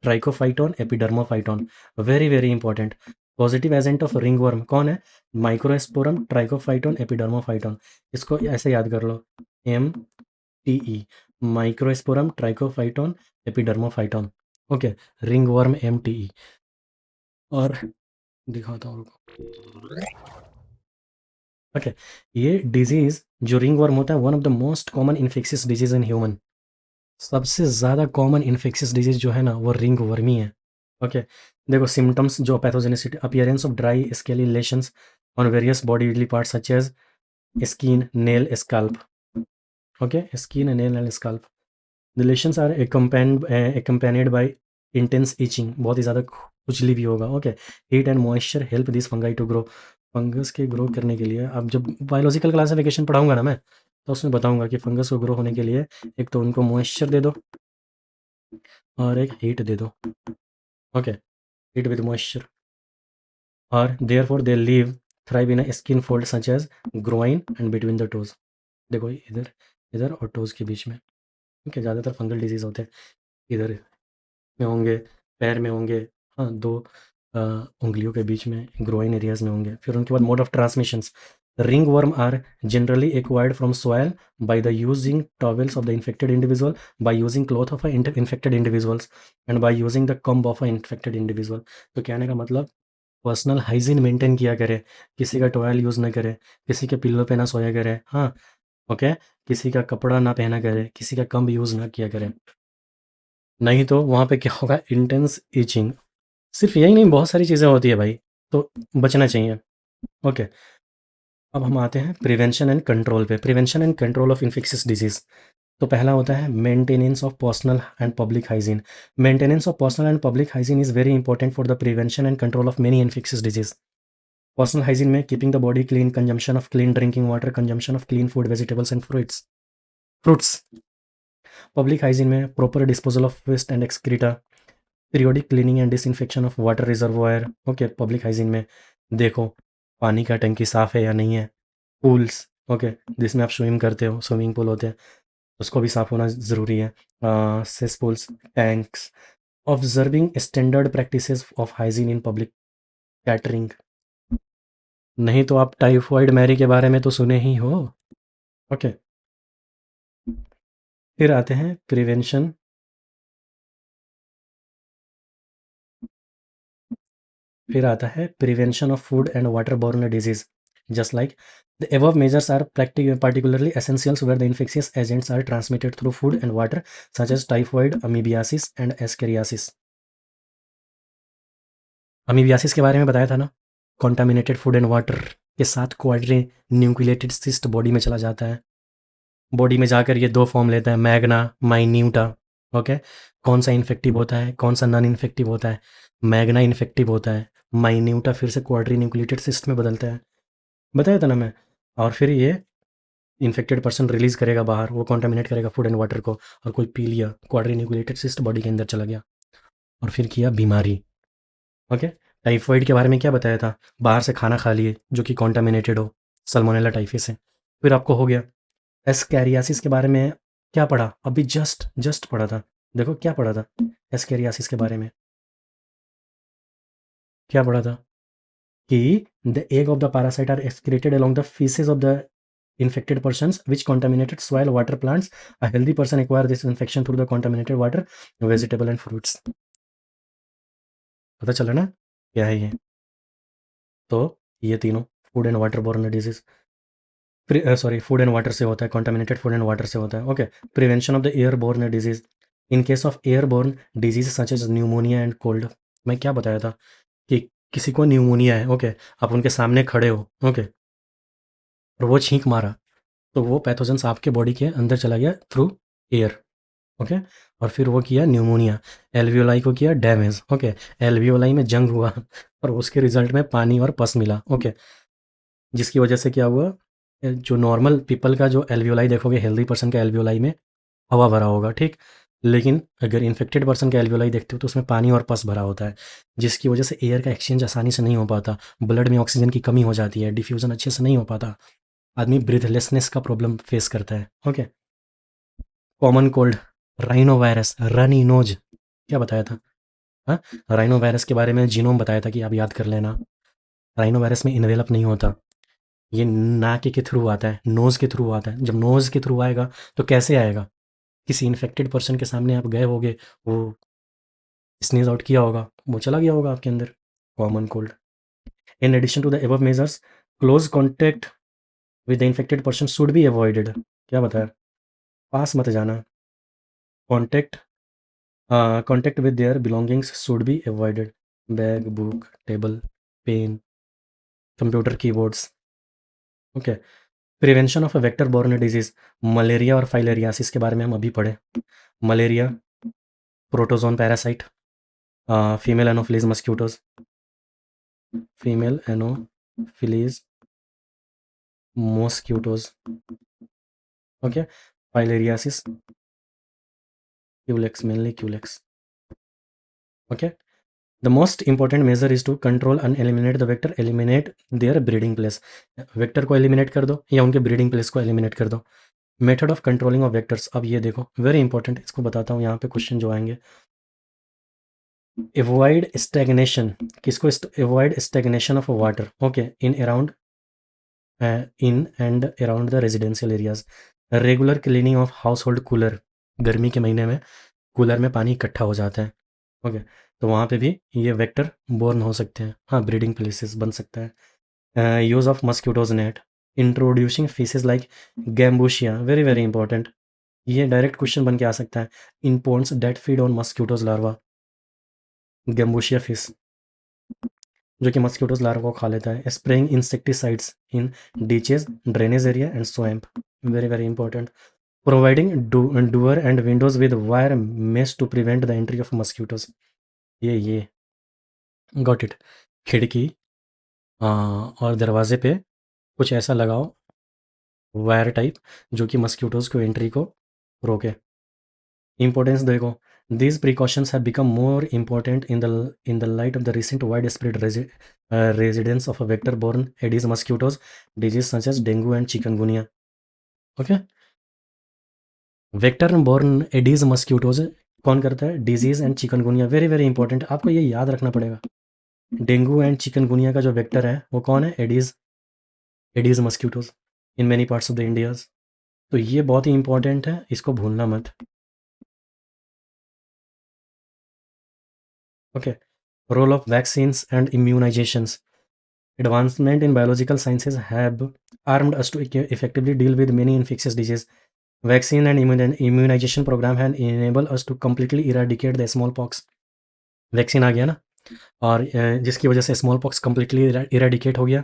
Trichophyton, Epidermophyton. Very very important, positive agent of ringworm कौन है? Microsporum, Trichophyton, Epidermophyton. इसको ऐसे याद कर लो, MTE, Microsporum, Trichophyton, Epidermophyton. Okay, ringworm, MTE। और दिखाता हूँ, ओके, ये डिजीज जो रिंग वर्म होता है, one of the most common infectious disease in human. सबसे ज़्यादा कॉमन इन्फेक्शियस डिजीज जो है ना, वो रिंग वर्म ही है। ओके, देखो सिम्टम्स जो pathogenicity, appearance of dry scaly lesions on various body parts such as skin, nail, scalp. Okay, skin, nail and scalp. The lesions are accompanied by intense itching, बहुत ही ज़्यादा खुजली भी होगा। Okay, heat and moisture help this fungi to grow. Fungus के grow करने के लिए, अब जब बायोलॉजिकल क्लासिफिकेशन पढ़ाऊंगा ना मैं, तो उसमें बताऊंगा कि फंगस को ग्रो होने के लिए एक तो उनको मॉइस्चर दे दो और एक हीट दे दो। ओके, हीट विद मॉइस्चर, और therefore they live thrive in a skin fold such as groin and between the toes. देखो इधर, इधर और टोज के बीच में। ओके, ज़्यादातर फंगल डिजीज होते हैं इधर में होंगे, पैर में होंगे, हाँ, दो उंगलियों के बीच में, ग्रोइन एरियाज में होंगे। फिर उनके बाद mode of transmissions, ring worm are generally acquired from soil by the using towels of the infected individual, by using cloth of infected individuals, and by using the comb of a infected individual. तो कहने का मतलब, personal hygiene maintain किया करे, किसी का toil use ना करे, किसी के पिल्लों पे ना सोया करे, हाँ, ओके? किसी का कपड़ा ना पहना करें, किसी का कम यूज़ ना किया करें। नहीं तो वहाँ पे क्या होगा, इंटेंस इचिंग। सिर्फ़ यही नहीं, बहुत सारी चीज़ें होती है भाई, तो बचना चाहिए। ओके, अब हम आते हैं प्रिवेंशन एंड कंट्रोल पे। Prevention and control of infectious disease. तो पहला होता है maintenance of personal and public hygiene. Maintenance of personal and public hygiene is very important for the prevention and control of many infectious disease. Personal hygiene में keeping the body clean, consumption of clean drinking water, consumption of clean food, vegetables and fruits. Public hygiene में proper disposal of waste and excreta, periodic cleaning and disinfection of water reservoir. Okay, public hygiene में देखो पानी का टंकी साफ़ है या नहीं है। पूल्स, ओके, जिसमें आप स्विम करते हो, स्विमिंग पूल होते हैं, उसको भी साफ़ होना ज़रूरी है। Cesspools, tanks. Observing standard practices of hygiene in public catering. नहीं तो आप टाइफॉइड मैरी के बारे में तो सुने ही हो। ओके, फिर आते हैं प्रिवेंशन। फिर आता है prevention of food and water borne disease. Just like the above measures are particularly essentials where the infectious agents are transmitted through food and water, such as typhoid, amoebiasis and ascariasis. Amoebiasis के बारे में बताया था ना, contaminated food and water के साथ quadri nucleated cyst body में चला जाता है। बॉडी में जाकर ये दो फॉर्म लेता है, मैग्ना, माइन्यूटा। ओके, कौन सा इन्फेक्टिव होता है, कौन सा नॉन इन्फेक्टिव होता है? मैग्ना इन्फेक्टिव होता है, माइन्यूटा फिर से क्वाड्री न्यूक्लिएटेड सिस्ट में बदलता है, बताया था ना मैं। और फिर ये इन्फेक्टेड पर्सन रिलीज करेगा बाहर, वो कॉन्टामिनेट करेगा फूड एंड वाटर को, और कोई पी लिया, क्वाड्री न्यूक्लिएटेड सिस्ट बॉडी के अंदर चला गया और फिर किया बीमारी। ओके, टाइफॉइड के बारे में क्या बताया था, बाहर से खाना खा लिए जो कि कॉन्टामिनेटेड हो, सल्मोनेला टाइफस है, फिर आपको हो गया। एस्कैरियासिस के बारे में क्या पढ़ा, अभी जस्ट जस्ट पढ़ा था। देखो क्या पढ़ा था एस्कैरियासिस के बारे में, क्या पढ़ा था कि the egg of the parasite are excreted along the feces of the infected persons which contaminated soil, water, plants. A healthy person acquire this infection through the contaminated water, vegetable and fruits. पता चला ना क्या है ये? तो ये तीनों food and water borne disease, sorry, food and water से होता है, कॉन्टामिनेटेड फूड एंड वाटर से होता है। Okay, prevention of the air born disease. In case of air born disease such as pneumonia and cold. मैं क्या बताया था कि किसी को न्यूमोनिया है, ओके, आप उनके सामने खड़े हो, ओके, और वो छींक मारा, तो वो पैथोजेंस आपके बॉडी के अंदर चला गया थ्रू एयर। ओके, और फिर वो किया न्यूमोनिया, एल्वियोलाई को किया डैमेज। ओके, एल्वियोलाई में जंग हुआ और उसके रिजल्ट में पानी और पस मिला। ओके, जिसकी वजह से क्या हुआ, जो नॉर्मल पीपल का जो एल्वियोलाई देखोगे, हेल्दी पर्सन का एल्वियोलाई में हवा भरा होगा, ठीक, लेकिन अगर इन्फेक्टेड पर्सन का एल्वियोलाई देखते हो तो उसमें पानी और पस भरा होता है, जिसकी वजह से एयर का एक्सचेंज आसानी से नहीं हो पाता, ब्लड में ऑक्सीजन की कमी हो जाती है, डिफ्यूज़न अच्छे से नहीं हो पाता, आदमी ब्रीथलेसनेस का प्रॉब्लम फेस करता है। Okay, common cold, rhino virus, runny nose, क्या बताया था? हाँ, राइनो वायरस के बारे में जीनोम बताया था कि आप याद कर लेना। राइनो वायरस में इन्वेलप नहीं होता, ये नाक के थ्रू आता है, नोज़ के थ्रू आता है। जब नोज़ के थ्रू आएगा तो कैसे आएगा, किसी इन्फेक्टेड पर्सन के सामने आप गए होगे, वो स्नीज आउट किया होगा, वो चला गया होगा आपके अंदर, common cold. In addition to the above measures, close contact with the infected person should be avoided. क्या बताया, पास मत जाना, contact contact with their belongings should be avoided, bag, book, table, pen, computer keyboards. Okay, prevention of a vector borne disease. Malaria और filariasis के बारे में हम अभी पढ़े। Malaria, protozoan parasite, female Anopheles mosquitoes, female Anopheles mosquitoes. Okay, filariasis, Culex, mainly Culex. Okay, the most important measure is to control and eliminate the vector, eliminate their breeding place. Vector को eliminate कर दो या उनके breeding place को eliminate कर दो। Method of controlling of vectors, अब ये देखो वेरी इंपॉर्टेंट, इसको बताता हूँ, यहाँ पे क्वेश्चन जो आएंगे। अवॉइड स्टैग्नेशन, किसको, avoid stagnation of water, okay, in and around the residential areas. Regular cleaning of house hold cooler, गर्मी के महीने में कूलर में पानी इकट्ठा हो जाता है, ओके, तो वहाँ पे भी ये वेक्टर बोर्न हो सकते हैं, हाँ, ब्रीडिंग प्लेसेस बन सकता है। Use of mosquitoes net, introducing fishes like Gambusia, very very important, ये डायरेक्ट क्वेश्चन बन के आ सकता है। In ponds that feed on mosquitoes larva, Gambusia fish जो कि मस्क्यूटोज लार्वा को खा लेता है। Spraying insecticides in ditches, drainage area and swamp, very very important. Providing door and windows with wire mesh to prevent the entry of mosquitoes, ये got it. खिड़की और दरवाजे पे कुछ ऐसा लगाओ वायर टाइप जो कि मस्क्यूटोज को एंट्री को रोके। इंपॉर्टेंस देखो, these precautions have become more important in the light of the recent widespread residence of a vector-borne Aedes mosquitoes disease such as dengue and chikungunya. Okay, vector-borne Aedes mosquitoes कौन करता है? Disease and chikungunya, very very important, आपको ये याद रखना पड़ेगा। Dengue and chikungunya का जो वेक्टर है वो कौन है? Aedes mosquitoes in many parts of the Indias. तो ये बहुत ही इंपॉर्टेंट है, इसको भूलना मत। Okay, role of vaccines and immunisations. Advancement in biological sciences have armed us to effectively deal with many infectious diseases. Vaccine and immunization program have enabled us to completely eradicate the smallpox. Vaccine आ गया ना, और जिसकी वजह से small pox completely eradicate हो गया।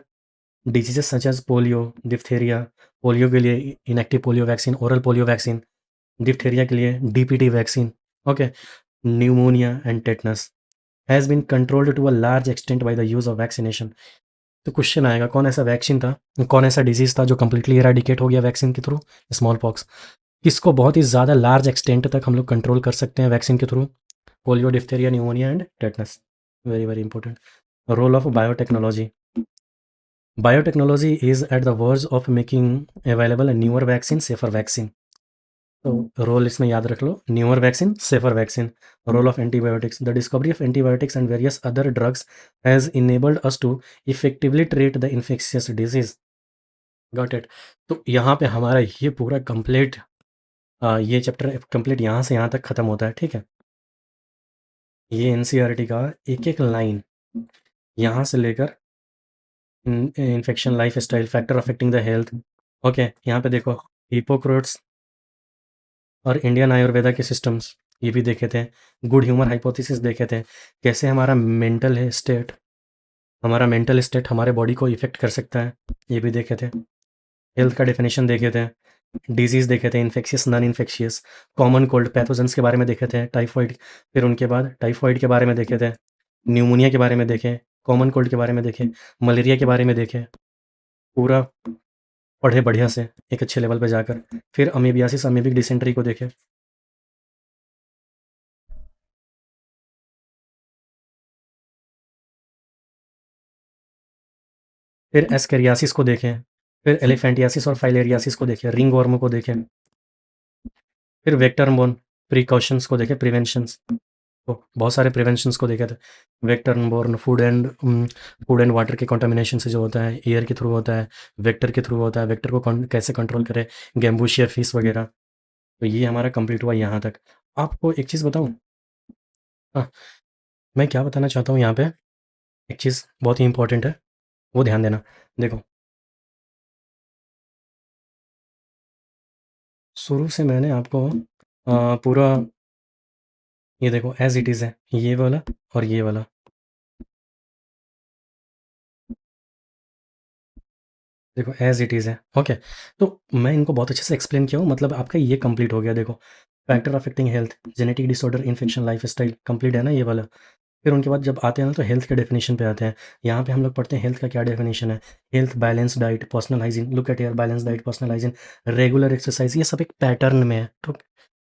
Diseases such as polio, diphtheria, polio के लिए inactive polio vaccine, oral polio vaccine, diphtheria के लिए DPT vaccine, okay, pneumonia and tetanus has been controlled to a large extent by the use of vaccination. तो question आएगा, कौन ऐसा vaccine था, कौन ऐसा डिजीज़ था जो कम्प्लीटली इरेडिकेट हो गया वैक्सीन के थ्रू? Small pox. किसको बहुत ही ज़्यादा लार्ज एक्सटेंट तक हम लोग कंट्रोल कर सकते हैं वैक्सीन के through? Polio, diphtheria, pneumonia and tetanus, very very important. Role of biotechnology. Biotechnology is at the verge of making available newer vaccine, safer vaccine. तो रोल इसमें याद रख लो, newer vaccine, safer vaccine. Role of antibiotics, the discovery of antibiotics and various other drugs has enabled us to effectively treat the infectious disease. Got it. तो यहाँ पे हमारा ये पूरा कंप्लीट ये चैप्टर कंप्लीट यहाँ से यहाँ तक ख़त्म होता है, ठीक है। ये एनसीईआरटी का एक एक लाइन यहाँ से लेकर infection, life style, factor affecting the health, okay. यहाँ पे देखो, हिपोक्रेट्स और इंडियन आयुर्वेदा के सिस्टम्स, ये भी देखे थे। गुड ह्यूमर हाइपोथेसिस देखे थे, कैसे हमारा मेंटल स्टेट हमारे बॉडी को इफेक्ट कर सकता है, ये भी देखे थे। हेल्थ का डेफिनेशन देखे थे, डिजीज़ देखे थे, infectious, non infectious, common cold, pathogens के बारे में देखे थे, टाइफॉइड, फिर उनके बाद टाइफॉइड के बारे में देखे थे, न्यूमोनिया के बारे में देखे, कॉमन कोल्ड के बारे में देखे, मलेरिया के बारे में देखे, पूरा पढ़े बढ़िया से एक अच्छे लेवल पे जाकर। फिर अमीबियासिस, अमीबिक डिसेंट्री को देखे। फिर एस्केरियासिस को देखें, फिर एलिफेंटियासिस और फाइलेरियासिस को देखें, रिंग वर्म को देखें, फिर वेक्टर बोर्न प्रिकॉशंस को देखें, प्रिवेंशंस को, बहुत सारे प्रिवेंशंस को देखे थे। Vector borne food and water के कंटामिनेशन से जो होता है, एयर के थ्रू होता है, वेक्टर के थ्रू होता है, वेक्टर को कैसे कंट्रोल करें, गैम्बूशिया फिश वगैरह। तो ये हमारा कंप्लीट हुआ यहाँ तक। आपको एक चीज़ बताऊँ, हाँ, मैं क्या बताना चाहता हूँ यहाँ पे, एक चीज़ बहुत ही इंपॉर्टेंट है, वो ध्यान देना। देखो, शुरू से मैंने आपको पूरा ये देखो एज इट इज़ है, ये वाला और ये वाला। देखो एज इट इज़ है, ओके। तो मैं इनको बहुत अच्छे से एक्सप्लेन किया हूँ, मतलब आपका ये कंप्लीट हो गया। देखो, factor affecting health, genetic disorder, infection, life style, complete है ना ये वाला। फिर उनके बाद जब आते हैं ना तो हेल्थ के डेफिनेशन पे आते हैं। यहाँ पे हम लोग पढ़ते हैं हेल्थ का क्या डेफिनेशन है। Health, balance diet, personal hygiene, look at your balance diet, personal hygiene, regular exercise, ये सब एक पैटर्न में है, तो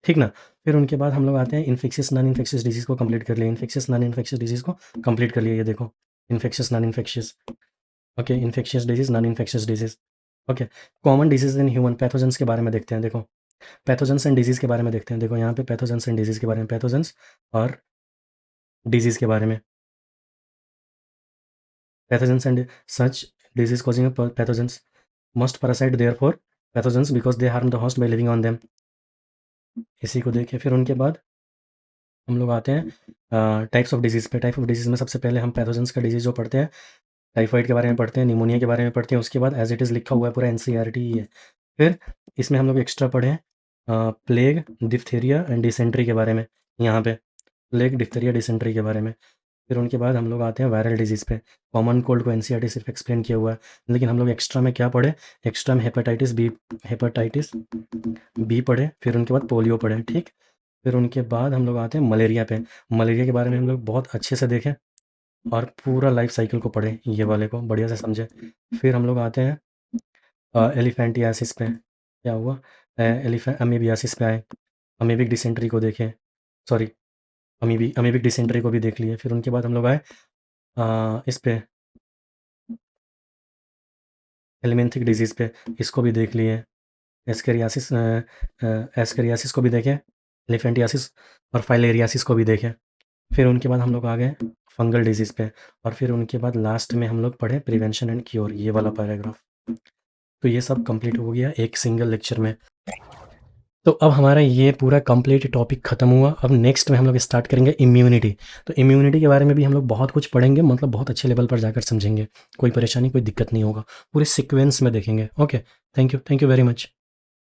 ठीक ना। फिर उनके बाद हम लोग आते हैं इन्फेक्शियस, नॉन इन्फेक्शियस डिजीज़ को कंप्लीट कर लिया, इन्फेक्शियस, नॉन इन्फेक्शियस डिजीज़ को कंप्लीट कर लिया। ये देखो, infectious, non infectious, okay, infectious disease, non infectious disease, okay. Common disease in human, pathogens के बारे में देखते हैं। देखो, पैथोजेंस एंड डिजीज़ के बारे में देखते हैं। देखो यहाँ पे पैथोजेंस एंड डिजीज़ के बारे में, पैथोजेंस और डिजीज़ के बारे में। Pathogens and such disease causing pathogens must parasite therefore pathogens because they harm the host by living on them। इसी को देखें। फिर उनके बाद हम लोग आते हैं टाइप्स ऑफ डिजीज़ पे। टाइप ऑफ डिजीज़ में सबसे पहले हम पैथोजेंस का डिजीज़ जो पढ़ते हैं, टाइफाइड के बारे में पढ़ते हैं, निमोनिया के बारे में पढ़ते हैं, उसके बाद एज इट इज़ लिखा हुआ है पूरा एनसीईआरटी ही है। फिर इसमें हम लोग एक्स्ट्रा पढ़े प्लेग, डिप्थीरिया एंड डिसेंट्री के बारे में, यहाँ पे प्लेग, डिप्थीरिया, डिसेंट्री के बारे में। फिर उनके बाद हम लोग आते हैं वायरल डिजीज़ पे। कॉमन कोल्ड को एनसीईआरटी सिर्फ एक्सप्लेन किया हुआ है, लेकिन हम लोग एक्स्ट्रा में क्या पढ़े, एक्स्ट्रा में हेपेटाइटिस बी पढ़े, फिर उनके बाद पोलियो पढ़े, ठीक। फिर उनके बाद हम लोग आते हैं मलेरिया पे। मलेरिया के बारे में हम लोग बहुत अच्छे से देखें और पूरा लाइफ साइकिल को पढ़ें, ये वाले को बढ़िया से समझें। फिर हम लोग आते हैं एलिफेंटियासिस पे, क्या हुआ, अमीबियासिस पे आए, अमीबिक डिसेंट्री को देखें, सॉरी अमीबिक डिसेंट्री को भी देख लिए। फिर उनके बाद हम लोग आए इस पे हेलमिंथिक डिजीज़ पे, इसको भी देख लिए। एस्केरियासिस को भी देखें, एलिफेंटियासिस और फाइलेरियासिस को भी देखें। फिर उनके बाद हम लोग आ गए फंगल डिजीज़ पे, और फिर उनके बाद लास्ट में हम लोग पढ़े प्रिवेंशन एंड क्योर, ये वाला पैराग्राफ। तो ये सब कंप्लीट हो गया एक सिंगल लेक्चर में। तो अब हमारा ये पूरा कंप्लीट टॉपिक ख़त्म हुआ। अब नेक्स्ट में हम लोग स्टार्ट करेंगे इम्यूनिटी। तो इम्यूनिटी के बारे में भी हम लोग बहुत कुछ पढ़ेंगे, मतलब बहुत अच्छे लेवल पर जाकर समझेंगे। कोई परेशानी, कोई दिक्कत नहीं होगा, पूरे सीक्वेंस में देखेंगे। Okay, thank you very much.